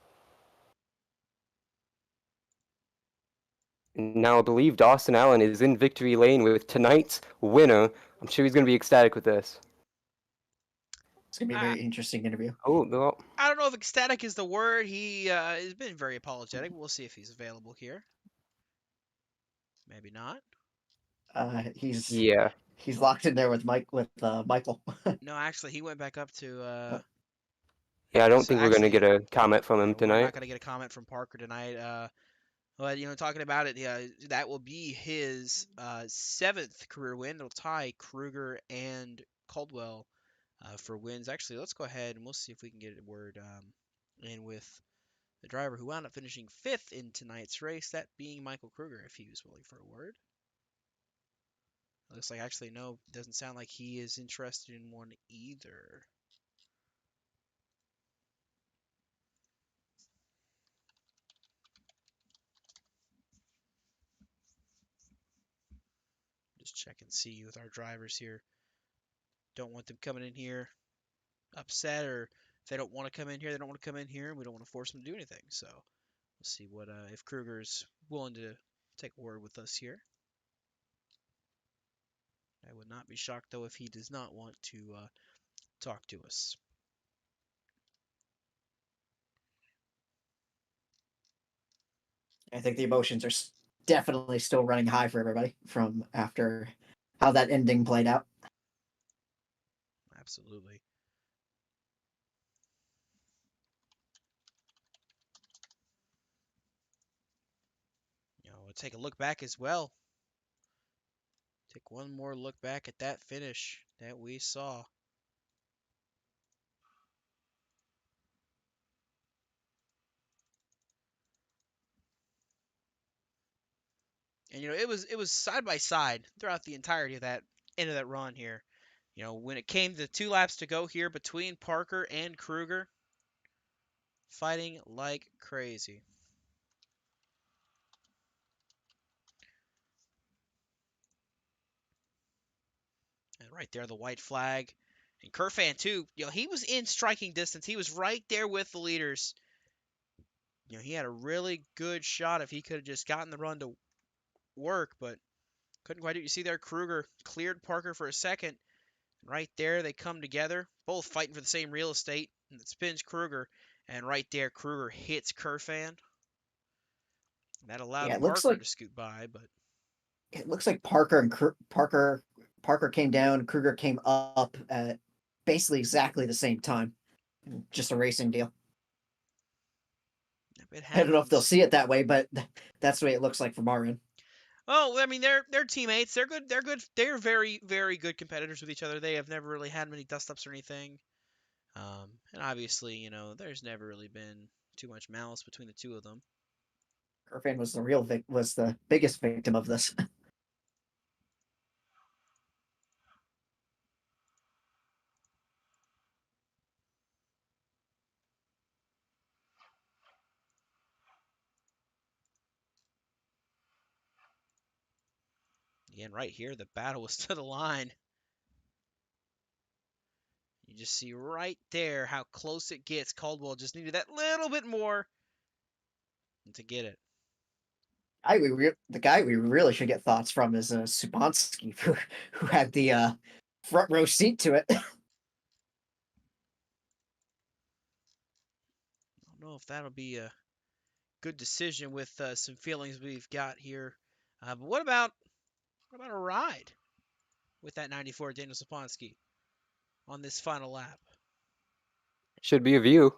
Now, I believe Dawson Allen is in victory lane with tonight's winner. I'm sure he's going to be ecstatic with this. It's gonna be a very interesting interview. Oh, no. I don't know if ecstatic is the word. He has been very apologetic. We'll see if he's available here. Maybe not. Yeah. He's locked in there with Michael. No, actually, he went back up to. Yeah, I don't So think we're going to actually, get a comment from him we're tonight. not going to get a comment from Parker tonight. But talking about it, yeah, that will be his 7th career win. It'll tie Kruger and Caldwell for wins. Actually, let's go ahead and we'll see if we can get a word in with the driver who wound up finishing 5th in tonight's race, that being Michael Kruger, if he was willing for a word. Looks like actually no, doesn't sound like he is interested in one either. Just check and see with our drivers here. Don't want them coming in here upset, or if they don't want to come in here, they don't want to come in here, and we don't want to force them to do anything. So we'll see what if Kruger's willing to take a word with us here. I would not be shocked though if he does not want to talk to us. I think the emotions are definitely still running high for everybody from after how that ending played out. Absolutely. We'll take a look back as well. Take one more look back at that finish that we saw. And it was side by side throughout the entirety of that end of that run here. When it came to 2 laps to go here between Parker and Kruger, fighting like crazy. And right there, the white flag. And Kerfan, too, he was in striking distance. He was right there with the leaders. He had a really good shot if he could have just gotten the run to work, but couldn't quite do it. You see there, Kruger cleared Parker for a second. Right there, they come together, both fighting for the same real estate, and it spins Kruger. And right there, Kruger hits Kerfan. That allowed Parker to scoot by, but it looks like Parker came down, Kruger came up at basically exactly the same time. Just a racing deal. I don't know if they'll see it that way, but that's the way it looks like from our end. Oh, I mean, they're teammates. They're good. They're good. They're very, very good competitors with each other. They have never really had many dust-ups or anything. And obviously, there's never really been too much malice between the two of them. Kerfan was the biggest victim of this. Again, right here, the battle was to the line. You just see right there how close it gets. Caldwell just needed that little bit more to get it. The guy we really should get thoughts from is Subansky, who had the front row seat to it. know if that'll be a good decision with some feelings we've got here. But what about a ride with that 94 Daniel Saponsky on this final lap? Should be a view.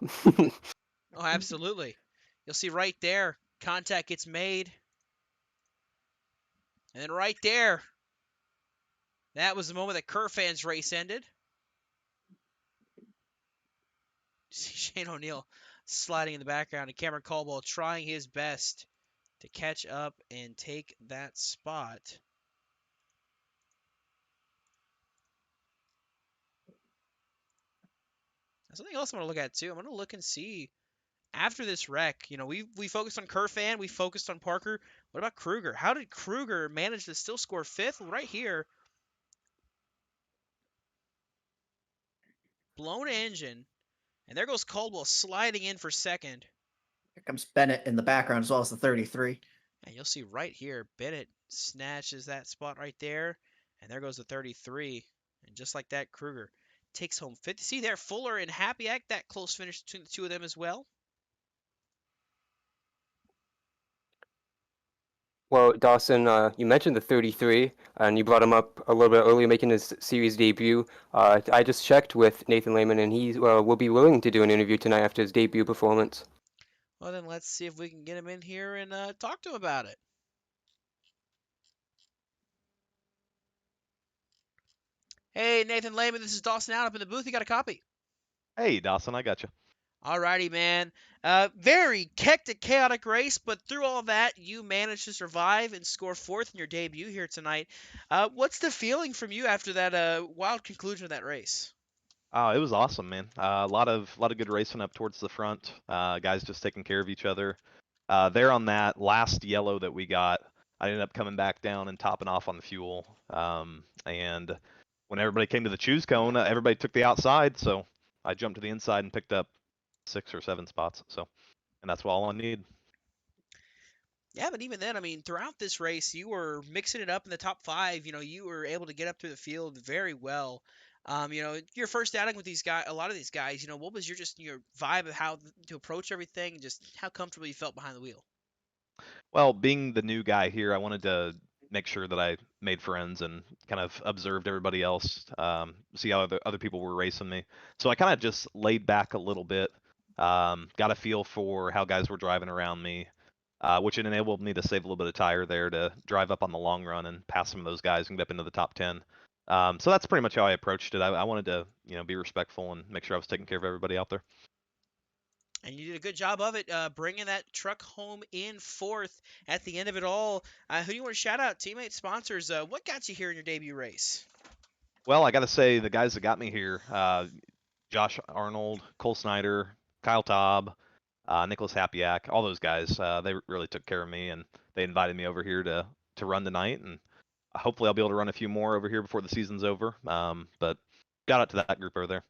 Oh, absolutely. You'll see right there, contact gets made. And then right there, that was the moment that Kerfan's race ended. See Shane O'Neill sliding in the background, and Cameron Caldwell trying his best to catch up and take that spot. Something else I'm going to look at too. I'm going to look and see after this wreck. You know, we focused on Kerfan, we focused on Parker. What about Kruger? How did Kruger manage to still score 5th? Well, right here, blown engine, and there goes Caldwell sliding in for 2nd. Here comes Bennett in the background as well as the 33. And you'll see right here, Bennett snatches that spot right there, and there goes the 33. And just like that, Kruger takes home 5th. See there, Fuller and Happy that close finish between the two of them as well. Well, Dawson, you mentioned the 33, and you brought him up a little bit earlier, making his series debut. I just checked with Nathan Lehman, and he will be willing to do an interview tonight after his debut performance. Well, then let's see if we can get him in here and talk to him about it. Hey, Nathan Lehman, this is Dawson out up in the booth. You got a copy? Hey, Dawson, I got you. Alrighty, man. Very hectic, chaotic race, but through all that, you managed to survive and score 4th in your debut here tonight. What's the feeling from you after that wild conclusion of that race? It was awesome, man. A lot of good racing up towards the front. Guys just taking care of each other. There on that last yellow that we got, I ended up coming back down and topping off on the fuel. And when everybody came to the choose cone, everybody took the outside, so I jumped to the inside and picked up 6 or 7 spots. So, and that's all I need. Yeah, but even then, I mean, throughout this race, you were mixing it up in the top 5. You know, you were able to get up through the field very well. You know, your first outing with these guys, a lot of these guys, you know, what was your vibe of how to approach everything, and just how comfortable you felt behind the wheel? Well, being the new guy here, I wanted to make sure that I made friends and kind of observed everybody else, see how other people were racing me. So I kind of just laid back a little bit, got a feel for how guys were driving around me, which enabled me to save a little bit of tire there to drive up on the long run and pass some of those guys and get up into the top 10. So that's pretty much how I approached it. I wanted to, be respectful and make sure I was taking care of everybody out there. And you did a good job of it, bringing that truck home in 4th at the end of it all. Who do you want to shout out? Teammates, sponsors. What got you here in your debut race? Well, I got to say, the guys that got me here, Josh Arnold, Cole Snyder, Kyle Taub, Nicholas Hapiak, all those guys, they really took care of me, and they invited me over here to run tonight, and hopefully I'll be able to run a few more over here before the season's over. But shout out to that group over there.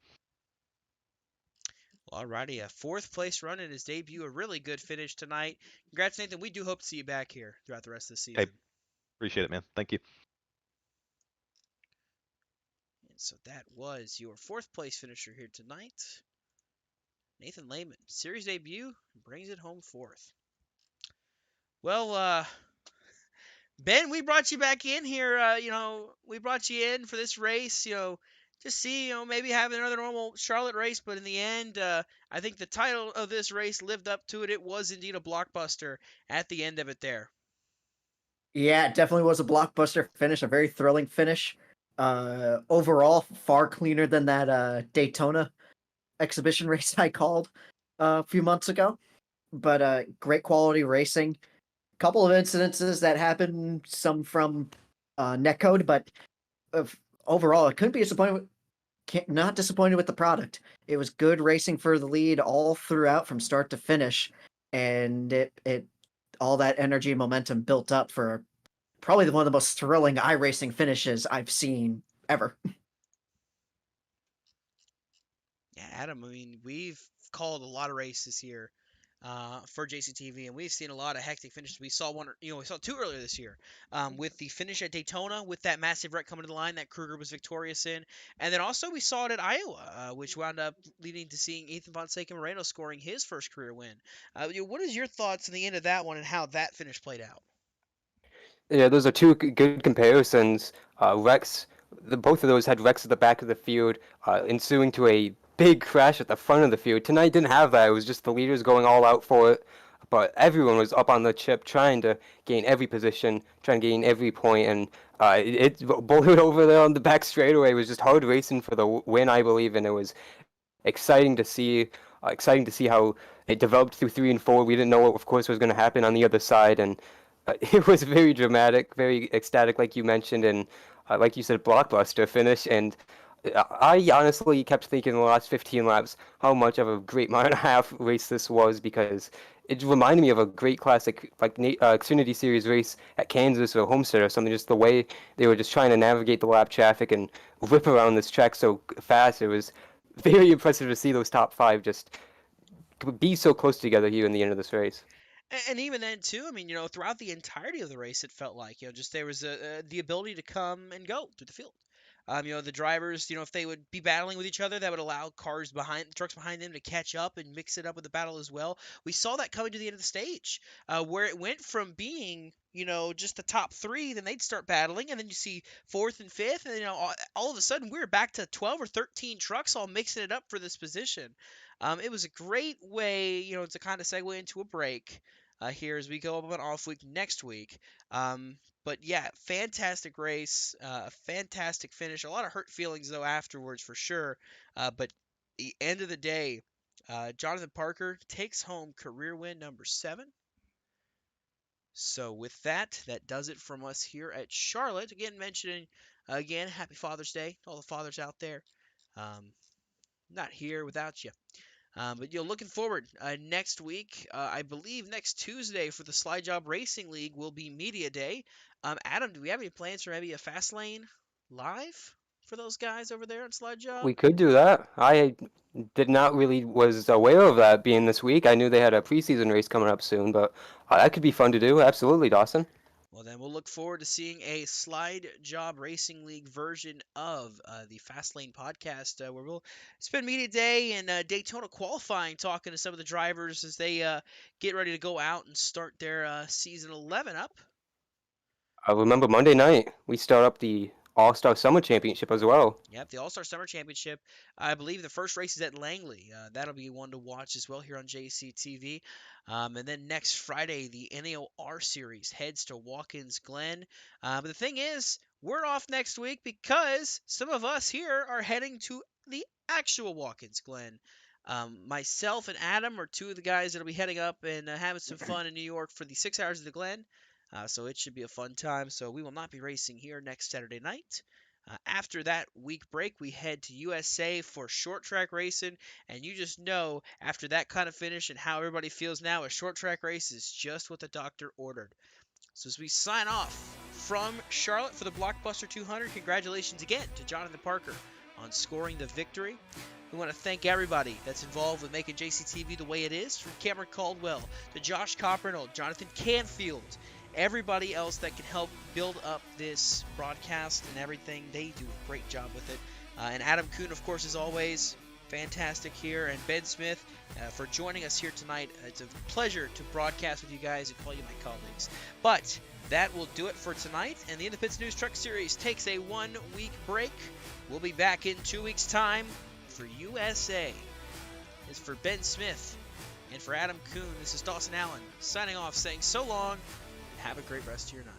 Alrighty, a 4th place run in his debut, a really good finish tonight. Congrats, Nathan. We do hope to see you back here throughout the rest of the season. Hey, appreciate it, man. Thank you. And so that was your 4th place finisher here tonight. Nathan Lehman, series debut, brings it home 4th. Well, Ben, we brought you back in here. We brought you in for this race, just see, maybe have another normal Charlotte race. But in the end, I think the title of this race lived up to it. It was indeed a blockbuster at the end of it there. Yeah, it definitely was a blockbuster finish, a very thrilling finish. Overall, far cleaner than that Daytona exhibition race I called a few months ago. But great quality racing. Couple of incidences that happened, some from netcode, but overall, it couldn't be not disappointed with the product. It was good racing for the lead all throughout from start to finish, and it all that energy and momentum built up for probably one of the most thrilling iRacing finishes I've seen ever. Yeah, Adam, I mean, we've called a lot of races here for JCTV, and we've seen a lot of hectic finishes. We saw one, we saw two earlier this year, with the finish at Daytona with that massive wreck coming to the line that Kruger was victorious in, and then also we saw it at Iowa, which wound up leading to seeing Ethan Fonseca Moreno scoring his first career win. What is your thoughts on the end of that one and how that finish played out? Yeah, those are two good comparisons. Wrecks, both of those had wrecks at the back of the field, ensuing to a big crash at the front of the field. Tonight didn't have that. It was just the leaders going all out for it. But everyone was up on the chip, trying to gain every position, trying to gain every point, and it bowled over there on the back straightaway. It was just hard racing for the win, I believe, and it was exciting to see. Exciting to see how it developed through 3 and 4. We didn't know what, of course, was going to happen on the other side, and it was very dramatic, very ecstatic, like you mentioned, and like you said, blockbuster finish. And I honestly kept thinking in the last 15 laps how much of a great mile and a half race this was, because it reminded me of a great classic like Xfinity Series race at Kansas or Homestead or something. Just the way they were just trying to navigate the lap traffic and whip around this track so fast. It was very impressive to see those top 5 just be so close together here in the end of this race. And even then, too, I mean, throughout the entirety of the race, it felt like, just there was the ability to come and go through the field. The drivers, if they would be battling with each other, that would allow trucks behind them to catch up and mix it up with the battle as well. We saw that coming to the end of the stage, where it went from being, just the top 3, then they'd start battling, and then you see 4th and 5th, and, all of a sudden we're back to 12 or 13 trucks all mixing it up for this position. It was a great way, to kind of segue into a break here as we go up on off week next week. But yeah, fantastic race, fantastic finish. A lot of hurt feelings though afterwards for sure. But the end of the day, Jonathan Parker takes home career win number 7. So with that, that does it from us here at Charlotte. Again, mentioning happy Father's Day to all the fathers out there. Not here without you. But looking forward next week, I believe next Tuesday for the Slide Job Racing League will be Media Day. Adam, do we have any plans for maybe a Fast Lane live for those guys over there on Slide Job? We could do that. I did not really was aware of that being this week. I knew they had a preseason race coming up soon, but that could be fun to do. Absolutely, Dawson. Well, then we'll look forward to seeing a Slide Job Racing League version of the Fastlane podcast, where we'll spend Media Day and Daytona qualifying, talking to some of the drivers as they get ready to go out and start their season 11 up. I remember Monday night we start up the All-Star Summer Championship as well. Yep, the All-Star Summer Championship. I believe the first race is at Langley. That'll be one to watch as well here on JCTV. And then next Friday, the NAOR Series heads to Watkins Glen. But the thing is, we're off next week because some of us here are heading to the actual Watkins Glen. Myself and Adam are 2 of the guys that'll be heading up and having some fun in New York for the 6 Hours of the Glen. So it should be a fun time. So we will not be racing here next Saturday night. After that week break, we head to USA for short track racing. And you just know, after that kind of finish and how everybody feels now, a short track race is just what the doctor ordered. So as we sign off from Charlotte for the Blockbuster 200, congratulations again to Jonathan Parker on scoring the victory. We want to thank everybody that's involved with making JCTV the way it is, from Cameron Caldwell to Josh Coppernold, Jonathan Canfield, everybody else that can help build up this broadcast and everything. They do a great job with it. And Adam Kuhn, of course, as always, fantastic here. And Ben Smith for joining us here tonight. It's a pleasure to broadcast with you guys and call you my colleagues. But that will do it for tonight. And the In the Pits News Truck Series takes a 1-week break. We'll be back in 2 weeks' time for USA. As for Ben Smith and for Adam Kuhn, this is Dawson Allen signing off, saying so long. Have a great rest of your night.